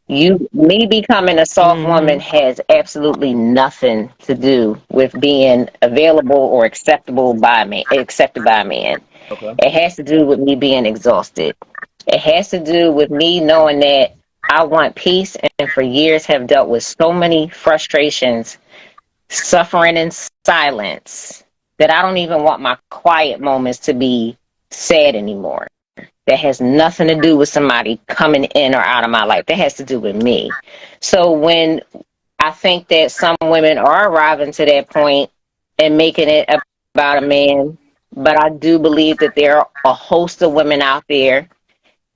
Me becoming a soft woman has absolutely nothing to do with being available or accepted by a man. Okay. It has to do with me being exhausted. It has to do with me knowing that I want peace, and for years have dealt with so many frustrations, suffering in silence, that I don't even want my quiet moments to be sad anymore. That has nothing to do with somebody coming in or out of my life. That has to do with me. So when I think that some women are arriving to that point and making it about a man, but I do believe that there are a host of women out there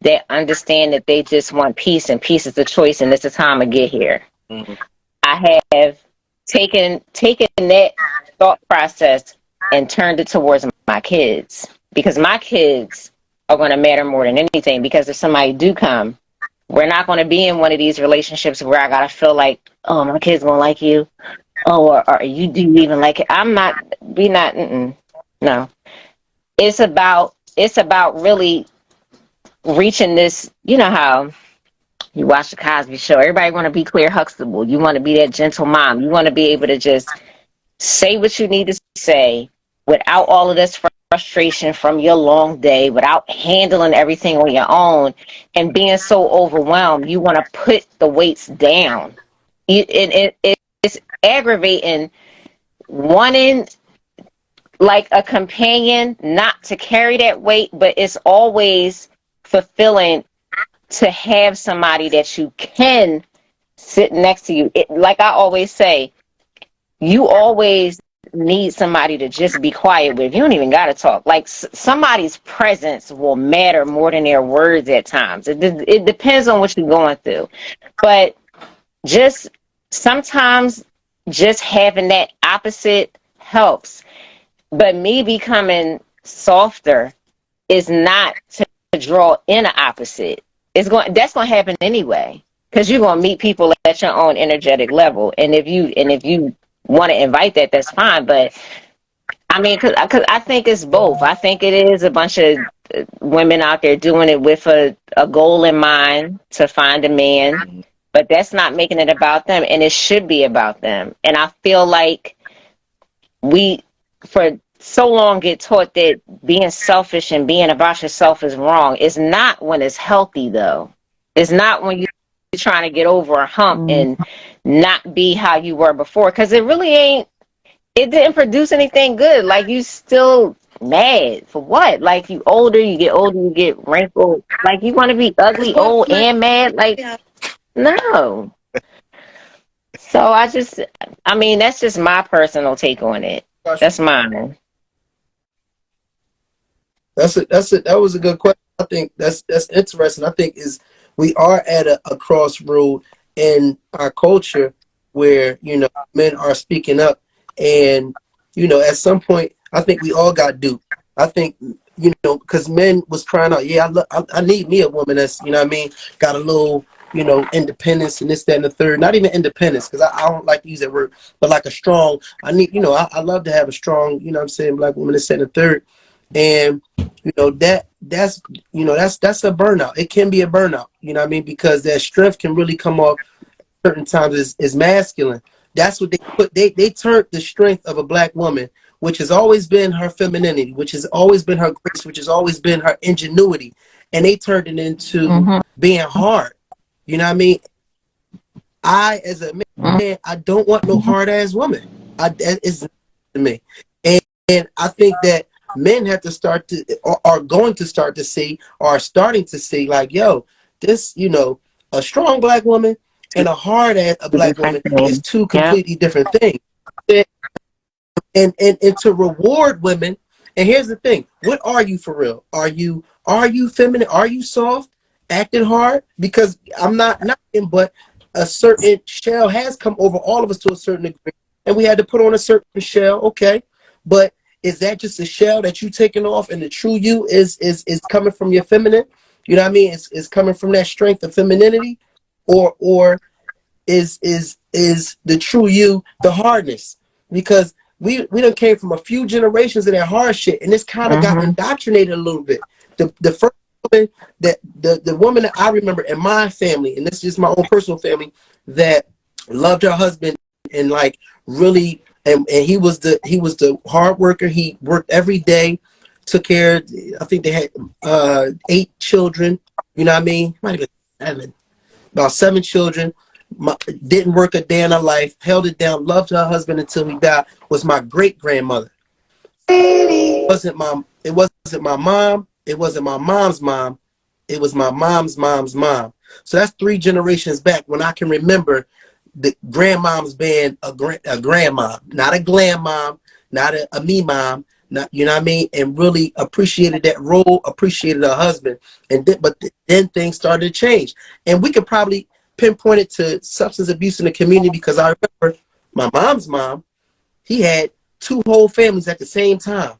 that understand that they just want peace, and peace is the choice, and it's the time to get here. Mm-hmm. I have taken that thought process and turned it towards my kids, because my kids are going to matter more than anything. Because if somebody do come, we're not going to be in one of these relationships where I got to feel like, oh, my kid's going to like you. Oh, or you do even like it. No. It's about really reaching this, you know how you watch the Cosby Show. Everybody want to be Claire Huxtable. You want to be that gentle mom. You want to be able to just say what you need to say without all of this frustration from your long day, without handling everything on your own and being so overwhelmed. You want to put the weights down. It's aggravating wanting like a companion not to carry that weight, but it's always fulfilling to have somebody that you can sit next to you. Like I always say, you always need somebody to just be quiet with. You don't even got to talk. Like somebody's presence will matter more than their words at times. It depends on what you're going through. But just sometimes just having that opposite helps. But me becoming softer is not to draw in an opposite. That's going to happen anyway, because you're going to meet people at your own energetic level. And if you want to invite that, that's fine. But I mean, cause I think it's both. I think it is a bunch of women out there doing it with a goal in mind to find a man, but that's not making it about them, and it should be about them. And I feel like we, for so long, get taught that being selfish and being about yourself is wrong. It's not when it's healthy, though. It's not when you're trying to get over a hump and not be how you were before, because it really ain't. It didn't produce anything good. Like, you still mad for what? Like, you get older, you get wrinkled. Like, you want to be ugly, old, and mad? Like, no. So I mean, that's just my personal take on it. That's mine. That was a good question. I think that's interesting. I think we are at a crossroad in our culture where, men are speaking up, and at some point I think we all got duped. I think, because men was crying out, yeah, I need me a woman that's, what I mean, got a little, independence and this, that, and the third. Not even independence, because I don't like to use that word, but like a strong, I need, I love to have a strong, what I'm saying, black woman that's, that, and the third. And that's a burnout. It can be a burnout, what I mean, because that strength can really come off certain times is masculine. That's what they turned the strength of a black woman, which has always been her femininity, which has always been her grace, which has always been her ingenuity, and they turned it into being hard. You know what I mean? I, as a man, I don't want no hard ass woman. That is to me. And I think that men have to are going to start to see, or are starting to see, like, yo, this, a strong black woman and a hard ass a black Different woman is thing. two Yep. completely different things. And to reward women, and here's the thing, what are you for real? Are you feminine? Are you soft, acting hard? Because I'm not knocking, but a certain shell has come over all of us to a certain degree, and we had to put on a certain shell. Okay, but is that just a shell that you taking off, and the true you is coming from your feminine? You know what I mean? It's coming from that strength of femininity, or is the true you the hardness? Because we done came from a few generations of that hard shit, and this kind of got indoctrinated a little bit. The first woman that the woman that I remember in my family, and this is just my own personal family, that loved her husband and like really, and he was the hard worker. He worked every day, took care. I think they had 8 children. You know what I mean? Might have been 7, about 7 children. Didn't work a day in her life, held it down, loved her husband until he died. Was my great grandmother. It wasn't my mom. It wasn't my mom's mom. It was my mom's mom's mom. So that's 3 generations back when I can remember the grandmom's being a grandma, not a glam mom, not a me mom, not, you know what I mean, and really appreciated that role, appreciated her husband, and then things started to change, and we could probably pinpoint it to substance abuse in the community, because I remember my mom's mom, he had 2 whole families at the same time.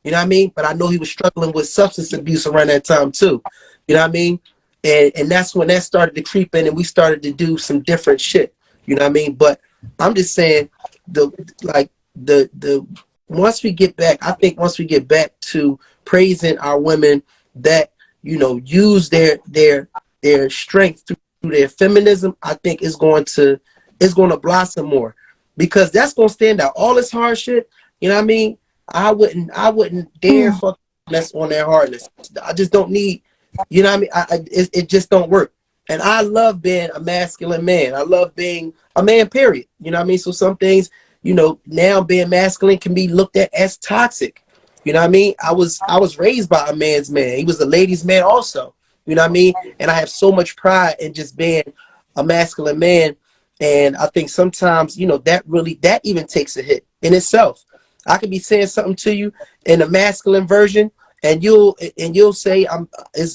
You know what I mean? But I know he was struggling with substance abuse around that time too. You know what I mean? And that's when that started to creep in, and we started to do some different shit. You know what I mean? But I'm just saying, the once we get back, I think once we get back to praising our women that, you know, use their strength through their feminism, I think it's going to blossom more, because that's going to stand out. All this hard shit, you know what I mean? I wouldn't dare fuck less on that hardness. I just don't need, you know what I mean? It just don't work. And I love being a masculine man. I love being a man, period. You know what I mean? So some things, you know, now being masculine can be looked at as toxic. You know what I mean? I was raised by a man's man. He was a ladies' man also. You know what I mean? And I have so much pride in just being a masculine man. And I think sometimes, you know, that even takes a hit in itself. I could be saying something to you in a masculine version, and you'll say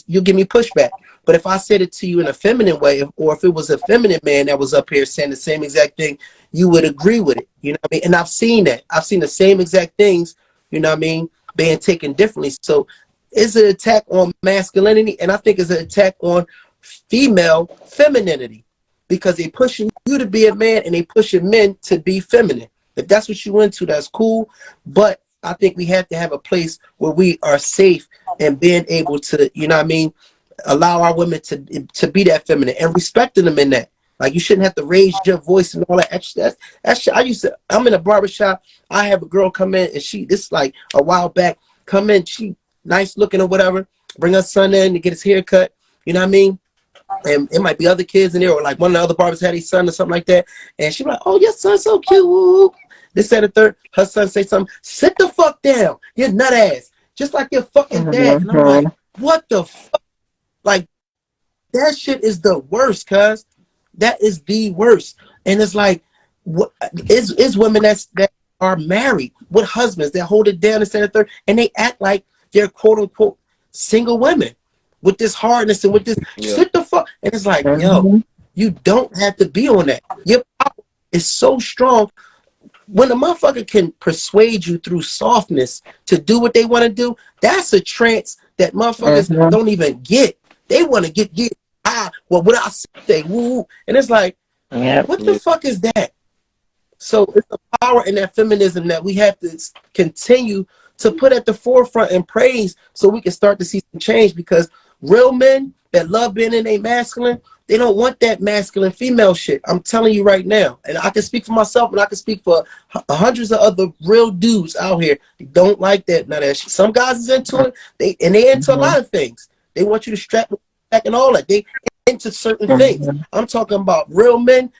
you'll give me pushback. But if I said it to you in a feminine way, or if it was a feminine man that was up here saying the same exact thing, you would agree with it. You know what I mean? And I've seen that. I've seen the same exact things, you know what I mean, being taken differently. So it's an attack on masculinity, and I think it's an attack on female femininity, because they pushing you to be a man and they pushing men to be feminine. If that's what you into, that's cool. But I think we have to have a place where we are safe and being able to, you know what I mean, allow our women to be that feminine and respecting them in that. Like, you shouldn't have to raise your voice and all that extra. That's shit. I'm in a barbershop. I have a girl come in, and this is like a while back, come in, she nice looking or whatever, bring her son in to get his hair cut. You know what I mean? And it might be other kids in there, or like one of the other barbers had his son or something like that. And she be like, "Oh, your son's so cute." This, that, and third. Her son say something. Sit the fuck down, you nut ass, just like your fucking dad. And I'm like, what the fuck? Like, that shit is the worst, cuz. That is the worst. And it's like, what is women that are married with husbands that hold it down, this, that, and third, and they act like they're quote unquote single women with this hardness and with this sit the fuck. And it's like, yo, you don't have to be on that. Your power is so strong. When a motherfucker can persuade you through softness to do what they want to do, that's a trance that motherfuckers don't even get. They want to get well, what I say, woo, and it's like, what the fuck is that? So it's the power in that feminism that we have to continue to put at the forefront and praise, so we can start to see some change. Because real men that love being in a masculine, they don't want that masculine female shit. I'm telling you right now. And I can speak for myself, and I can speak for hundreds of other real dudes out here. They don't like that. Now, that shit. Some guys is into it. They into a lot of things. They want you to strap back and all that. They into certain things. I'm talking about real men.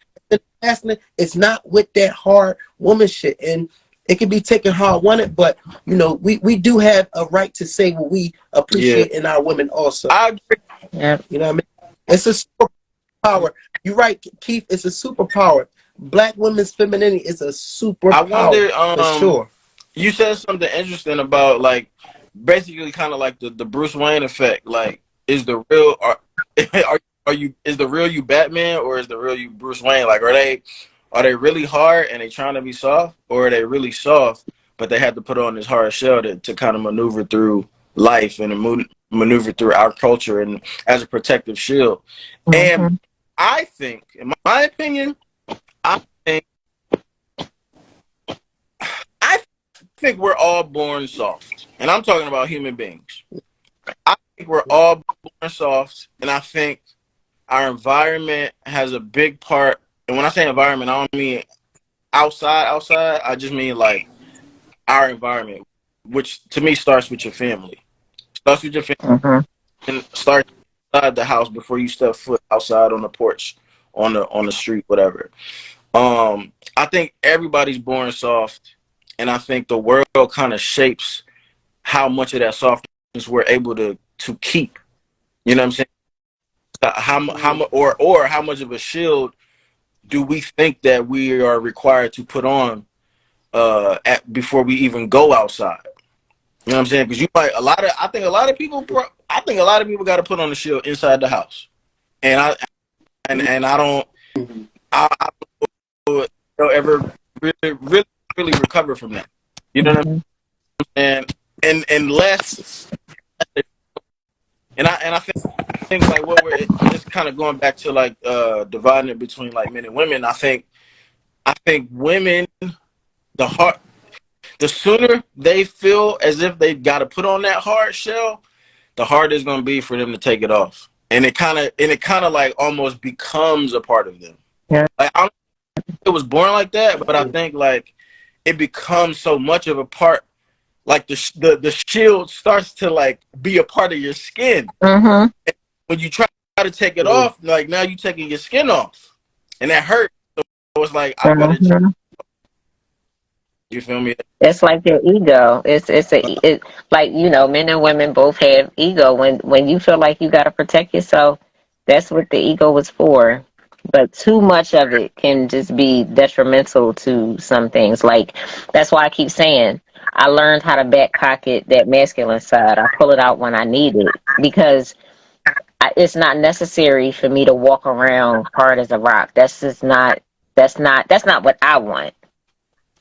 It's not with that hard woman shit. And it can be taken how I want it, but, you know, we do have a right to say what we appreciate in our women also. I agree. Yeah. You know what I mean? It's a Power. You're right, Keith. It's a superpower. Black women's femininity is a I superpower wonder, for sure. you said something interesting about like basically kind of like the Bruce Wayne effect. Like, is the real are you is the real you Batman, or is the real you Bruce Wayne? Like, are they really hard and they trying to be soft, or are they really soft but they had to put on this hard shell to kind of maneuver through life and maneuver through our culture and as a protective shield? And Mm-hmm. I think, in my opinion, I think I think we're all born soft, and I'm talking about human beings. I think we're all born soft, and I think our environment has a big part. And when I say environment, I don't mean outside. I just mean like our environment, which to me starts with your family. Starts with your family Mm-hmm. and starts inside the house before you step foot outside on the porch, on the street, whatever. I think everybody's born soft, and I think the world kind of shapes how much of that softness we're able to keep. You know what I'm saying? Or how much of a shield do we think that we are required to put on before we even go outside? You know what I'm saying? Because you might I think a lot of people got to put on the shield inside the house, and I don't I don't ever really recover from that. You know what I'm Mm-hmm. saying? And unless and I think like what we're just kind of going back to like dividing it between like men and women. I think women, the heart the sooner they feel as if they got to put on that hard shell, the harder it's going to be for them to take it off. And it kind of like almost becomes a part of them. Yeah. Like I don't think it was born like that, but I think like it becomes so much of a part. Like the shield starts to like be a part of your skin. Mm-hmm. When you try to take it off, like now you taking your skin off, and that hurts. So it's like I better. Mm-hmm. You feel me? It's like your ego. It like men and women both have ego. When you feel like you got to protect yourself, that's what the ego was for. But too much of it can just be detrimental to some things. Like that's why I keep saying I learned how to back pocket that masculine side. I pull it out when I need it because it's not necessary for me to walk around hard as a rock. That's just not. That's not what I want.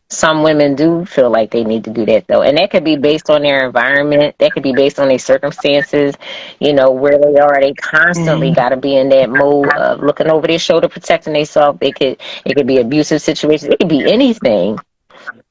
Some women do feel like they need to do that though, and that could be based on their environment, that could be based on their circumstances, where they are. They constantly got to be in that mode of looking over their shoulder, protecting themselves. It could be abusive situations, it could be anything.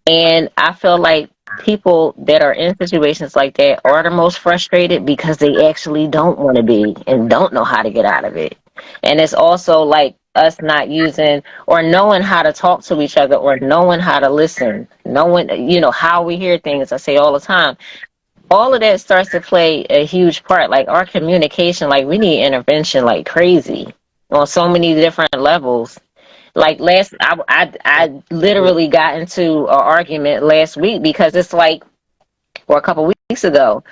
And I feel like people that are in situations like that are the most frustrated because they actually don't want to be and don't know how to get out of it. And it's also like us not using or knowing how to talk to each other or knowing how to listen, knowing, how we hear things. I say all the time, all of that starts to play a huge part. Like our communication, like we need intervention like crazy on so many different levels. Like I literally got into an argument last week because it's like, or a couple weeks ago.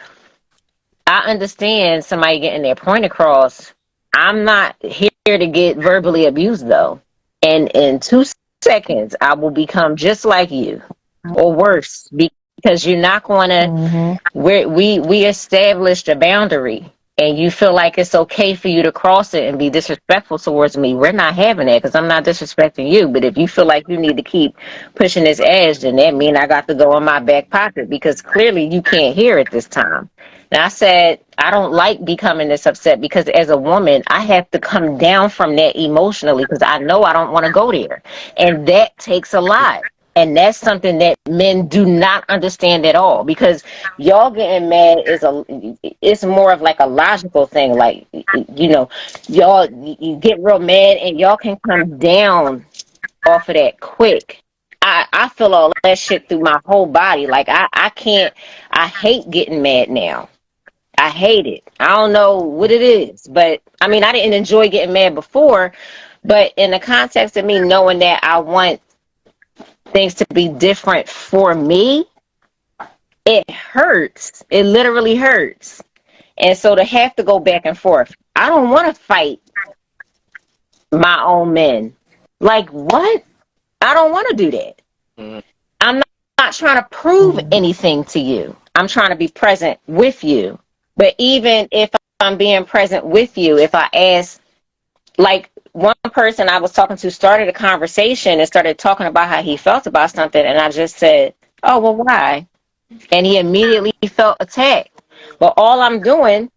I understand somebody getting their point across. I'm not here to get verbally abused though. And in 2 seconds, I will become just like you or worse because you're not going to. Mm-hmm. We established a boundary, and you feel like it's okay for you to cross it and be disrespectful towards me. We're not having that because I'm not disrespecting you. But if you feel like you need to keep pushing this edge, then that means I got to go in my back pocket because clearly you can't hear it this time. And I said, I don't like becoming this upset because as a woman, I have to come down from that emotionally because I know I don't want to go there. And that takes a lot. And that's something that men do not understand at all because y'all getting mad it's more of like a logical thing. Like, y'all, you get real mad and y'all can come down off of that quick. I feel all that shit through my whole body. Like I can't, I hate getting mad now. I hate it. I don't know what it is, but I mean, I didn't enjoy getting mad before, but in the context of me knowing that I want things to be different for me, it hurts. It literally hurts. And so to have to go back and forth, I don't want to fight my own men. Like, what? I don't want to do that. Mhm. I'm not trying to prove anything to you. I'm trying to be present with you. But even if I'm being present with you, if I ask, like one person I was talking to started a conversation and started talking about how he felt about something, and I just said, oh, well, why? And he immediately felt attacked. But all I'm doing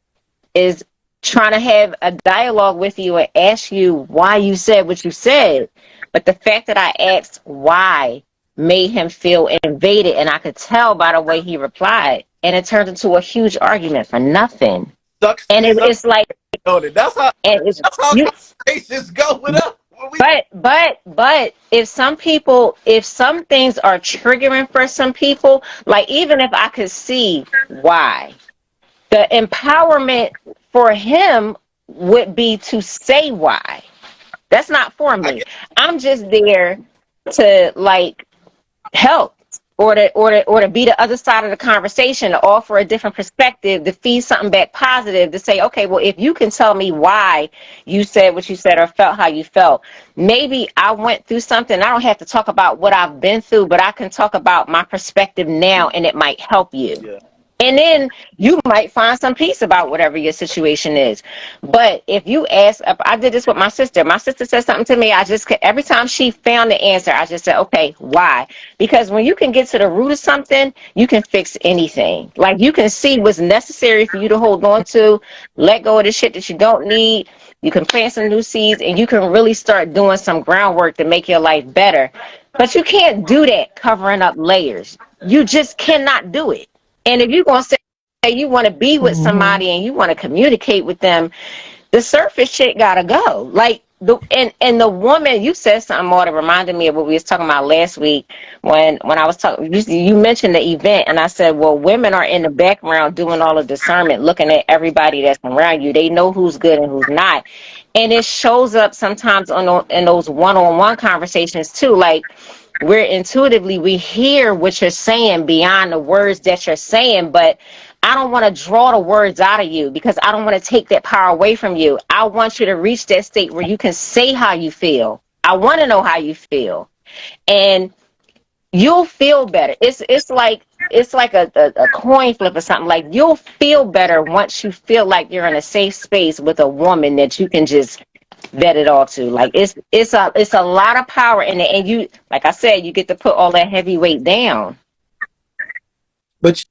is trying to have a dialogue with you and ask you why you said what you said. But the fact that I asked why made him feel invaded, and I could tell by the way he replied. And it turned into a huge argument for nothing. Sucks. And Sucks. it's like, On it. and it's That's how you. conversations go with us. When we, But if some things are triggering for some people, like even if I could see why, the empowerment for him would be to say why. That's not for I me. get. I'm just there to like help, or to be the other side of the conversation, to offer a different perspective, to feed something back positive, to say, okay, well, if you can tell me why you said what you said or felt how you felt, maybe I went through something. I don't have to talk about what I've been through, but I can talk about my perspective now, and it might help you. Yeah. And then you might find some peace about whatever your situation is. But if you ask, I did this with my sister. My sister said something to me. Every time she found the answer, I just said, okay, why? Because when you can get to the root of something, you can fix anything. Like you can see what's necessary for you to hold on to, let go of the shit that you don't need. You can plant some new seeds, and you can really start doing some groundwork to make your life better. But you can't do that covering up layers. You just cannot do it. And if you're going to say you want to be with somebody and you want to communicate with them, the surface shit got to go. Like, and the woman, you said something more that reminded me of what we was talking about last week when I was talking, you mentioned the event, and I said, well, women are in the background doing all the discernment, looking at everybody that's around you. They know who's good and who's not. And it shows up sometimes in those one-on-one conversations too. Like, we hear what you're saying beyond the words that you're saying, but I don't want to draw the words out of you because I don't want to take that power away from you. I want you to reach that state where you can say how you feel. I want to know how you feel, and you'll feel better. It's like a coin flip or something. Like you'll feel better once you feel like you're in a safe space with a woman that you can just vet it all to. Like it's a lot of power in it, and you, like I said, you get to put all that heavy weight down. But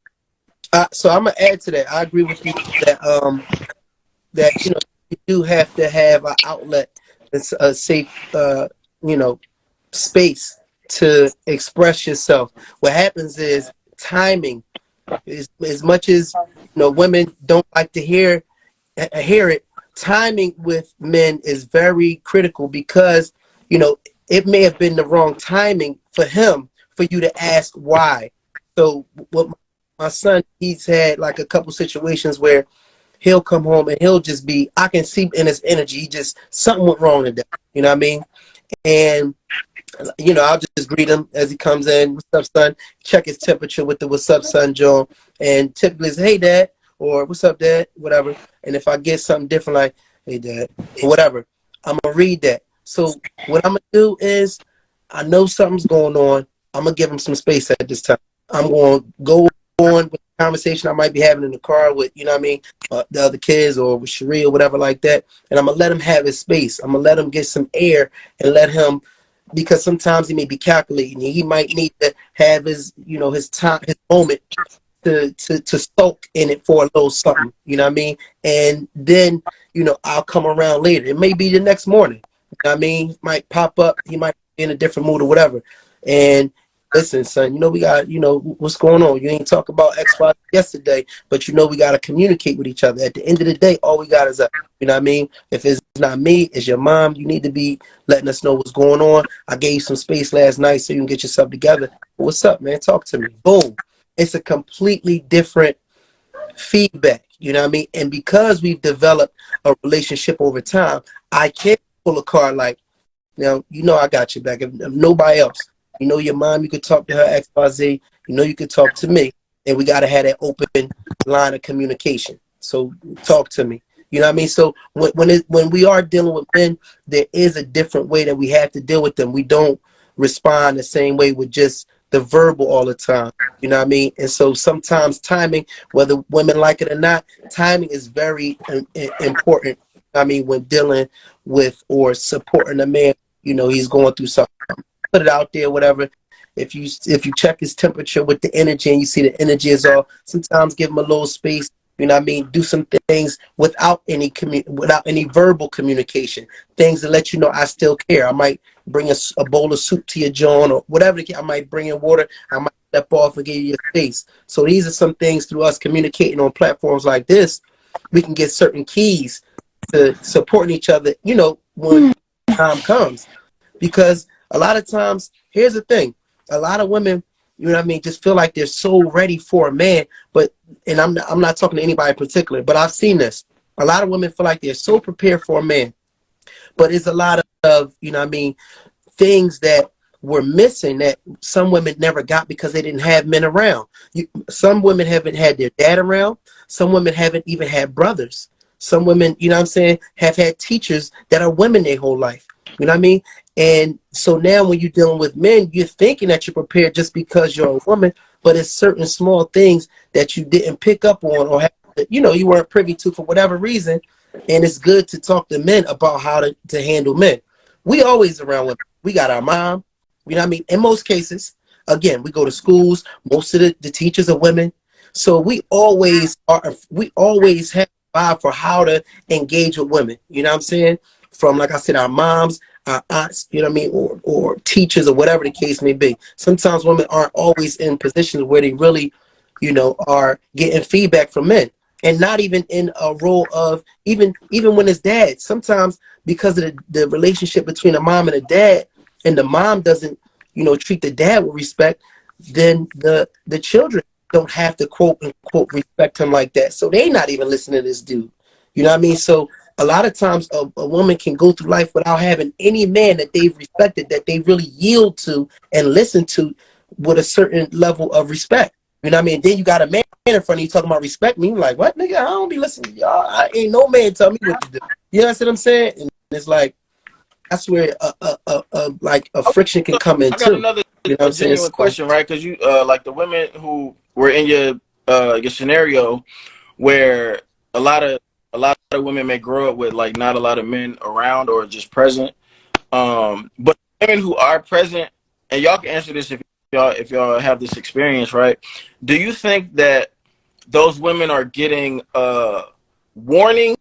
so I'm gonna add to that. I agree with you that you do have to have an outlet, it's a safe you know space to express yourself. What happens is timing. As much as women don't like to hear it. Timing with men is very critical because it may have been the wrong timing for him for you to ask why. So what my son, he's had like a couple situations where he'll come home and he'll just be, I can see in his energy, just something went wrong today. You know what I mean? And I'll just greet him as he comes in. What's up, son? Check his temperature with the "What's up, son," Joe. And typically it's, "Hey, dad," or "What's up, dad?" Whatever. And if I get something different, like, "Hey, dad," or whatever, I'm gonna read that. So what I'm gonna do is, I know something's going on. I'm gonna give him some space at this time. I'm gonna go on with the conversation I might be having in the car with, you know what I mean, the other kids or with Cherie or whatever like that. And I'm gonna let him have his space. I'm gonna let him get some air and let him, because sometimes he may be calculating. He might need to have his, his time, his moment to soak in it for a little something. You know what I mean? And then, I'll come around later. It may be the next morning. You know what I mean? He might pop up. He might be in a different mood or whatever. And listen, son, we got, what's going on? You ain't talk about X, Y yesterday, but we got to communicate with each other. At the end of the day, all we got is a, you know what I mean? If it's not me, it's your mom. You need to be letting us know what's going on. I gave you some space last night so you can get yourself together. What's up, man? Talk to me. Boom. It's a completely different feedback. You know what I mean? And because we've developed a relationship over time, I can't pull a card like, now, I got you back. If nobody else, your mom, you could talk to her X, Y, Z. You could talk to me. And we got to have that open line of communication. So talk to me. You know what I mean? So when we are dealing with men, there is a different way that we have to deal with them. We don't respond the same way with just the verbal all the time. You know what I mean? And so sometimes timing, whether women like it or not, timing is very important. I mean, when dealing with or supporting a man, you know, he's going through something. Put it out there, whatever. If you check his temperature with the energy and you see the energy is off, sometimes give him a little space. You know what I mean? Do some things without any verbal communication. Things that let you know I still care. I might bring a bowl of soup to your John or whatever. I might bring in water. I might step off and give you your space. So these are some things through us communicating on platforms like this. We can get certain keys to supporting each other, you know, when time comes. Because a lot of times, here's the thing, a lot of women, you know what I mean, just feel like they're so ready for a man, but, and I'm not talking to anybody in particular, but I've seen this. A lot of women feel like they're so prepared for a man, but it's a lot of, you know what I mean, things that were missing that some women never got because they didn't have men around. Some women haven't had their dad around. Some women haven't even had brothers. Some women, you know what I'm saying, have had teachers that are women their whole life. You know what I mean? And so now when you're dealing with men, you're thinking that you're prepared just because you're a woman, but it's certain small things that you didn't pick up on or have, you know, you weren't privy to for whatever reason. And it's good to talk to men about how to handle men. We always around women. We got our mom, you know what I mean? In most cases, again, we go to schools. Most of the teachers are women. So we always have a vibe for how to engage with women. You know what I'm saying? From, like I said, our moms, our aunts, you know what I mean, or teachers or whatever the case may be. Sometimes women aren't always in positions where they really, you know, are getting feedback from men. And not even in a role of even when it's dad. Sometimes because of the relationship between a mom and a dad, and the mom doesn't, you know, treat the dad with respect, then the children don't have to quote unquote respect him like that. So they not even listening to this dude. You know what I mean? So a lot of times a woman can go through life without having any man that they've respected, that they really yield to and listen to with a certain level of respect. You know what I mean? Then you got a man in front of you talking about respect me. You're like, what, nigga? I don't be listening to y'all. I ain't no man tell me what to do. You know what I'm saying? And it's like, that's where like a Okay, friction can so come in I got too. another You know what I'm saying? genuine So question, right? Because you like the women who were in your scenario where a lot of women may grow up with like not a lot of men around or just present. But women who are present, and y'all can answer this if y'all have this experience, right? Do you think that those women are getting warnings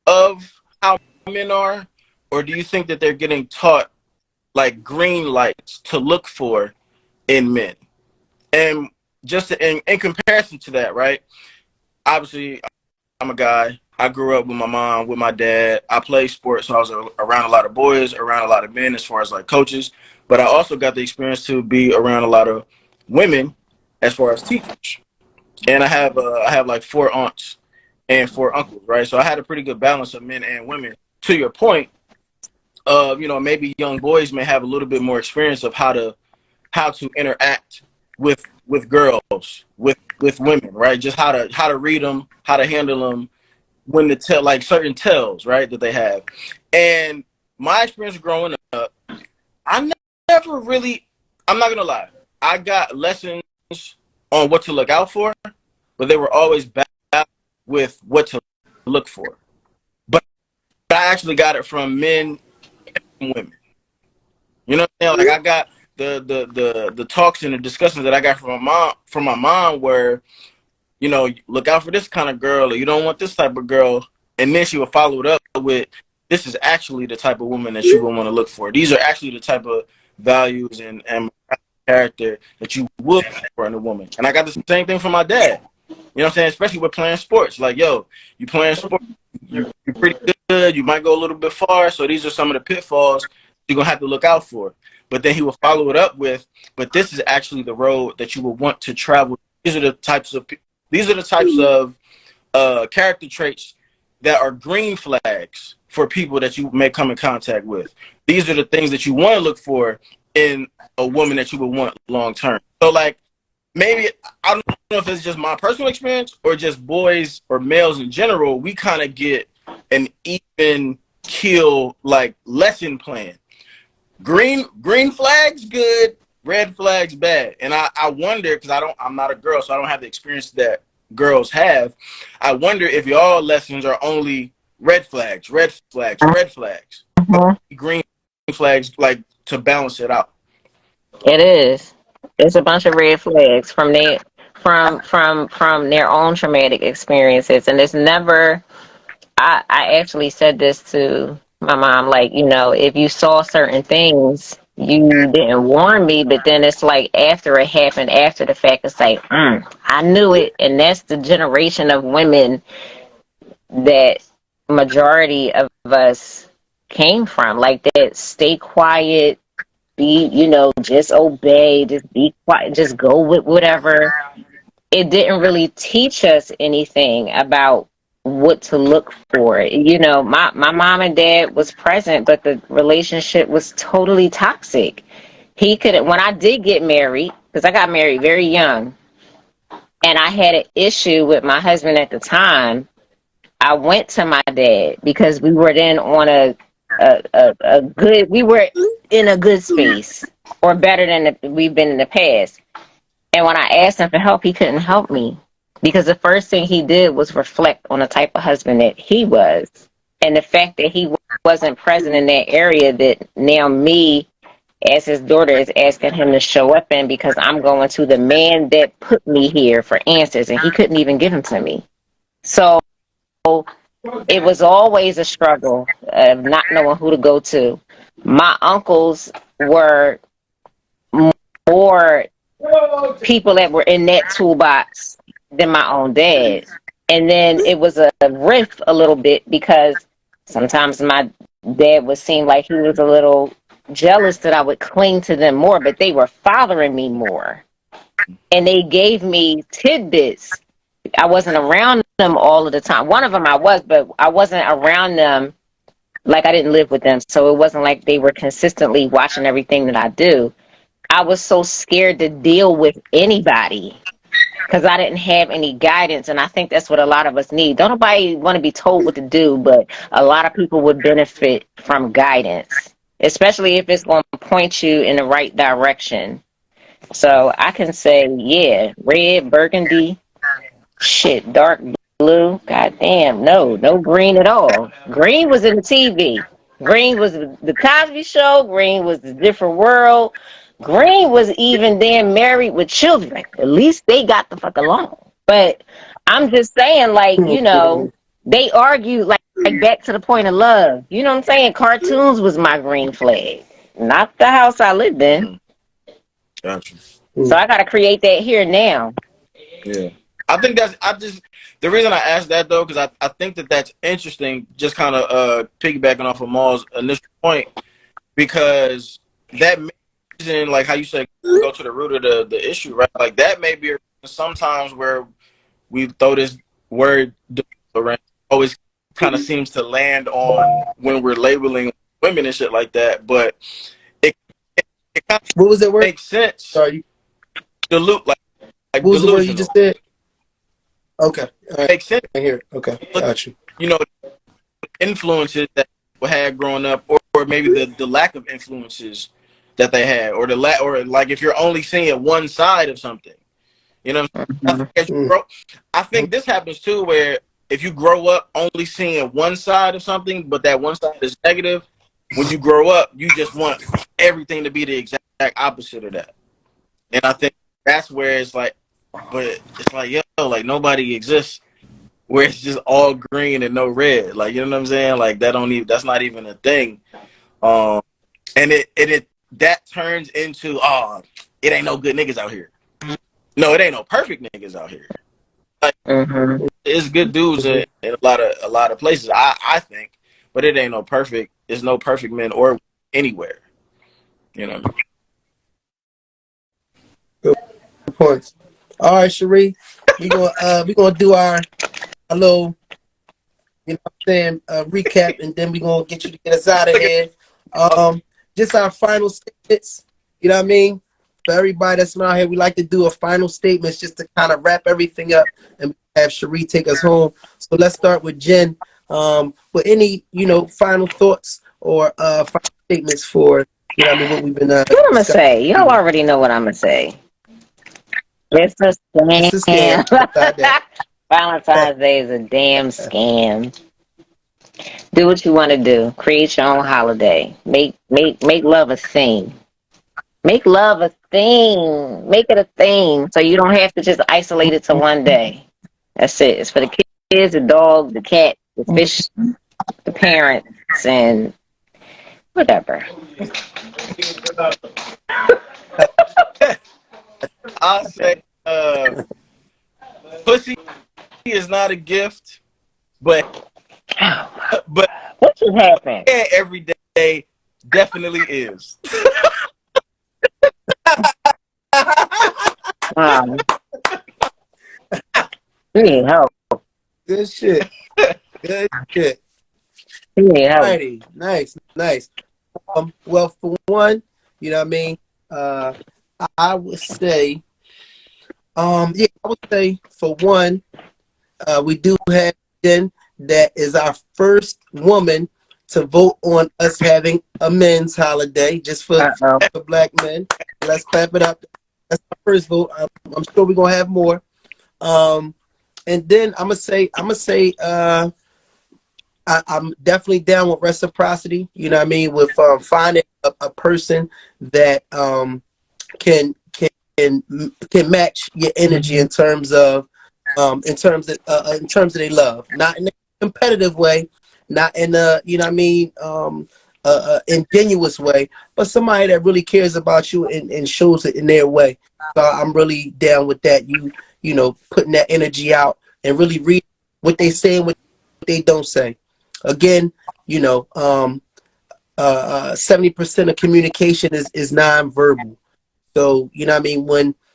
of how men are, or do you think that they're getting taught like green lights to look for in men? And just in comparison to that, right? Obviously, I'm a guy. I grew up with my mom, with my dad. I played sports, so I was around a lot of boys, around a lot of men as far as like coaches. But I also got the experience to be around a lot of women as far as teachers. And I have like 4 aunts and 4 uncles, right? So I had a pretty good balance of men and women. To your point of, you know, maybe young boys may have a little bit more experience of how to interact with girls, with women, right? Just how to read them, how to handle them, when to tell like certain tells, right, that they have. And my experience growing up, I never really, I'm not gonna lie, I got lessons on what to look out for, but they were always bad with what to look for. But I actually got it from men and women. You know what I'm saying? Like I got the talks and the discussions that I got from my mom where, you know, look out for this kind of girl, or you don't want this type of girl. And then she would follow it up with, this is actually the type of woman that you would want to look for. These are actually the type of values and character that you would look for in a woman. And I got the same thing from my dad. You know what I'm saying? Especially with playing sports. Like, yo, you playing sports, you're pretty good. You might go a little bit far. So these are some of the pitfalls you're going to have to look out for. But then he will follow it up with, but this is actually the road that you will want to travel. These are the types of character traits that are green flags for people that you may come in contact with. These are the things that you want to look for in a woman that you would want long term. So, like, maybe I don't know if it's just my personal experience or just boys or males in general. We kind of get an even kill like lesson plan. Green flags good, red flags bad. And I wonder, because I'm not a girl, so I don't have the experience that girls have. I wonder if y'all lessons are only red flags, red flags, red flags, green flags, like to balance it out. It is. It's a bunch of red flags from their own traumatic experiences, and it's never. I actually said this to my mom, like, if you saw certain things, you didn't warn me, but then it's like after it happened, after the fact, it's like, I knew it, and that's the generation of women that majority of us came from, like that. Stay quiet, be, just obey, just be quiet, just go with whatever. It didn't really teach us anything about what to look for. My mom and dad was present, but the relationship was totally toxic. He could, when I did get married, because I got married very young, and I had an issue with my husband at the time. I went to my dad because we were then on a good, we were in a good space, or better than we've been in the past. And when I asked him for help, he couldn't help me because the first thing he did was reflect on the type of husband that he was. And the fact that he wasn't present in that area, that now me as his daughter is asking him to show up in, because I'm going to the man that put me here for answers, and he couldn't even give them to me. So it was always a struggle of not knowing who to go to. My uncles were more people that were in that toolbox than my own dad. And then it was a rift a little bit because sometimes my dad would seem like he was a little jealous that I would cling to them more, but they were fathering me more. And they gave me tidbits. I wasn't around them all of the time. One of them I was, but I wasn't around them, like I didn't live with them. So it wasn't like they were consistently watching everything that I do. I was so scared to deal with anybody because I didn't have any guidance. And I think that's what a lot of us need. Don't nobody want to be told what to do, but a lot of people would benefit from guidance, especially if it's going to point you in the right direction. So I can say, yeah, red, burgundy, shit, dark blue. God damn, no green at all. Green was in the TV. Green was the Cosby Show. Green was the Different World. Green was even damn married with children. At least they got the fuck along. But I'm just saying, like, they argue like back to the point of love. You know what I'm saying? Cartoons was my green flag, not the house I lived in. Gotcha. So I got to create that here now. Yeah. I think the reason I asked that though, because I think that's interesting, just kind of piggybacking off of Maul's initial point, because that reason, like how you said, go to the root of the issue, right? Like that may be sometimes where we throw this word around, always kind of seems to land on when we're labeling women and shit like that, but it kind of What was that word? makes sense. Sorry. Dilute, like What was the word you delusional. just said? Okay. All right. Makes sense. Right here. Okay. Got you. Influences that people had growing up, or maybe the lack of influences that they had, or or like if you're only seeing one side of something, you know. I think this happens too, where if you grow up only seeing one side of something, but that one side is negative, when you grow up, you just want everything to be the exact opposite of that. And I think that's where it's like, but it's like, yo, like nobody exists where it's just all green and no red. Like, you know what I'm saying? Like that's not even a thing. And it that turns into, oh, it ain't no good niggas out here. No, it ain't no perfect niggas out here. Like, it's good dudes in a lot of places, I think, but it ain't no perfect. There's no perfect men or anywhere. You know. Good points. All right, Cherie, we gonna do our little, you know what I'm saying, recap, and then we gonna get us out of here. Just our final statements. You know what I mean? for everybody that's around here, we like to do a final statements just to kind of wrap everything up and have Cherie take us home. So let's start with Jen. With any, final thoughts or final statements for, what we've been What I'm gonna discussing. say? Y'all already know what I'm gonna say. It's a It's a scam. scam. Without that. Valentine's Day is a damn scam. Do what you want to do. Create your own holiday. Make love a thing. Make love a thing. Make it a thing, so you don't have to just isolate it to one day. That's it. It's for the kids, the dog, the cat, the fish, the parents, and whatever. I'll say, pussy is not a gift, but but What just happened? yeah, every day definitely is. Um, you need help. Good shit. Good shit. You need help. Alrighty. Nice. Well, for one, you know what I mean? I would say, I would say for one, we do have Jen that is our first woman to vote on us having a men's holiday just for Uh-oh. black men. Let's clap it up. That's our first vote. I'm sure we're gonna have more. And then I'm gonna say, I'm definitely down with reciprocity. You know what I mean? With finding a person that can match your energy in terms of their love, not in a competitive way, not in a ingenuous way, but somebody that really cares about you and shows it in their way. So I'm really down with that. Putting that energy out and really read what they say and what they don't say. Again, 70% of communication is nonverbal. So, you know what I mean?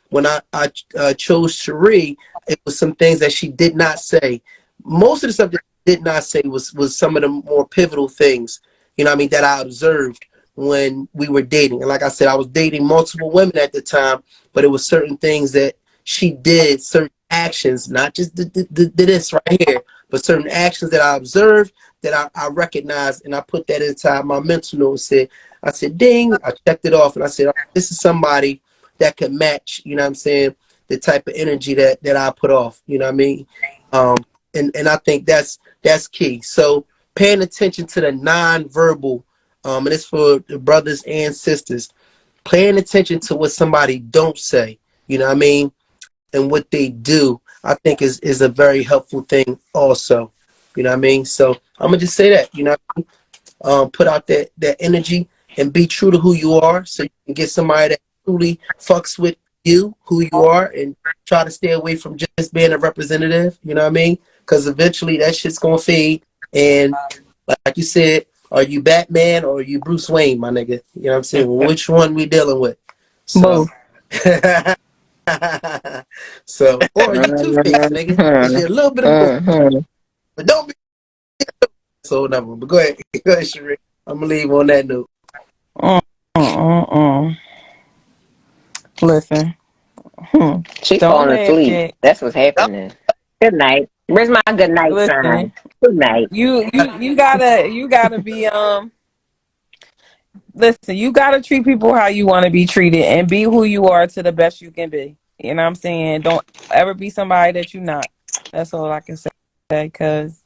When I chose Cherie, it was some things that she did not say. Most of the stuff that she did not say was some of the more pivotal things, that I observed when we were dating. And like I said, I was dating multiple women at the time, but it was certain things that she did, certain actions, not just this right here, but certain actions that I observed that I recognized, and I put that inside my mental note and I said, ding, I checked it off, and I said, this is somebody that could match, the type of energy that I put off, you know what I mean? And I think that's key. So paying attention to the nonverbal, and it's for the brothers and sisters, paying attention to what somebody don't say, you know what I mean? And what they do, I think is a very helpful thing also. You know what I mean? So I'm gonna just say that, put out that energy and be true to who you are, so you can get somebody that truly fucks with you, who you are, and try to stay away from just being a representative. You know what I mean? Because eventually that shit's gonna fade. And like you said, are you Batman or are you Bruce Wayne, my nigga? You know what I'm saying? Well, which one we dealing with? So. Both. So, or are you Two-Face, nigga? Is you a little bit of both? But don't be so number. But go ahead, Sheree. I'm gonna leave on that note. Listen. She Don't falling laugh, asleep. Jack. That's what's happening. Good night. Where's my good night sign? Listen. Good night. You gotta be listen, you gotta treat people how you want to be treated and be who you are to the best you can be. You know what I'm saying? Don't ever be somebody that you're not. That's all I can say, because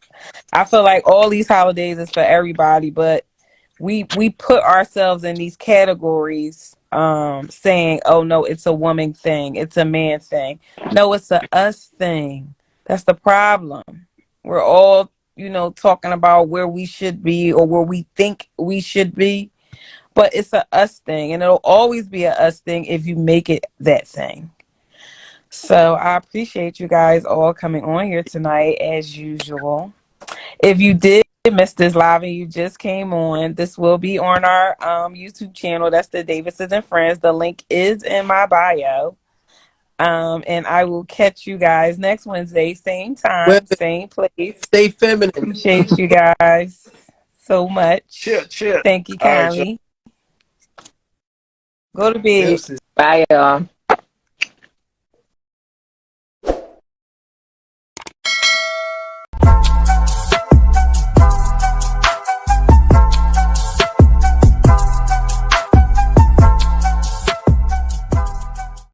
I feel like all these holidays is for everybody, but we put ourselves in these categories, saying, oh no, it's a woman thing, it's a man thing. No, it's a us thing. That's the problem. We're all, talking about where we should be or where we think we should be, but it's a us thing, and it'll always be a us thing if you make it that thing. So I appreciate you guys all coming on here tonight as usual. If you did miss this live and you just came on, this will be on our YouTube channel. That's the Davises and Friends. The link is in my bio. And I will catch you guys next Wednesday, same time, Women, same place. stay feminine. Appreciate you guys so much. Chill. Thank you All right, y'all. kindly. Go to bed. Deuces. Bye, y'all.